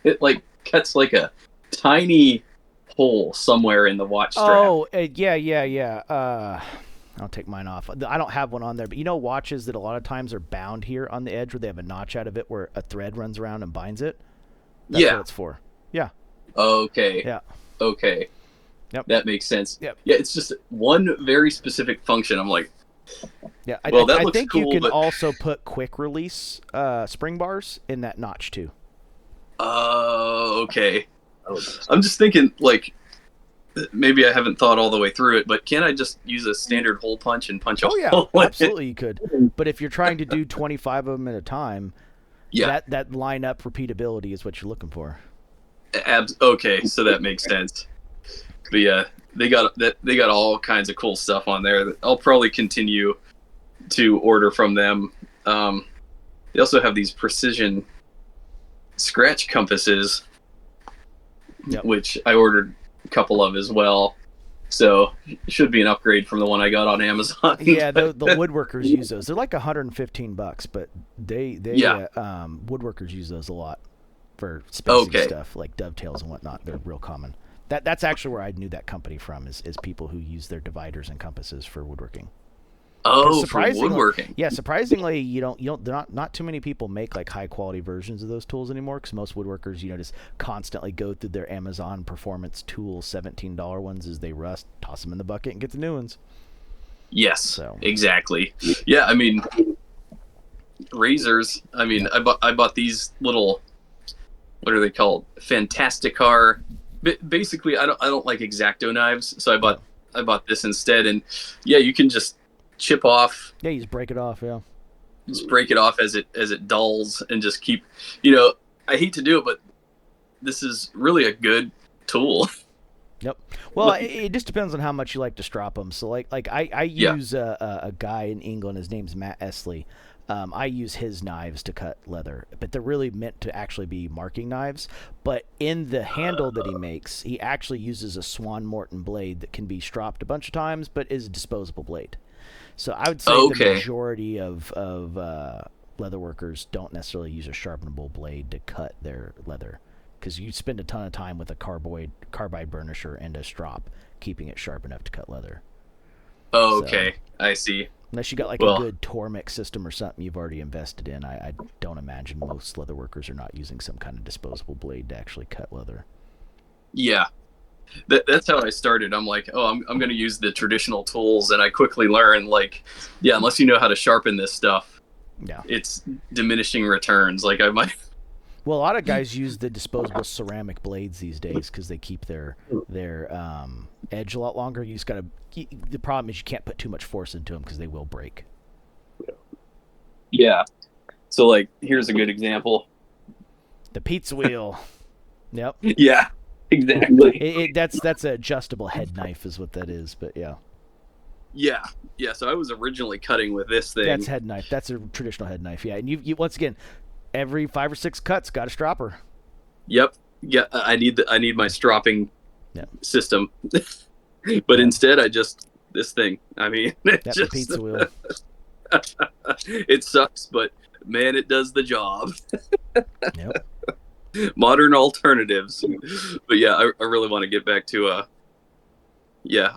A: It like cuts like a tiny hole somewhere in the watch strap.
C: Oh, yeah. I'll take mine off. I don't have one on there, but you know watches that a lot of times are bound here on the edge where they have a notch out of it where a thread runs around and binds it? That's what it's for. Yeah.
A: Okay.
C: Yeah.
A: Okay.
C: Yep.
A: That makes sense.
C: Yep.
A: Yeah, it's just one very specific function. I'm like,
C: yeah,
A: I
C: think cool, you can also put quick release spring bars in that notch too.
A: Oh, okay. I'm just thinking, like, maybe I haven't thought all the way through it, but can I just use a standard hole punch and punch a hole?
C: Absolutely you could. But if you're trying to do 25 of them at a time, that line up repeatability is what you're looking for.
A: Okay, so that makes sense. But yeah, they got all kinds of cool stuff on there. I'll probably continue to order from them. They also have these precision scratch compasses, which I ordered a couple of as well. So should be an upgrade from the one I got on Amazon.
C: Yeah, the woodworkers use those. They're like $115, but they woodworkers use those a lot for spacing stuff like dovetails and whatnot. They're real common. That's actually where I knew that company from is people who use their dividers and compasses for woodworking.
A: Oh, for woodworking.
C: Yeah, surprisingly, you don't. Not too many people make like high quality versions of those tools anymore because most woodworkers, just constantly go through their Amazon Performance Tools $17 ones as they rust, toss them in the bucket, and get the new ones.
A: Yes, exactly. Yeah, I mean, razors. I mean, I bought these little, what are they called? Fantasticar. Basically, I don't like X-Acto knives, so I bought this instead, and yeah, you can just chip off.
C: Yeah, you just break it off. Yeah,
A: just break it off as it dulls, and just keep. I hate to do it, but this is really a good tool.
C: Yep. Well, it just depends on how much you like to strop them. So like I use a guy in England. His name's Matt Esley. I use his knives to cut leather, but they're really meant to actually be marking knives. But in the handle that he makes, he actually uses a Swan Morton blade that can be stropped a bunch of times, but is a disposable blade. So I would say the majority of leather workers don't necessarily use a sharpenable blade to cut their leather, because you spend a ton of time with a carbide burnisher and a strop keeping it sharp enough to cut leather.
A: Okay, I see.
C: Unless you got like a good Tormek system or something you've already invested in, I don't imagine most leather workers are not using some kind of disposable blade to actually cut leather.
A: Yeah, that's how I started. I'm like, I'm going to use the traditional tools, and I quickly learned, like, unless you know how to sharpen this stuff, it's diminishing returns. Like I might
C: Well, a lot of guys use the disposable ceramic blades these days because they keep their edge a lot longer. You just gotta. The problem is you can't put too much force into them because they will break.
A: Yeah. So, like, here's a good example.
C: The pizza wheel. Yep.
A: Yeah. Exactly.
C: That's an adjustable head knife is what that is. But yeah.
A: Yeah. Yeah. So I was originally cutting with this thing.
C: That's head knife. That's a traditional head knife. Yeah. And you once again, every 5 or 6 cuts got a stropper.
A: Yep. Yeah. I need my stropping system. But instead, this thing. I mean,
C: that's a pizza wheel.
A: It sucks, but man, it does the job.
C: Yep.
A: Modern alternatives. But yeah, I really want to get back to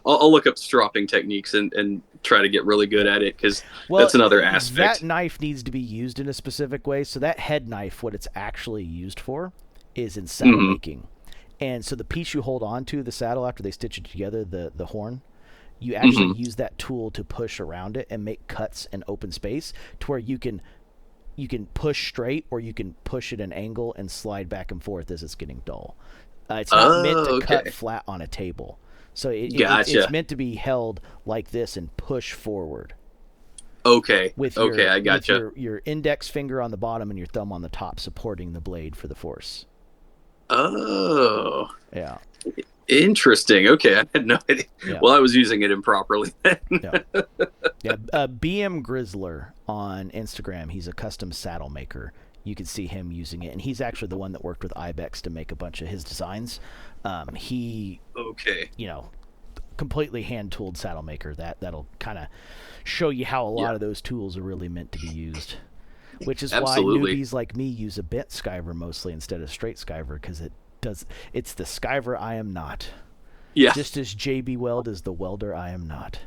A: I'll look up stropping techniques and try to get really good at it, because that's another aspect.
C: That knife needs to be used in a specific way. So that head knife, what it's actually used for is in saddle making. And so the piece you hold on to the saddle after they stitch it together, the horn, you actually use that tool to push around it and make cuts in open space to where you can push straight, or you can push at an angle and slide back and forth as it's getting dull. It's not meant to cut flat on a table. So it's meant to be held like this and push forward.
A: Okay. I gotcha.
C: With your index finger on the bottom and your thumb on the top supporting the blade for the force.
A: Oh.
C: Yeah.
A: Interesting. Okay, I had no idea. Yeah. Well, I was using it improperly then.
C: BM Grizzler on Instagram. He's a custom saddle maker. You can see him using it, and he's actually the one that worked with Ibex to make a bunch of his designs. Completely hand-tooled saddle maker. That'll kind of show you how a lot of those tools are really meant to be used. Which is why newbies like me use a bent skiver mostly instead of straight skiver, because it's the skiver I am not.
A: Yeah.
C: Just as JB Weld is the welder I am not.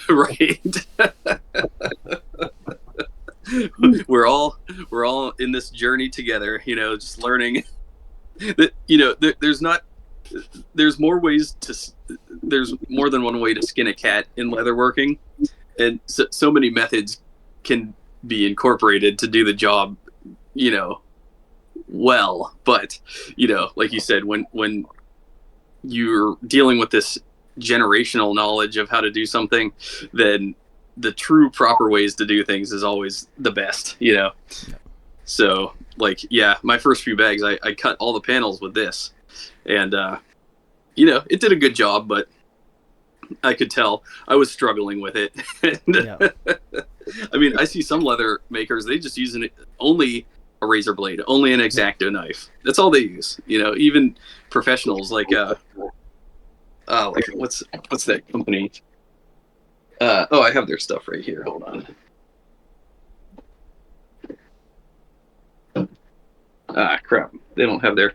A: Right. we're all in this journey together, just learning that, there's more than one way to skin a cat in leatherworking, and so many methods can be incorporated to do the job, well. But like you said, when you're dealing with this generational knowledge of how to do something, then the true proper ways to do things is always the best, So my first few bags, I cut all the panels with this, and it did a good job, but I could tell I was struggling with it. I mean, I see some leather makers, they just use only a razor blade, only an X-Acto knife. That's all they use. Even professionals like what's that company? I have their stuff right here. Hold on. Crap. They don't have their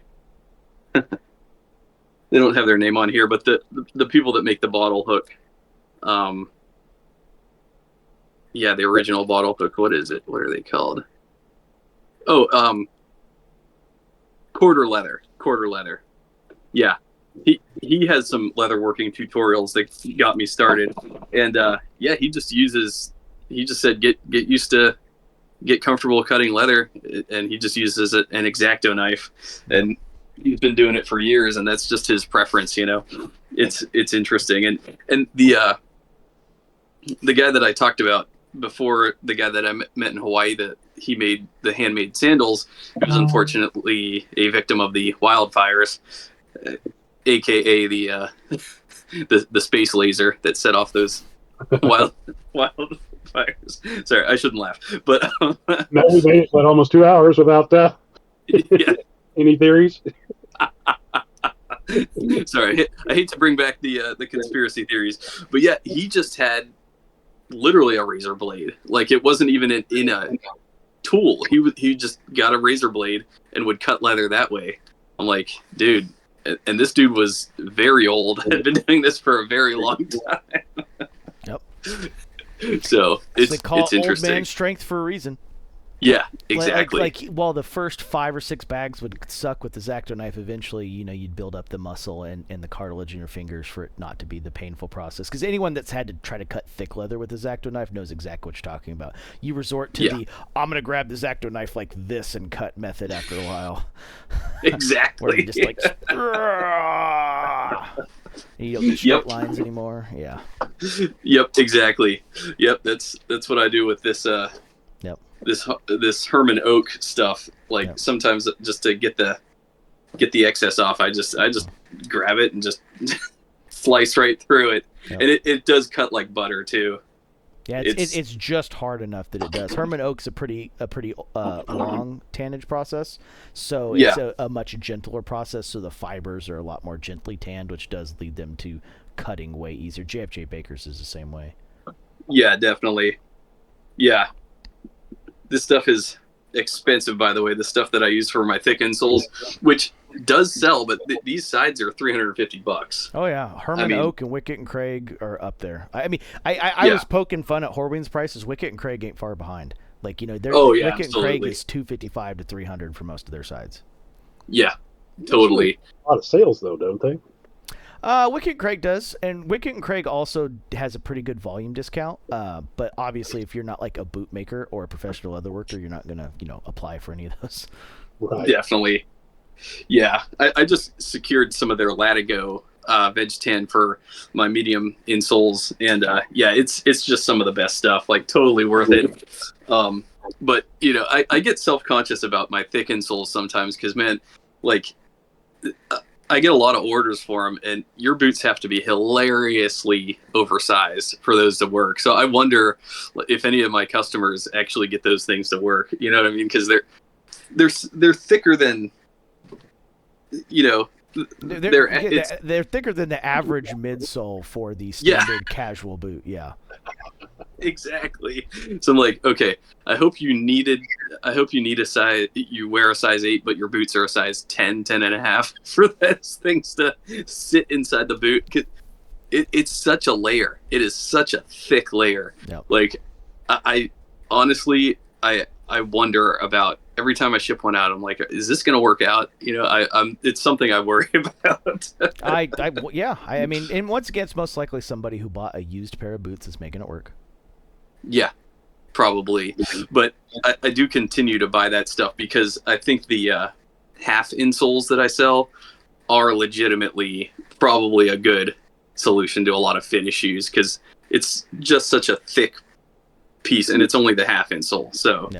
A: name on here, but the people that make the bottle hook, the original bottle hook. What is it? What are they called? Quarter leather. Yeah. He has some leatherworking tutorials that got me started, and he just said get used to, get comfortable cutting leather, and he just uses an X-Acto knife, and he's been doing it for years, and that's just his preference. It's interesting, and the guy that I talked about before, the guy that I met in Hawaii, that he made the handmade sandals, he was unfortunately a victim of the wildfires, aka the space laser that set off those wildfires. Sorry, I shouldn't laugh, but
B: no, we made it for almost 2 hours without any theories.
A: Sorry, I hate to bring back the conspiracy theories, but yeah, he just had literally a razor blade. Like, it wasn't even in a tool. He just got a razor blade and would cut leather that way. I'm like, dude. And this dude was very old, had been doing this for a very long time.
C: Yep.
A: So it's
C: they call
A: interesting.
C: Old man strength for a reason.
A: Yeah, exactly.
C: Like while the first 5 or 6 bags would suck with the X-Acto knife, eventually, you'd build up the muscle and the cartilage in your fingers for it not to be the painful process. Because anyone that's had to try to cut thick leather with the X-Acto knife knows exactly what you're talking about. You resort to the, I'm going to grab the X-Acto knife like this and cut method after a while.
A: Exactly.
C: Where you just like, you don't get straight lines anymore. Yeah.
A: Yep, exactly. Yep, that's what I do with this this Herman Oak stuff. Like sometimes just to get the excess off, I just grab it and just slice right through it. And it does cut like butter too.
C: Yeah, it's just hard enough that it does. Herman Oak's a pretty long tannage process, so it's a much gentler process. So the fibers are a lot more gently tanned, which does lead them to cutting way easier. JFJ Baker's is the same way.
A: Yeah, definitely. Yeah, this stuff is expensive, by the way. The stuff that I use for my thick insoles, which does sell, but these sides are $350.
C: Oh yeah, Herman Oak and Wicket and Craig are up there. I mean, I was poking fun at Horween's prices. Wicket and Craig ain't far behind. Like Wicket and Craig is $255 to $300 for most of their sides.
A: Yeah, totally.
B: A lot of sales though, don't they?
C: Wicket and Craig does, and Wicket and Craig also has a pretty good volume discount. But obviously, if you're not like a boot maker or a professional leather worker, you're not gonna apply for any of those.
A: Right. Definitely. Yeah, I just secured some of their Latigo Veg Tan for my medium insoles, and it's just some of the best stuff. Like totally worth it. But I get self-conscious about my thick insoles sometimes because man, like I get a lot of orders for them, and your boots have to be hilariously oversized for those to work. So I wonder if any of my customers actually get those things to work. You know what I mean? Because they're thicker than.
C: They're thicker than the average midsole for the standard casual boot. Yeah,
A: exactly. So I'm like, okay, I hope you need a size. You wear a size 8, but your boots are a size 10 and a half for those things to sit inside the boot. It's such a layer. It is such a thick layer.
C: Yep.
A: Like, I honestly, I wonder about. Every time I ship one out, I'm like, is this going to work out? It's something I worry about.
C: I mean, and once again, it's most likely somebody who bought a used pair of boots is making it work.
A: Yeah, probably. But I do continue to buy that stuff because I think the half insoles that I sell are legitimately probably a good solution to a lot of fit issues because it's just such a thick piece and it's only the half insole. So,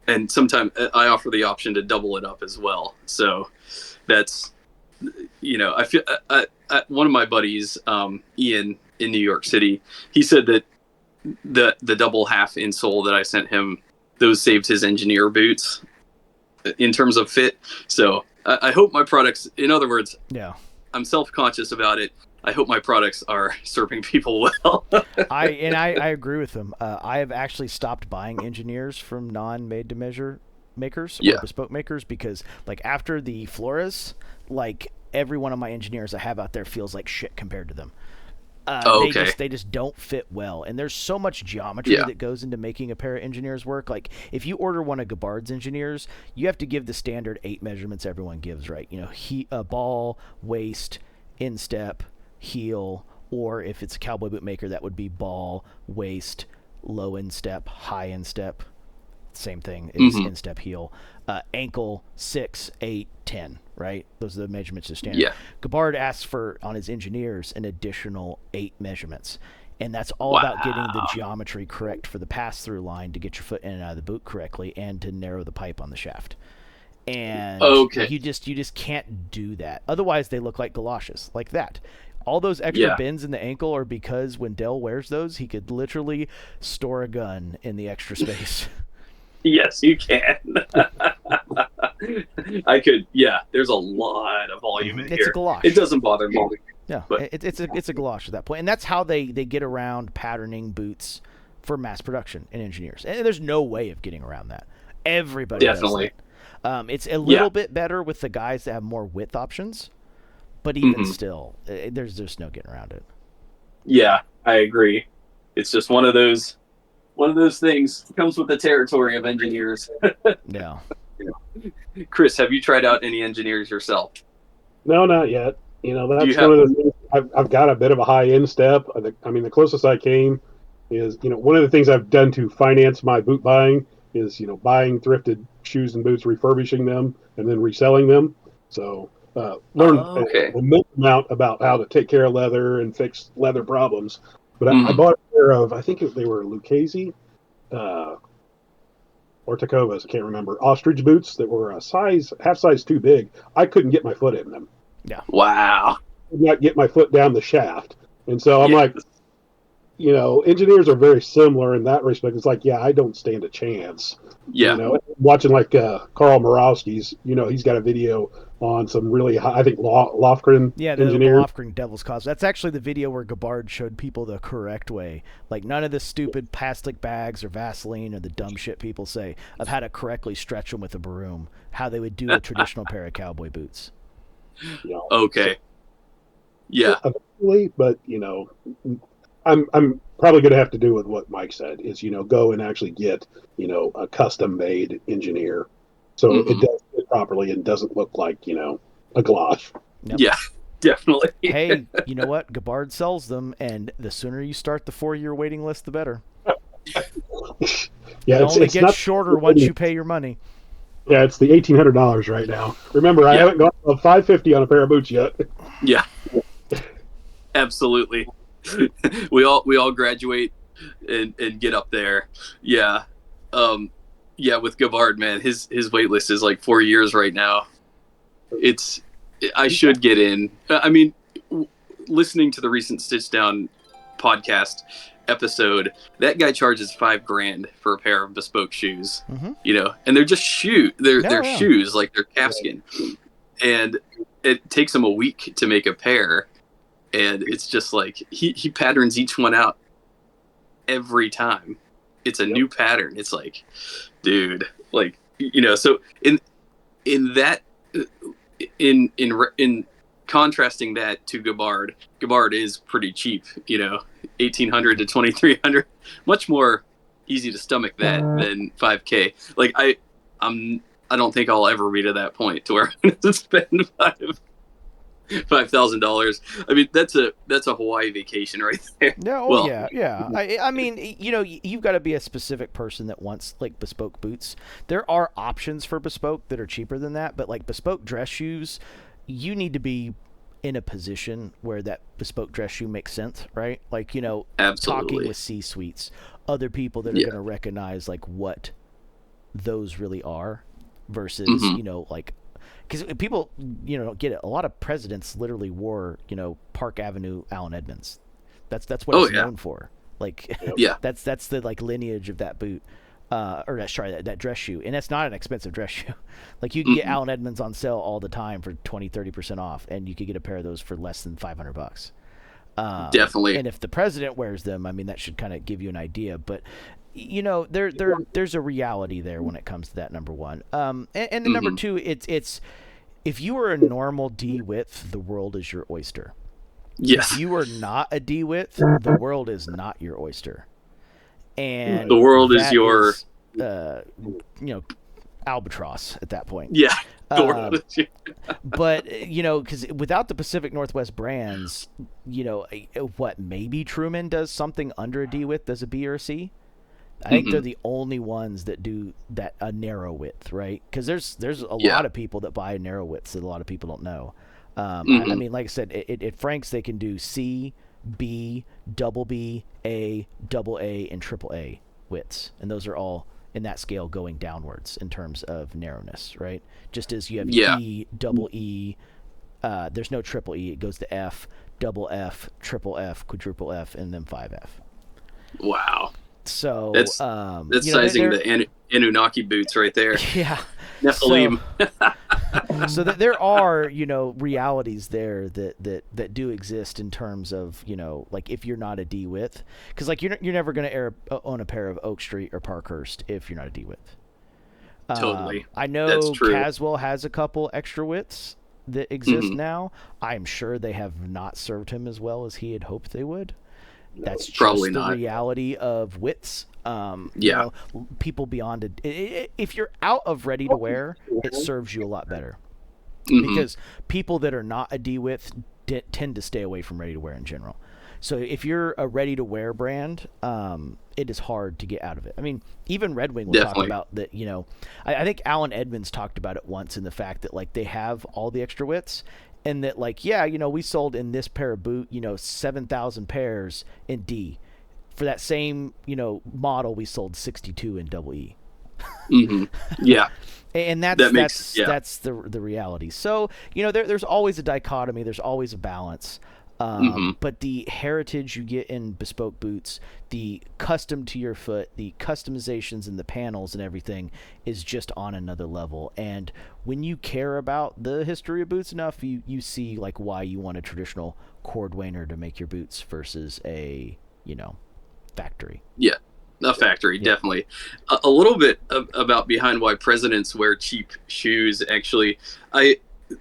A: and sometimes I offer the option to double it up as well. So that's, I feel one of my buddies, Ian in New York City, he said that the double half insole that I sent him, those saved his engineer boots in terms of fit. So I hope my products, in other words, I'm self-conscious about it. I hope my products are serving people well.
C: I agree with him. I have actually stopped buying engineers from non-made-to-measure makers or bespoke makers because, like, after the Flores, like, every one of my engineers I have out there feels like shit compared to them. They just don't fit well, and there's so much geometry that goes into making a pair of engineers work. Like, if you order one of Gabbard's engineers, you have to give the standard 8 measurements everyone gives, right? Ball, waist, instep, heel, or if it's a Cowboy boot maker, that would be ball, waist, low instep, high instep. Same thing is instep, heel, ankle, 6, 8, 10. Right? Those are the measurements of standard.
A: Yeah.
C: Gabbard asks for, on his engineers, an additional 8 measurements. And that's all about getting the geometry correct for the pass-through line to get your foot in and out of the boot correctly and to narrow the pipe on the shaft. And you just can't do that. Otherwise, they look like galoshes, like that. All those extra bends in the ankle are because when Dell wears those, he could literally store a gun in the extra space.
A: Yes, you can. I could. Yeah, there's a lot of volume in here.
C: It's a galosh.
A: It doesn't bother me.
C: Yeah, but it's a galosh at that point, and that's how they get around patterning boots for mass production and engineers. And there's no way of getting around that. Everybody
A: definitely.
C: Does that. It's a little bit better with the guys that have more width options, but even still, there's just no getting around it.
A: Yeah, I agree. It's just one of those one of those things comes with the territory of engineers.
C: Yeah.
A: Chris, have you tried out any engineers yourself?
B: No, not yet. You know,
A: Do you
B: that's
A: have?
B: one of the things. I've got a bit of a high end step. I mean, the closest I came is, you know, one of the things I've done to finance my boot buying is, you know, buying thrifted shoes and boots, refurbishing them, and then reselling them. So learned
A: Okay.
B: an immense amount about how to take care of leather and fix leather problems. But I
A: Mhm.
B: bought a pair of, I think they were Lucchese or Tacovas, I can't remember, ostrich boots that were a half size too big. I couldn't get my foot in them.
A: Wow.
B: Could not get my foot down the shaft. And so I'm
A: Yeah.
B: like, you know, engineers are very similar in that respect. It's like, yeah, I don't stand a chance.
A: Yeah.
B: You know, watching like Carl Morawski's, you know, he's got a video on some really high, I think Lofgren
C: Yeah, the
B: engineer.
C: Lofgren Devil's Cause. That's actually the video where Gabbard showed people the correct way. Like, none of the stupid plastic bags or Vaseline or the dumb shit people say of how to correctly stretch them with a broom, how they would do a traditional pair of cowboy boots.
B: You know,
A: Okay. Yeah.
B: eventually, but you know, I'm probably going to have to do with what Mike said is, you know, go and actually get, you know, a custom made engineer so it
A: Mhm.
B: does fit properly and doesn't look like, you know, a gloss.
C: Yep.
A: Yeah. Definitely.
C: Hey, you know what? Gabbard sells them, and the sooner you start the 4-year waiting list, the better.
B: Yeah,
C: It only
B: it's
C: gets
B: not
C: shorter once you pay your money.
B: Yeah, it's the $1,800 right now. Remember, I
A: Yeah.
B: haven't gone above $550 on a pair of boots yet.
A: Yeah. Absolutely. we all graduate and get up there. Yeah. Yeah, with Gabbard, man, his wait list is like 4 years right now. I should get in. I mean, listening to the recent Stitch Down podcast episode, that guy charges $5,000 for a pair of bespoke shoes.
C: Mm-hmm.
A: You know, and they're just they're
C: yeah.
A: shoes, like they're calfskin, and it takes him a week to make a pair, and it's just like he patterns each one out every time. It's a new pattern. It's like, dude, like, you know. So in that in contrasting that to Gabbard is pretty cheap. You know, $1,800 to $2,300, much more easy to stomach that than $5,000. Like I don't think I'll ever be to that point to where I'm going to spend $5,000. I mean, that's a Hawaii vacation right there.
C: Yeah,
A: well,
C: yeah. I mean, you know, you've got to be a specific person that wants like bespoke boots. There are options for bespoke that are cheaper than that, but like bespoke dress shoes, you need to be in a position where that bespoke dress shoe makes sense, right? Like, you know,
A: absolutely.
C: Talking with C-suites, other people that are going to recognize like what those really are versus, you know, like, because people, you know, don't get it. A lot of presidents literally wore, you know, Park Avenue Allen Edmonds. That's what it's known for. Like, that's the like lineage of that boot, that dress shoe, and it's not an expensive dress shoe. Like, you can get Allen Edmonds on sale all the time for 20-30% off, and you could get a pair of those for less than $500.
A: Definitely.
C: And if the president wears them, I mean, that should kind of give you an idea. But you know, there's a reality there when it comes to that, number one. And the number two, it's if you are a normal D width, the world is your oyster.
A: Yes.
C: If you are not a D width, the world is not your oyster. And
A: the world is your,
C: you know, albatross at that point.
A: Yeah. The world is your...
C: But, you know, because without the Pacific Northwest brands, you know, maybe Truman does something under a D width as a B or a C. I think they're the only ones that do that, a narrow width, right? Because there's a lot of people that buy narrow widths that a lot of people don't know. I mean, like I said, at Frank's they can do C, B, double B, A, double A, and triple A widths, and those are all in that scale going downwards in terms of narrowness, right? Just as you have E, double E, there's no triple E. It goes to F, double F, triple F, quadruple F, and then 5F.
A: Wow.
C: So
A: that's sizing the Anunnaki boots right there.
C: Yeah.
A: Nephilim.
C: So that there are, you know, realities there that do exist in terms of, you know, like if you're not a D width, because like you're never going to own a pair of Oakstreet or Parkhurst if you're not a D width.
A: Totally.
C: I know Caswell has a couple extra widths that exist now. I'm sure they have not served him as well as he had hoped they would. That's just
A: probably
C: the
A: not.
C: reality of widths. You know, people beyond it. If you're out of ready to wear, it serves you a lot better. Because people that are not a D-width tend to stay away from ready to wear in general. So if you're a ready to wear brand, it is hard to get out of it. I mean, even Red Wing will talk about that. You know, I think Alan Edmonds talked about it once in the fact that like they have all the extra widths, and that like, yeah, you know, we sold in this pair of boot, you know, 7,000 pairs in D. For that same, you know, model, we sold 62 in double E.
A: Yeah.
C: And that's the reality. So, you know, there's always a dichotomy. There's always a balance. But the heritage you get in bespoke boots, the custom to your foot, the customizations and the panels and everything is just on another level. And when you care about the history of boots enough, you see like why you want a traditional cordwainer to make your boots versus a, you know, factory.
A: Yeah. A factory, definitely. A little bit about behind why presidents wear cheap shoes. Actually,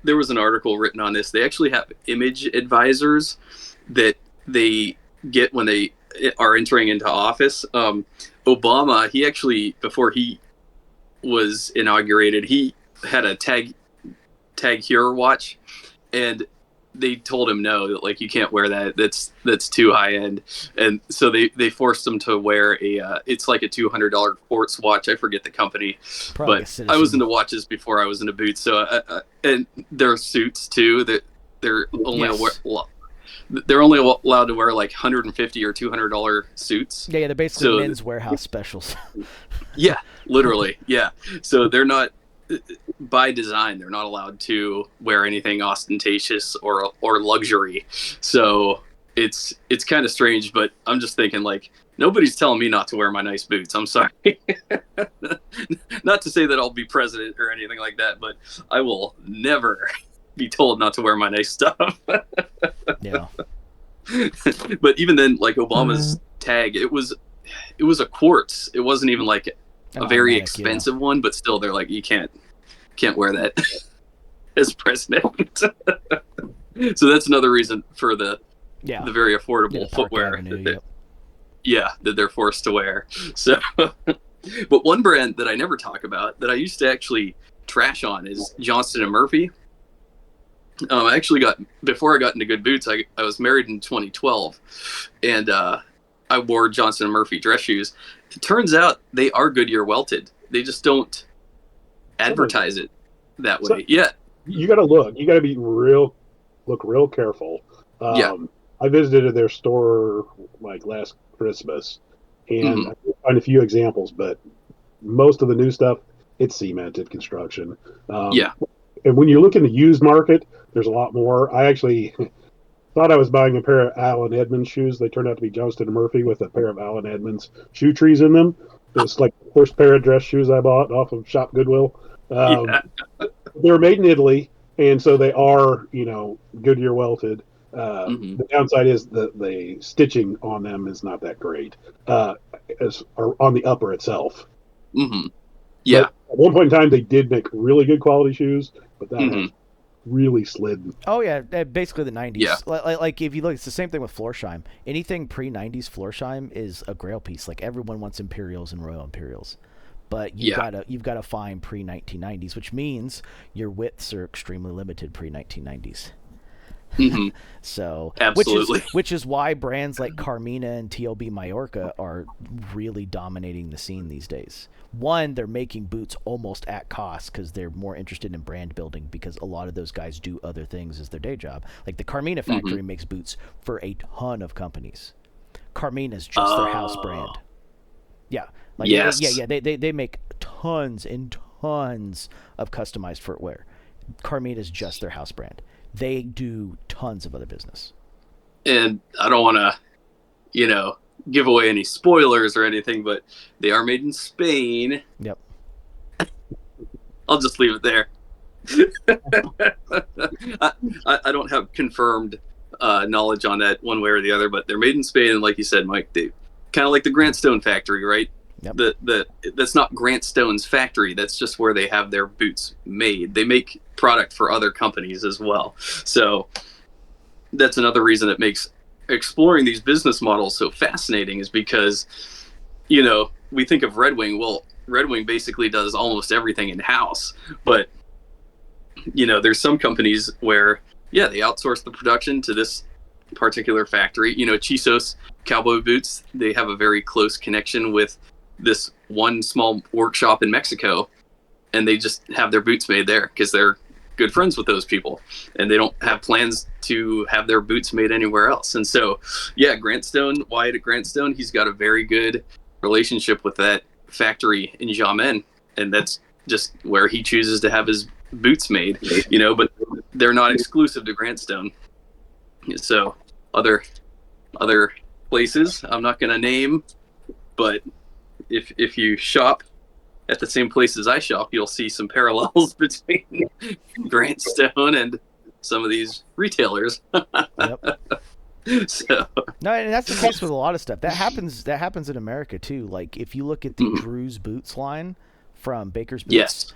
A: there was an article written on this. They actually have image advisors that they get when they are entering into office. Obama, he actually, before he was inaugurated, he had a Tag Heuer watch, and they told him no, that like you can't wear that. That's too high end, and so they forced him to wear it's like a $200 quartz watch. I forget the company,
C: probably,
A: but I was into watches before I was into boots. So and there are suits too that they're only they're only allowed to wear like $150 or $200 suits.
C: Yeah, they're basically men's warehouse specials.
A: Yeah, literally. Yeah, so they're not. By design, they're not allowed to wear anything ostentatious or luxury. So it's kind of strange, but I'm just thinking like nobody's telling me not to wear my nice boots. I'm sorry. Not to say that I'll be president or anything like that, but I will never be told not to wear my nice stuff.
C: Yeah.
A: But even then, like Obama's tag, it was a quartz. It wasn't even like a very expensive one, but still they're like, you can't wear that as president. So that's another reason for the very affordable footwear Avenue, that they're forced to wear. So but one brand that I never talk about that I used to actually trash on is Johnston & Murphy. I actually before I got into good boots, I was married in 2012, and I wore Johnston & Murphy dress shoes. It turns out they are Goodyear welted. They just don't advertise it that way. So,
B: you got to look. You got to be real careful. I visited their store like last Christmas, and I find a few examples, but most of the new stuff, it's cemented construction. And when you look in the used market, there's a lot more. I actually thought I was buying a pair of Alan Edmonds shoes. They turned out to be Johnston & Murphy with a pair of Alan Edmonds shoe trees in them. It's like the first pair of dress shoes I bought off of Shop Goodwill. They're made in Italy, and so they are, you know, Goodyear welted. The downside is the stitching on them is not that great, or on the upper itself.
A: Yeah.
B: But at one point in time, they did make really good quality shoes, but that has really slid.
C: Oh yeah, basically the 90s.
A: Yeah.
C: Like if you look, it's the same thing with Florsheim. Anything pre-90s Florsheim is a grail piece. Like everyone wants Imperials and Royal Imperials, but you've got to find pre-1990s, which means your widths are extremely limited pre-1990s. So
A: absolutely,
C: which is why brands like Carmina and TLB Mallorca are really dominating the scene these days. One, they're making boots almost at cost because they're more interested in brand building, because a lot of those guys do other things as their day job. Like the Carmina factory makes boots for a ton of companies. Carmina's just their house brand. Yeah. Like, they make tons and tons of customized footwear. Carmina's just their house brand. They do tons of other business.
A: And I don't want to, give away any spoilers or anything, but they are made in Spain.
C: Yep.
A: I'll just leave it there. I don't have confirmed knowledge on that one way or the other, but they're made in Spain, and like you said, Mike, they kind of like the Grant Stone factory, right?
C: Yep.
A: That's not Grant Stone's factory. That's just where they have their boots made. They make product for other companies as well. So that's another reason that makes exploring these business models so fascinating, is because, we think of Red Wing. Well, Red Wing basically does almost everything in house, but there's some companies where they outsource the production to this particular factory. Chisos Cowboy Boots, they have a very close connection with this one small workshop in Mexico, and they just have their boots made there because they're good friends with those people, and they don't have plans to have their boots made anywhere else. And so, Wyatt at Grantstone, he's got a very good relationship with that factory in Jamen, and that's just where he chooses to have his boots made, but they're not exclusive to Grantstone. So other places I'm not going to name, but if you shop at the same place as I shop, you'll see some parallels between Grantstone and some of these retailers.
C: Yep.
A: So
C: no, and that's the case with a lot of stuff. That happens in America too. Like if you look at the Drew's Boots line from Baker's Boots.
A: Yes.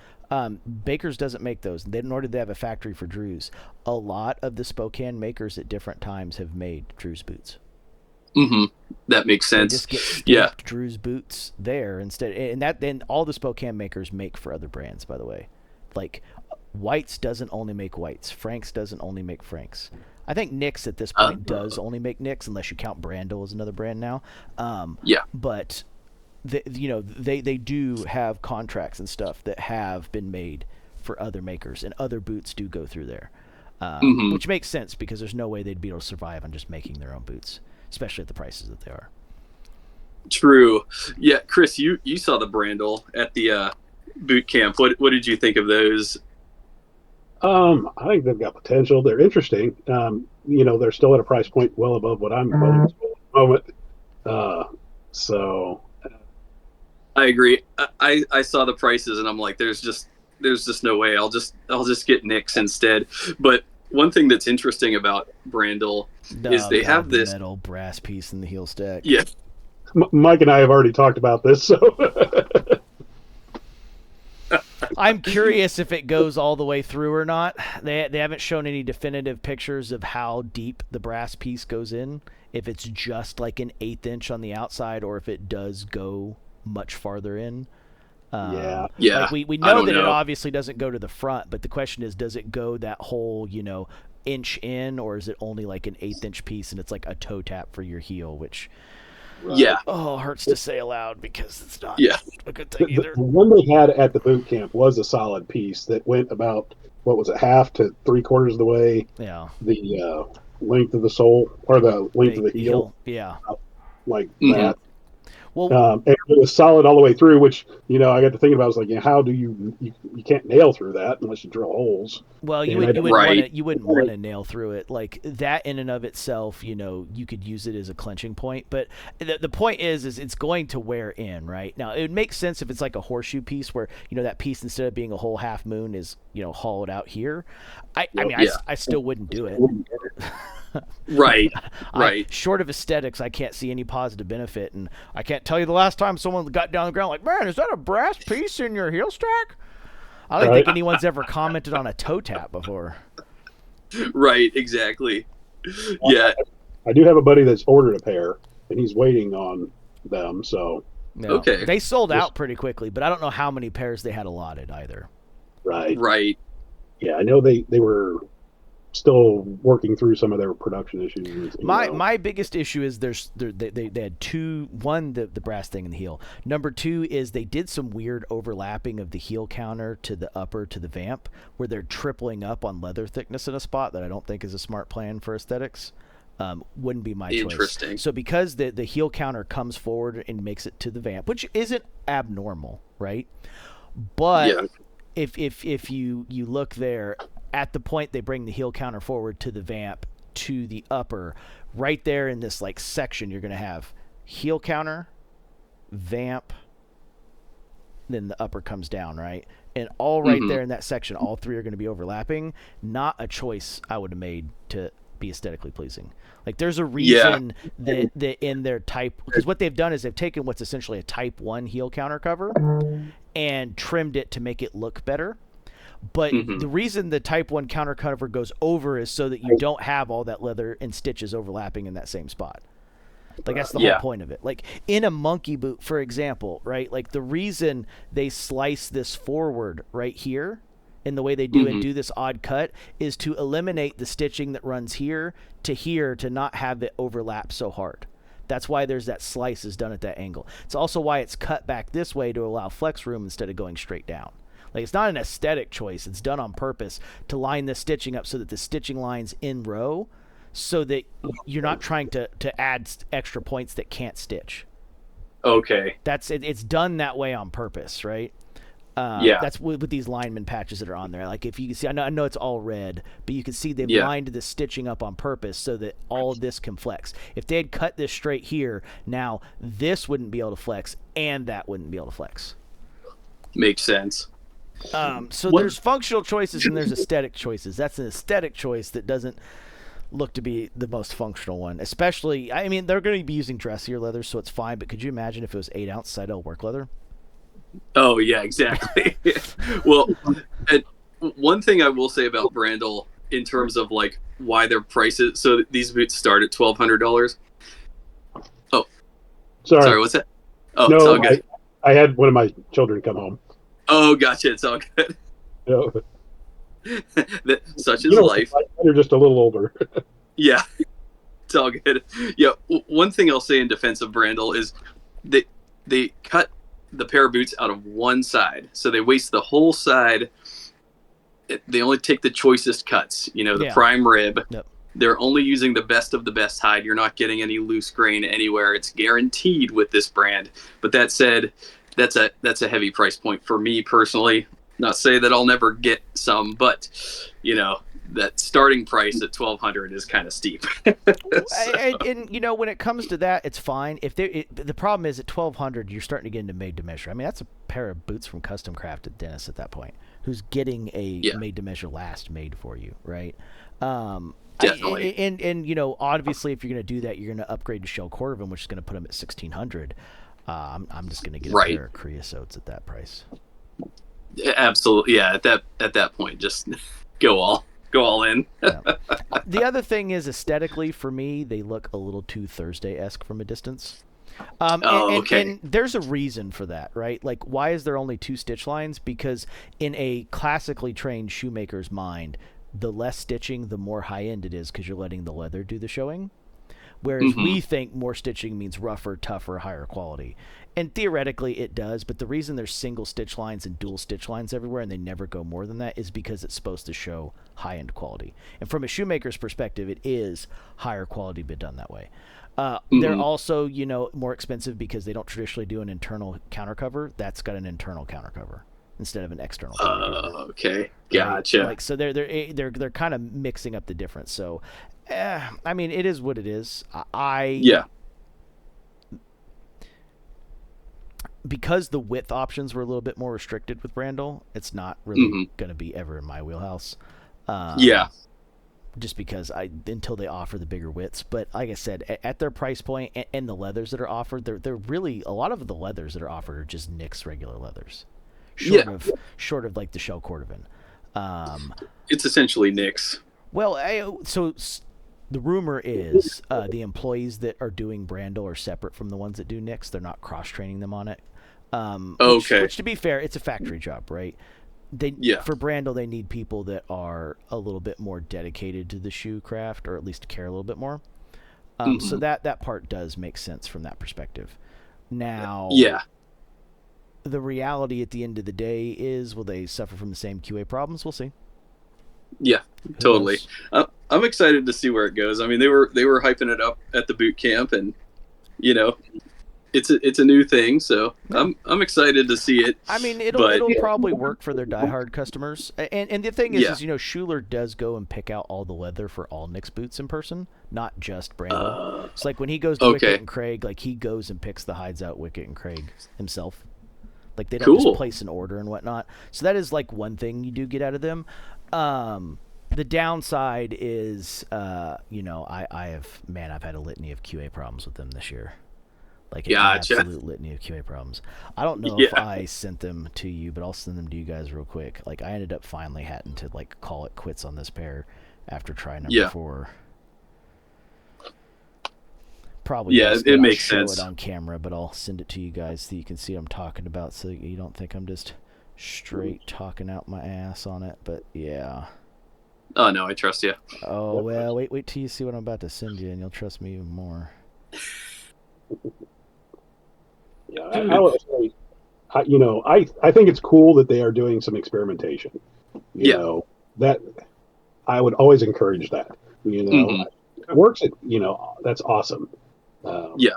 C: Baker's doesn't make those, nor did they have a factory for Drew's. A lot of the Spokane makers at different times have made Drew's boots.
A: That makes sense.
C: They just get stamped Drew's boots there instead, and then all the Spokane makers make for other brands. By the way, like White's doesn't only make White's. Frank's doesn't only make Frank's. I think Nick's at this point does only make Nick's, unless you count Brandel as another brand now. But they do have contracts and stuff that have been made for other makers, and other boots do go through there, which makes sense because there's no way they'd be able to survive on just making their own boots, especially at the prices that they are.
A: True. Yeah, Chris, you saw the Brandel at the boot camp. What did you think of those?
B: I think they've got potential. They're interesting. They're still at a price point well above what I'm willing to spend at the moment. So
A: I agree. I saw the prices and I'm like, there's just no way. I'll just get Nick's instead. But one thing that's interesting about Brandel is they have this
C: metal brass piece in the heel stack.
A: Yeah.
B: Mike and I have already talked about this, so
C: I'm curious if it goes all the way through or not. They haven't shown any definitive pictures of how deep the brass piece goes in, if it's just like an 1/8 inch on the outside or if it does go much farther in. Like we know that it obviously doesn't go to the front, but the question is, does it go that whole inch in, or is it only like an 1/8 inch piece and it's like a toe tap for your heel, which hurts to say aloud because it's not a good thing either.
B: The one they had at the boot camp was a solid piece that went about, what was it, 1/2 to 3/4 of the way.
C: Yeah.
B: The length of the sole, or the length of the heel.
C: Yeah.
B: Like that.
C: Well,
B: and it was solid all the way through, which, I got to thinking about, I was like, how do you can't nail through that unless you drill holes.
C: Well, you wouldn't want to nail through it. Like that in and of itself, you could use it as a clenching point. But the point is it's going to wear in, right? Now, it would make sense if it's like a horseshoe piece where, that piece, instead of being a whole half moon, is, hollowed out here. I still wouldn't do it.
A: Right.
C: Short of aesthetics, I can't see any positive benefit, and I can't tell you the last time someone got down on the ground like, man, is that a brass piece in your heel stack? I don't think anyone's ever commented on a toe tap before.
A: Right, exactly. Yeah.
B: I do have a buddy that's ordered a pair, and he's waiting on them, so.
C: No. Okay. They sold out pretty quickly, but I don't know how many pairs they had allotted either.
B: Right. Yeah, I know they were still working through some of their production issues.
C: My biggest issue is they had two. One, the brass thing in the heel. Number two is they did some weird overlapping of the heel counter to the upper to the vamp, where they're tripling up on leather thickness in a spot that I don't think is a smart plan for aesthetics. Wouldn't be my choice.
A: Interesting.
C: So because the heel counter comes forward and makes it to the vamp, which isn't abnormal, right? But if you look there, at the point they bring the heel counter forward to the vamp to the upper, right there in this like section, you're going to have heel counter, vamp, then the upper comes down, right? And all right there in that section, all three are going to be overlapping. Not a choice I would have made to be aesthetically pleasing. Like there's a reason that in their type, because what they've done is they've taken what's essentially a type 1 heel counter cover and trimmed it to make it look better. But the reason the type 1 counter cover goes over is so that you don't have all that leather and stitches overlapping in that same spot. Like, that's the
A: Yeah.
C: whole point of it. Like, in a monkey boot, for example, right? Like, the reason they slice this forward right here in the way they do and do this odd cut is to eliminate the stitching that runs here to not have it overlap so hard. That's why there's that slice is done at that angle. It's also why it's cut back this way to allow flex room instead of going straight down. Like, it's not an aesthetic choice. It's done on purpose to line the stitching up so that the stitching line's in row so that you're not trying to add extra points that can't stitch.
A: Okay.
C: That's it. It's done that way on purpose, right?
A: Yeah.
C: That's with these lineman patches that are on there. Like, if you can see, I know it's all red, but you can see they've lined the stitching up on purpose so that all of this can flex. If they had cut this straight here, now this wouldn't be able to flex and that wouldn't be able to flex.
A: Makes sense.
C: So there's functional choices and there's aesthetic choices. That's an aesthetic choice that doesn't look to be the most functional one. Especially, I mean, they're going to be using dressier leather, so it's fine. But could you imagine if it was 8-ounce Seidel work leather?
A: Oh yeah, exactly. Well, and one thing I will say about Brandel in terms of like why their prices. So these boots start at $1,200. Oh, sorry. What's that? Oh,
B: no,
A: it's all good.
B: I had one of my children come home.
A: Oh, gotcha. It's all good. Such is life.
B: They're just a little older.
A: Yeah, it's all good. Yeah, one thing I'll say in defense of Brandel is they cut the pair of boots out of one side, so they waste the whole side. They only take the choicest cuts, the prime rib.
C: Yep.
A: They're only using the best of the best hide. You're not getting any loose grain anywhere. It's guaranteed with this brand. But that said, that's a heavy price point for me personally. Not say that I'll never get some, but that starting price at $1,200 is kind of steep.
C: and when it comes to that, it's fine. The problem is at $1,200, you're starting to get into made to measure. I mean, that's a pair of boots from custom crafted Dennis at that point, who's getting a made to measure last made for you, right?
A: Definitely.
C: And obviously, if you're going to do that, you're going to upgrade to shell cordovan, which is going to put them at $1,600. I'm just going to get a pair of creosotes at that price.
A: Absolutely, yeah. At that point, just go all in.
C: The other thing is, aesthetically, for me, they look a little too Thursday-esque from a distance. And there's a reason for that, right? Like, why is there only 2 stitch lines? Because in a classically trained shoemaker's mind, the less stitching, the more high-end it is because you're letting the leather do the showing. Whereas we think more stitching means rougher, tougher, higher quality. And theoretically it does, but the reason there's single stitch lines and dual stitch lines everywhere and they never go more than that is because it's supposed to show high-end quality. And from a shoemaker's perspective, it is higher quality but done that way. They're also, more expensive because they don't traditionally do an internal counter cover. That's got an internal counter cover instead of an external counter cover.
A: Okay, gotcha.
C: Like, so they're kind of mixing up the difference. So, I mean, it is what it is. Because the width options were a little bit more restricted with Brandel, it's not really going to be ever in my wheelhouse. Just because until they offer the bigger widths. But like I said, at their price point and the leathers that are offered, they're really, a lot of the leathers that are offered are just Nick's regular leathers, short of like the shell cordovan.
A: It's essentially Nick's.
C: Well, so the rumor is the employees that are doing Brandel are separate from the ones that do Nick's. They're not cross-training them on it. Which, to be fair, it's a factory job, right? For Brandel, they need people that are a little bit more dedicated to the shoe craft, or at least care a little bit more. So that part does make sense from that perspective. Now, the reality at the end of the day is, will they suffer from the same QA problems? We'll see.
A: Yeah, totally. I'm excited to see where it goes. I mean, they were hyping it up at the boot camp, and it's a new thing, so I'm excited to see it.
C: I mean, it'll probably work for their diehard customers. And the thing is, Schuler does go and pick out all the leather for all Nick's boots in person, not just Brandel. It's like when he goes to Wicket and Craig, like he goes and picks the hides out Wicket and Craig himself. Like they don't just place an order and whatnot. So that is like one thing you do get out of them. The downside is, I've had a litany of QA problems with them this year. Like an absolute litany of QA problems. I don't know if I sent them to you, but I'll send them to you guys real quick. Like I ended up finally having to like call it quits on this pair after trying number 4. Probably
A: Yeah,
C: best
A: it
C: that I'll
A: makes
C: show
A: sense.
C: it on camera, but I'll send it to you guys so you can see what I'm talking about, so you don't think I'm just straight talking out my ass on it. But yeah.
A: Oh no, I trust you.
C: Oh well, wait till you see what I'm about to send you, and you'll trust me even more.
B: Yeah, I would say, I think it's cool that they are doing some experimentation. You
A: Yeah.
B: know, that I would always encourage that.
A: Mhm.
B: If it works, that's awesome.
A: Yeah,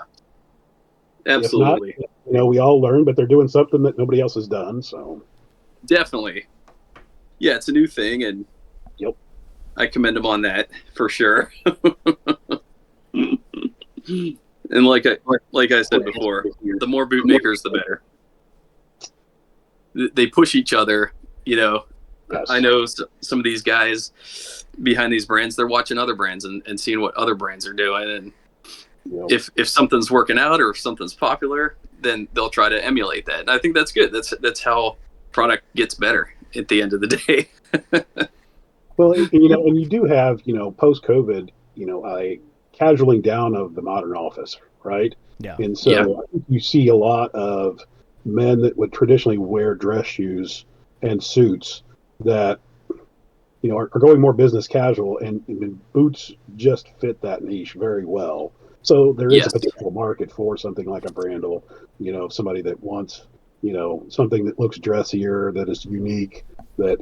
B: If not,
A: absolutely.
B: we all learn, but they're doing something that nobody else has done. So,
A: Definitely. Yeah, it's a new thing, and
B: yep.
A: I commend them on that for sure. And like I said before, the more bootmakers, the better. They push each other.
B: Yes.
A: I know some of these guys behind these brands, they're watching other brands and seeing what other brands are doing. And
B: Yep.
A: if something's working out or if something's popular, then they'll try to emulate that. And I think that's good. That's how product gets better at the end of the day.
B: Well, and you do have, post-COVID, a casualing down of the modern office, right?
C: Yeah.
B: And so
A: Yeah.
B: I think you see a lot of men that would traditionally wear dress shoes and suits that, are going more business casual, and boots just fit that niche very well. So there is a
A: Yes.
B: potential market for something like a Brandel, somebody that wants, something that looks dressier, that is unique, that,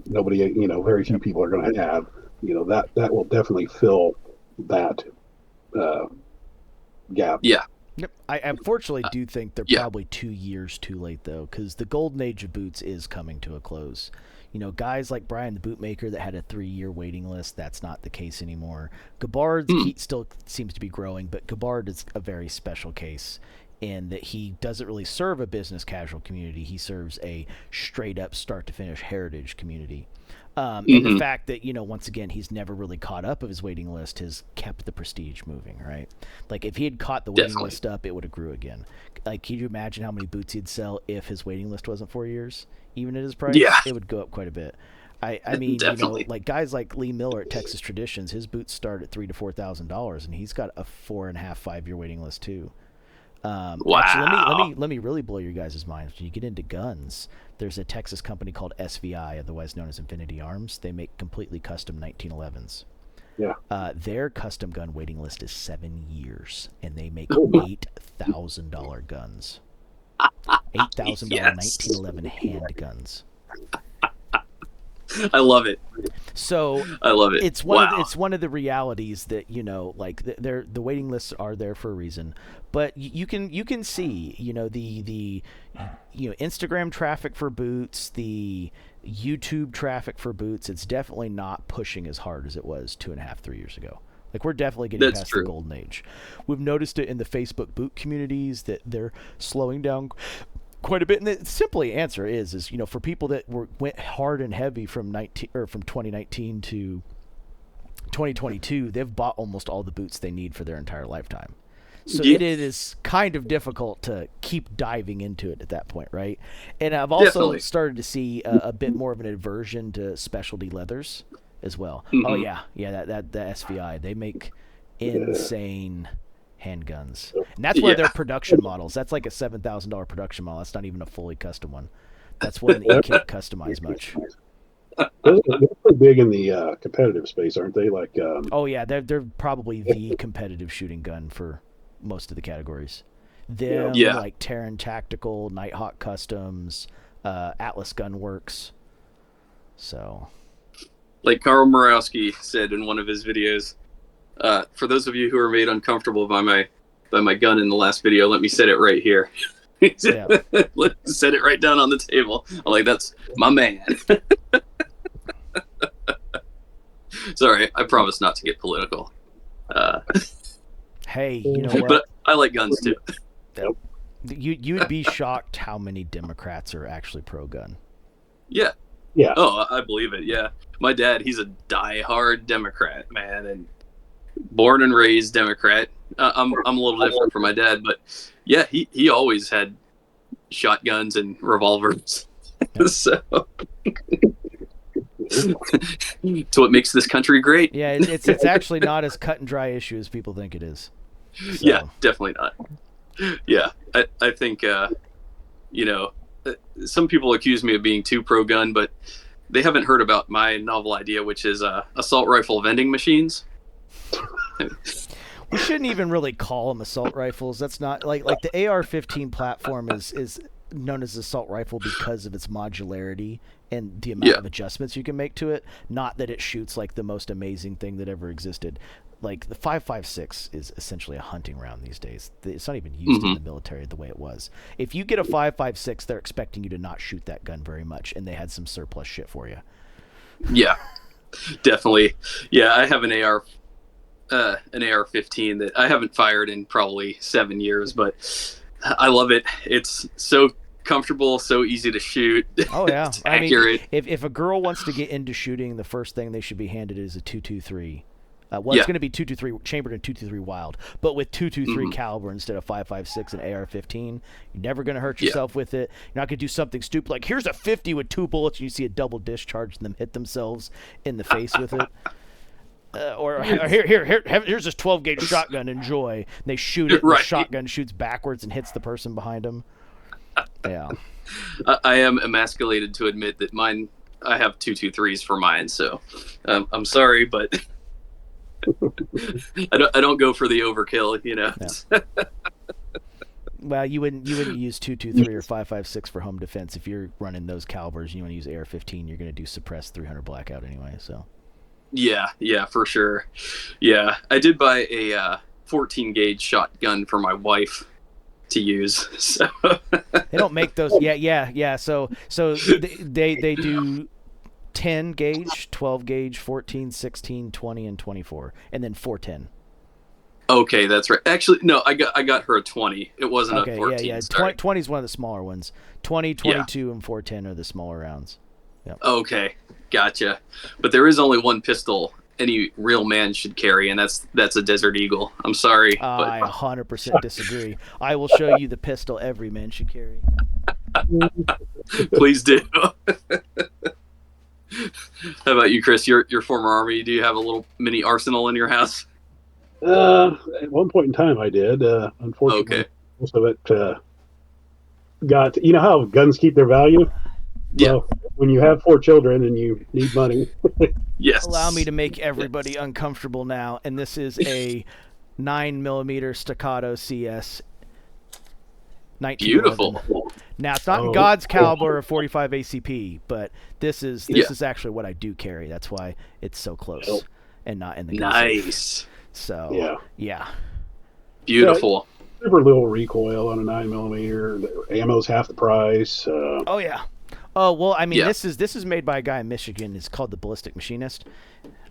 B: nobody, very few people are going to have, that will definitely fill that gap.
A: Yeah.
C: Yep. I unfortunately do think they're
A: yeah.
C: probably 2 years too late, though, because the golden age of boots is coming to a close. Guys like Brian the Bootmaker that had a 3-year waiting list, that's not the case anymore. Gabbard's still seems to be growing, but Gabbard is a very special case in that he doesn't really serve a business casual community. He serves a straight-up start-to-finish heritage community. And the fact that, once again, he's never really caught up of his waiting list has kept the prestige moving, right? Like, if he had caught the waiting list up, it would have grew again. Like, can you imagine how many boots he'd sell if his waiting list wasn't 4 years? Even at his price?
A: Yeah.
C: It would go up quite a bit. I mean, like guys like Lee Miller at Texas Traditions, his boots start at $3,000 to $4,000, and he's got a 4.5, 5-year waiting list, too.
A: Wow.
C: Actually, let me really blow your guys' minds. When you get into guns, there's a Texas company called SVI, otherwise known as Infinity Arms. They make completely custom 1911s.
B: Yeah.
C: Their custom gun waiting list is 7 years, and they make $8,000 guns. $8,000 1911 handguns.
A: I love it.
C: So
A: I love it.
C: It's one of the realities that like the waiting lists are there for a reason, but you can see the Instagram traffic for boots, the YouTube traffic for boots. It's definitely not pushing as hard as it was 2.5, 3 years ago. Like, we're definitely getting past the golden age. We've noticed it in the Facebook boot communities that they're slowing down quite a bit, and the simple answer is for people that went hard and heavy from 2019 to 2022, they've bought almost all the boots they need for their entire lifetime. So it is kind of difficult to keep diving into it at that point, right? And I've also started to see a bit more of an aversion to specialty leathers as well. Oh yeah, that SVI, they make insane handguns, and that's one of their production models. That's like a $7,000 production model. That's not even a fully custom one. That's one that you can't customize much.
B: They're pretty big in the competitive space, aren't they? Like,
C: oh yeah, they're probably the competitive shooting gun for most of the categories. Them, like Terran Tactical, Nighthawk Customs, Atlas Gun Works. So,
A: like Carl Murawski said in one of his videos, for those of you who are made uncomfortable by my gun in the last video, let me set it right here. Let's set it right down on the table. I'm like, that's my man. Sorry, I promise not to get political.
C: Hey, you know what?
A: But I like guns too.
C: You'd be shocked how many Democrats are actually pro-gun.
A: Yeah.
B: Yeah.
A: Oh, I believe it. Yeah. My dad, he's a die-hard Democrat, man, and born and raised Democrat. I'm a little different from my dad, but yeah, he always had shotguns and revolvers. So it's what makes this country great.
C: Yeah, it's actually not as cut and dry issue as people think it is. So.
A: Yeah, definitely not. Yeah, I think some people accuse me of being too pro gun, but they haven't heard about my novel idea, which is assault rifle vending machines.
C: We shouldn't even really call them assault rifles. That's not like the AR-15 platform is known as assault rifle because of its modularity and the amount of adjustments you can make to it. Not that it shoots like the most amazing thing that ever existed. Like the 5.56 is essentially a hunting round these days. It's not even used in the military the way it was. If you get a 5.56, they're expecting you to not shoot that gun very much, and they had some surplus shit for you.
A: Yeah, definitely. Yeah, I have an AR-15 that I haven't fired in probably 7 years, but I love it. It's so comfortable, so easy to shoot.
C: Oh yeah,
A: It's accurate.
C: I mean, if a girl wants to get into shooting, the first thing they should be handed is a 223. It's going to be 223 chambered and 223 wild, but with 223 caliber instead of 5.56 and AR-15, you're never going to hurt yourself with it. You're not going to do something stupid like here's a 50 with 2 bullets and you see a double discharge and them hit themselves in the face with it. Or here's this 12 gauge shotgun. Enjoy. And they shoot it. And the shotgun shoots backwards and hits the person behind them. Yeah.
A: I am emasculated to admit that mine. I have 223s for mine, so I'm sorry, but I don't go for the overkill.
C: Yeah. Well, you wouldn't use 223 or 5.56 for home defense if you're running those calibers. And you want to use AR-15, you're going to do suppressed 300 blackout anyway. So.
A: Yeah, for sure. Yeah, I did buy a 14 gauge shotgun for my wife to use. So
C: they don't make those. Yeah. So they do 10 gauge, 12 gauge, 14, 16, 20, and 24, and then 410.
A: Okay, that's right. Actually, no, I got her a 20. It wasn't a 14.
C: Yeah. 20 is one of the smaller ones. 20, 22, and 410 are the smaller rounds. Yep.
A: Okay, gotcha. But there is only one pistol any real man should carry, and that's a Desert Eagle. I'm sorry. But
C: I 100% disagree. I will show you the pistol every man should carry.
A: Please do. How about you, Chris? Your former Army, do you have a little mini arsenal in your house?
B: At one point in time, I did. Unfortunately, most of it got. You know how guns keep their value?
A: Yeah.
B: Well, when you have 4 children and you need money.
A: Yes.
C: Allow me to make everybody uncomfortable now, and this is a 9mm staccato CS. 1911.
A: Beautiful.
C: Now it's not in God's caliber or 45 ACP, but this is actually what I do carry. That's why it's so close and not in the gun
A: nice.
C: safe. So yeah.
A: Beautiful.
B: Super little recoil on a 9mm. The ammo's half the price.
C: Oh yeah. Oh well, I mean this is made by a guy in Michigan. It's called the Ballistic Machinist.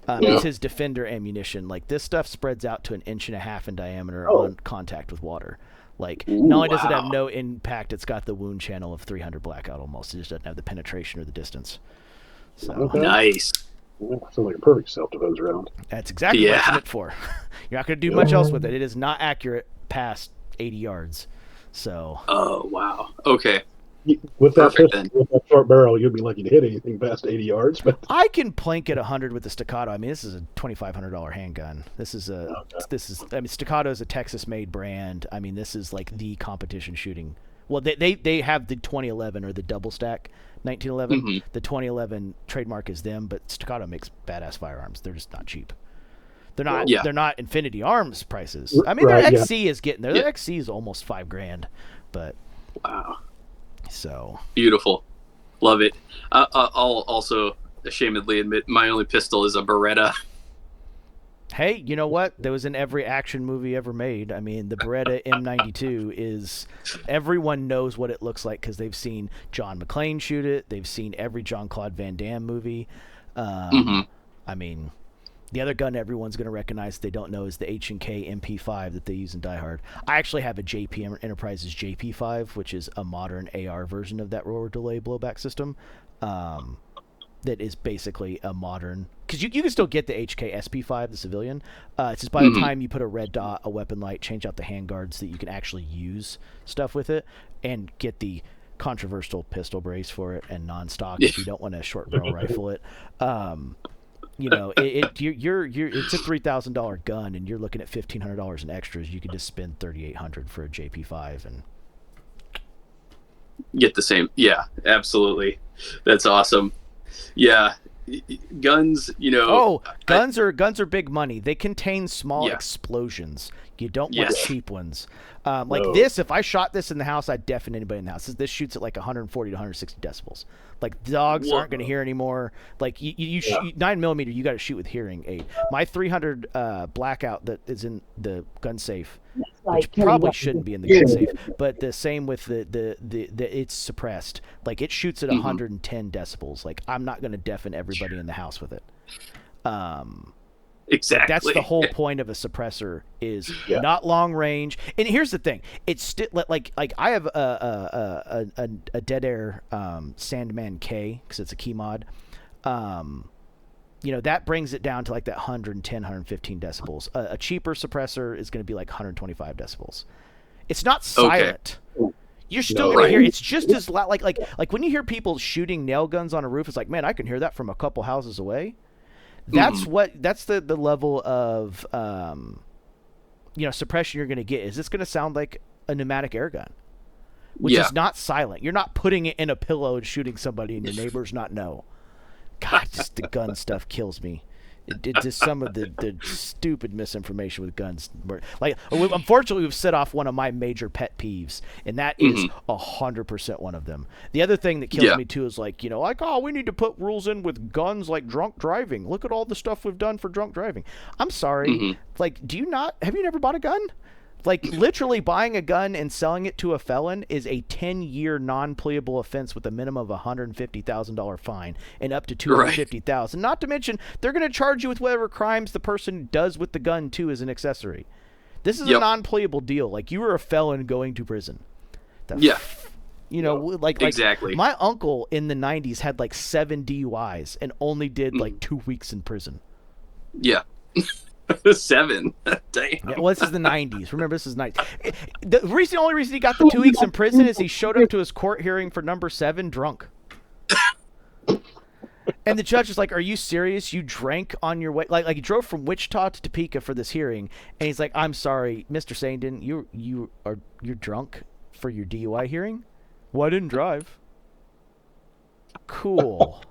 C: It's his Defender ammunition. Like this stuff spreads out to 1.5 inches in diameter on contact with water. Like not only does it have no impact, it's got the wound channel of 300 blackout almost. It just doesn't have the penetration or the distance. So
A: nice.
B: Sounds like a perfect self-defense round.
C: That's exactly what it's meant for. You're not going to do much else with it. It is not accurate past 80 yards. So.
A: Oh wow. Okay.
B: With that short barrel, you'd be lucky to hit anything past 80 yards. But
C: I can plank at 100 with the Staccato. I mean, this is a $2,500 handgun. This is Staccato is a Texas-made brand. I mean, this is like the competition shooting. Well, they have the 2011 or the double stack 1911. Mm-hmm. The 2011 trademark is them, but Staccato makes badass firearms. They're just not cheap. They're not. They're not Infinity Arms prices. I mean, their XC is getting there. Their XC is almost $5,000, but
A: wow.
C: So
A: beautiful, love it. I'll also ashamedly admit my only pistol is a Beretta.
C: Hey, you know what? That was in every action movie ever made. I mean, the Beretta M92 is everyone knows what it looks like because they've seen John McClane shoot it. They've seen every Jean-Claude Van Damme movie. I mean, the other gun everyone's going to recognize they don't know is the H&K MP5 that they use in Die Hard. I actually have a JP Enterprises JP5, which is a modern AR version of that roller delay blowback system. That is basically a modern... Because you can still get the HK SP5, the civilian. It's just by the time you put a red dot, a weapon light, change out the handguards that you can actually use stuff with it and get the controversial pistol brace for it and non-stock if you don't want to short barrel rifle it. it's a $3,000 gun, and you're looking at $1,500 in extras. You could just spend $3,800 for a JP5 and
A: get the same. Yeah, absolutely. That's awesome. Yeah, guns.
C: Guns are big money. They contain small explosions. You don't want cheap ones. This, if I shot this in the house, I'd deafen anybody in the house. This shoots at like 140 to 160 decibels. Like dogs aren't going to hear anymore. Like you shoot 9mm, you got to shoot with hearing aid. My 300 blackout that is in the gun safe, which probably shouldn't be in the gun safe, but the same with the it's suppressed. Like it shoots at 110 decibels. Like I'm not going to deafen everybody in the house with it.
A: Exactly.
C: That's the whole point of a suppressor is not long range. And here's the thing: it's still like I have a Dead Air Sandman K because it's a key mod. That brings it down to like that 110, 115 decibels. A cheaper suppressor is going to be like 125 decibels. It's not silent. Okay. You're still going to hear. It's just as loud. Like when you hear people shooting nail guns on a roof, it's like, man, I can hear that from a couple houses away. That's that's the level of suppression you're going to get. Is this going to sound like a pneumatic air gun, which is not silent? You're not putting it in a pillow and shooting somebody and your neighbors not know. God, just the gun stuff kills me. It just some of the stupid misinformation with guns. Like, unfortunately, we've set off one of my major pet peeves, and that is 100% one of them. The other thing that kills me too is we need to put rules in with guns like drunk driving. Look at all the stuff we've done for drunk driving. I'm sorry. Like, have you never bought a gun? Like, literally buying a gun and selling it to a felon is a 10-year non-pleadable offense with a minimum of $150,000 fine and up to $250,000. Not to mention, they're going to charge you with whatever crimes the person does with the gun, too, as an accessory. This is a non-pleadable deal. Like, you were a felon going to prison. Exactly. My uncle in the 90s had, 7 DUIs and only did, 2 weeks in prison.
A: Yeah. 7. Damn.
C: Yeah, well, this is the 90s. Remember, this is 90s. The only reason he got the 2 weeks in prison is he showed up to his court hearing for number 7 drunk. And the judge is like, "Are you serious? You drank on your way?" Like he drove from Wichita to Topeka for this hearing, and he's like, "I'm sorry, Mr. Sandin, you're drunk for your DUI hearing?" "Well, I didn't drive." Cool.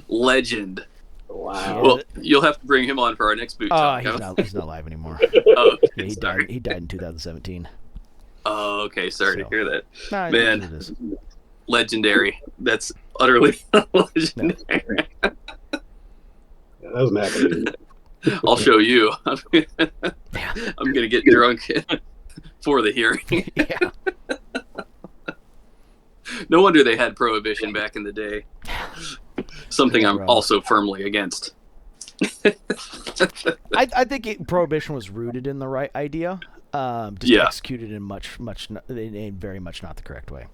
A: Legend.
B: Wow.
A: Well, you'll have to bring him on for our next boot talk.
C: He's not live anymore.
A: Oh,
C: yeah, he died in 2017.
A: Oh, okay. Sorry to hear that.
C: Nah,
A: man, legendary. That's utterly legendary.
B: Yeah, that was an
A: I'll show you. I'm going to get drunk for the hearing.
C: Yeah.
A: No wonder they had prohibition back in the day. Something I'm also firmly against.
C: I think prohibition was rooted in the right idea, just executed in very much not the correct way.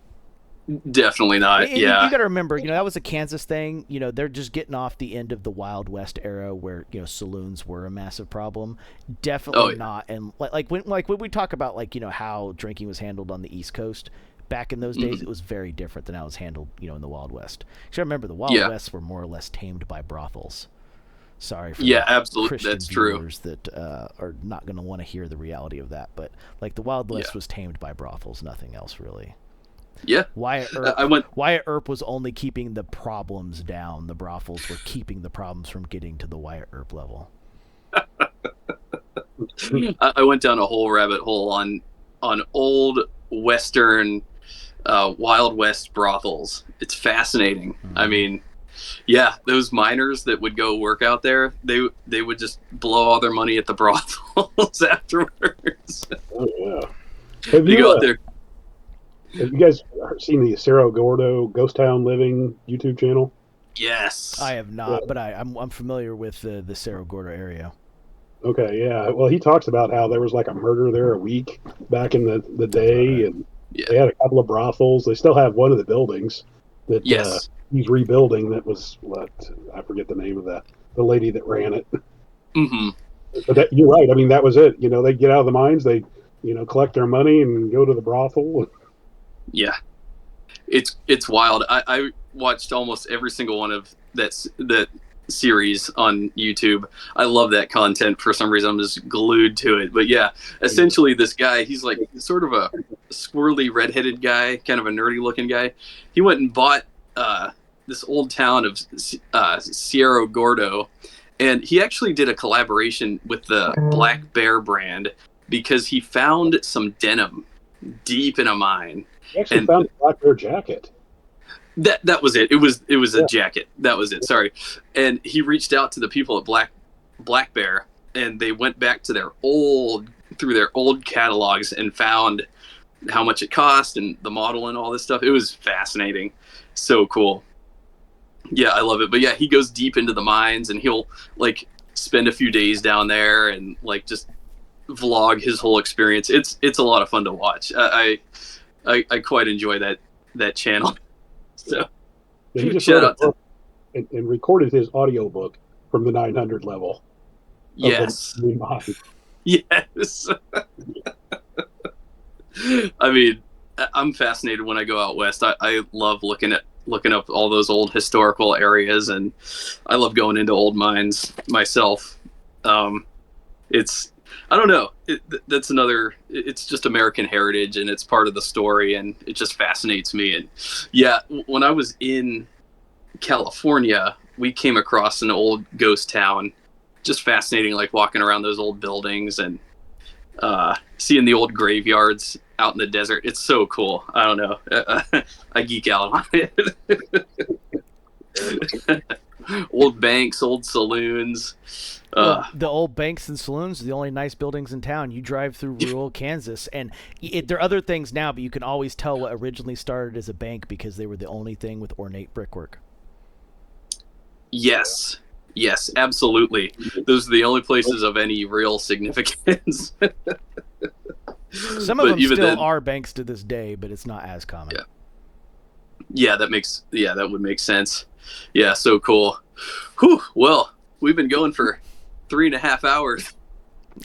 A: Definitely not.
C: And you got to remember, that was a Kansas thing. They're just getting off the end of the Wild West era where saloons were a massive problem. Definitely not. And when we talk about how drinking was handled on the East Coast. Back in those days, it was very different than how it was handled, in the Wild West. Because I remember the Wild West were more or less tamed by brothels. Sorry for
A: absolutely.
C: Christian
A: That's
C: viewers
A: true.
C: that are not going to want to hear the reality of that. But the Wild West was tamed by brothels, nothing else really.
A: Yeah.
C: Wyatt Earp was only keeping the problems down. The brothels were keeping the problems from getting to the Wyatt Earp level.
A: I went down a whole rabbit hole on old Western Wild West brothels. It's fascinating. I mean, those miners that would go work out there, they would just blow all their money at the brothels afterwards.
B: Oh yeah. Have
A: go out there.
B: Have you guys seen the Cerro Gordo Ghost Town Living YouTube channel?
A: Yes.
C: I have not, but I'm familiar with the Cerro Gordo area.
B: Okay, yeah. Well, he talks about how there was a murder there a week back in the day, and they had a couple of brothels. They still have one of the buildings that he's rebuilding. That was I forget the name of the lady that ran it.
A: Mm-hmm.
B: But you're right. I mean, that was it. They get out of the mines, they collect their money and go to the brothel.
A: Yeah, it's wild. I watched almost every single one of that series on YouTube. I love that content for some reason. I'm just glued to it. But yeah, essentially this guy, he's like sort of a squirrely redheaded guy, kind of a nerdy looking guy. He went and bought this old town of Cerro Gordo, and he actually did a collaboration with the Black Bear brand because he found some denim deep in a mine.
B: He actually found a Black Bear jacket.
A: That was it. It was a jacket. That was it. Sorry. And he reached out to the people at Black Bear, and they went back to their old catalogs and found how much it cost and the model and all this stuff. It was fascinating. So cool. Yeah, I love it. But yeah, he goes deep into the mines, and he'll like spend a few days down there and like just vlog his whole experience. It's a lot of fun to watch. I quite enjoy that channel. So
B: he just
A: shout out to
B: and recorded his audiobook from the 900 level.
A: Yes. Yes. I mean, I'm fascinated when I go out west. I love looking up all those old historical areas, and I love going into old mines myself. I don't know. That's another. It's just American heritage, and it's part of the story, and it just fascinates me. And yeah, when I was in California, we came across an old ghost town. Just fascinating, like walking around those old buildings and seeing the old graveyards out in the desert. It's so cool. I don't know. I geek out on it. Old banks, old saloons.
C: The old banks and saloons are the only nice buildings in town. You drive through rural Kansas, and there are other things now, but you can always tell what originally started as a bank because they were the only thing with ornate brickwork.
A: Yes, absolutely. Those are the only places of any real significance.
C: Some of them still are banks to this day, but it's not as common.
A: Yeah, that would make sense. Yeah, so cool. Whew, well, we've been going for 3.5 hours.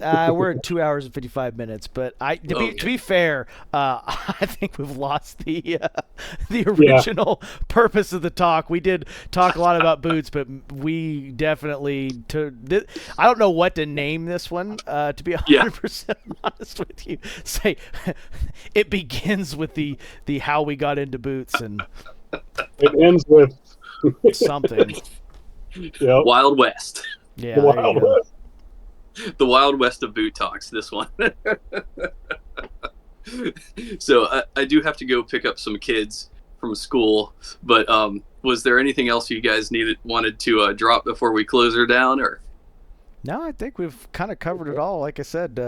C: We're at 2 hours and 55 minutes, but to be fair, I think we've lost the original purpose of the talk. We did talk a lot about boots, but we definitely I don't know what to name this one. To be 100% honest with you, say it begins with the how we got into boots, and
B: it ends with
C: something.
B: Yep.
A: Wild West.
C: Yeah,
B: the Wild West.
A: The Wild West of boot talks, this one. So I do have to go pick up some kids from school, but was there anything else you guys wanted to drop before we close her down? Or
C: no, I think we've kind of covered it all. Like I said,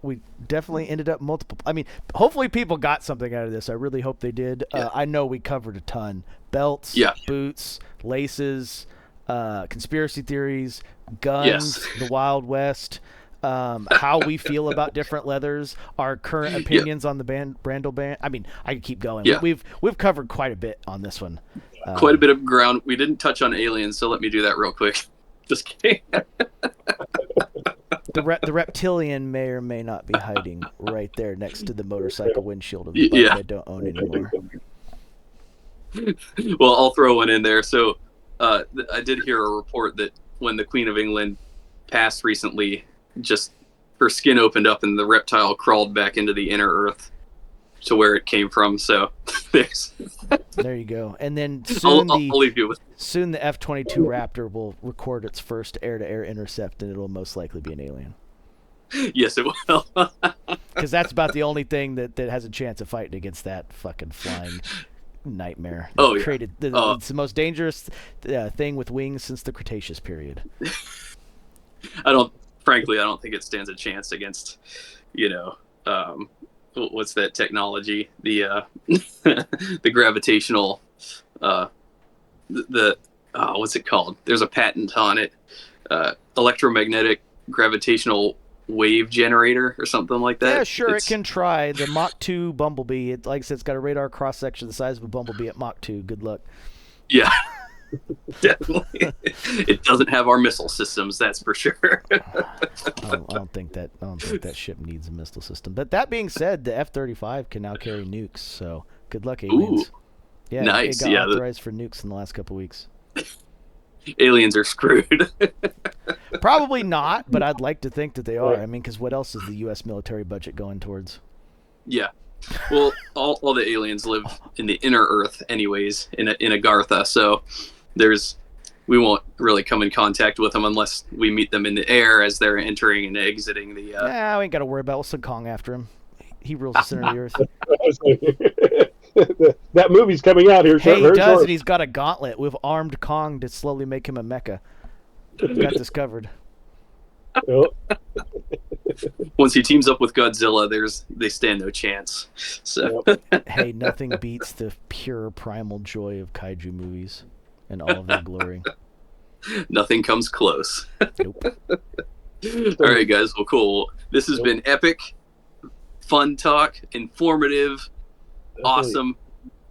C: we definitely ended up multiple. I mean, hopefully people got something out of this. I really hope they did. I know we covered a ton: belts, boots, laces, conspiracy theories, guns, the Wild West, how we feel about different leathers, our current opinions on the Brandel band. I mean, I could keep going. We've covered quite a bit on this one.
A: Quite a bit of ground. We didn't touch on aliens, so let me do that real quick. Just kidding.
C: The reptilian may or may not be hiding right there next to the motorcycle windshield of the bike I don't own anymore.
A: Well, I'll throw one in there. So I did hear a report that when the Queen of England passed recently, just her skin opened up and the reptile crawled back into the inner earth to where it came from. So
C: there you go. And then soon
A: I'll leave you with.
C: Soon the F-22 Raptor will record its first air-to-air intercept, and it'll most likely be an alien.
A: Yes, it will.
C: Because that's about the only thing that has a chance of fighting against that fucking flying nightmare. It's the most dangerous thing with wings since the Cretaceous period.
A: I don't think it stands a chance against, what's that technology? The the gravitational, what's it called? There's a patent on it. Electromagnetic gravitational wave generator or something like that.
C: Yeah, sure, it can try. The Mach 2 Bumblebee, like I said, it's got a radar cross-section the size of a Bumblebee at Mach 2. Good luck.
A: Yeah, definitely. It doesn't have our missile systems, that's for sure.
C: I don't think that ship needs a missile system. But that being said, the F-35 can now carry nukes, so good luck, aliens.
A: Ooh,
C: yeah,
A: nice.
C: It got authorized for nukes in the last couple weeks.
A: aliens are screwed.
C: Probably not, but I'd like to think that they are. I mean, because what else is the U.S. military budget going towards?
A: Yeah. Well, all the aliens live in the inner Earth, anyways, in Agartha. So we won't really come in contact with them unless we meet them in the air as they're entering and exiting the.
C: Yeah, we ain't got to worry about. We'll send Kong after him. He rules the center of the Earth.
B: That movie's coming out here.
C: Hey, he does, and he's got a gauntlet. We've armed Kong to slowly make him a mecha. We got this covered.
A: Once he teams up with Godzilla, they stand no chance. So
C: hey, nothing beats the pure primal joy of kaiju movies and all of their glory.
A: Nothing comes close.
C: Nope.
A: All right, guys. Well, cool. This has been epic, fun talk, informative, awesome.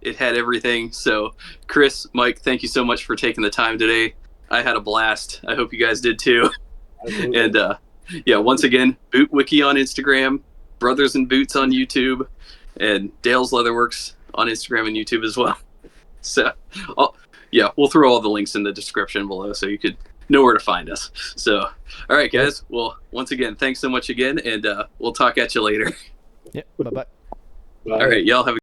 A: It had everything. So, Chris, Mike, thank you so much for taking the time today. I had a blast. I hope you guys did too.
B: Absolutely.
A: And yeah, once again, Boot Wiki on Instagram, Brothers in Boots on YouTube, and Dale's Leatherworks on Instagram and YouTube as well. So, yeah, we'll throw all the links in the description below so you could know where to find us. So, all right, guys. Well, once again, thanks so much again, and we'll talk at you later.
C: Yep. Bye-bye.
B: Bye.
A: All right, y'all have a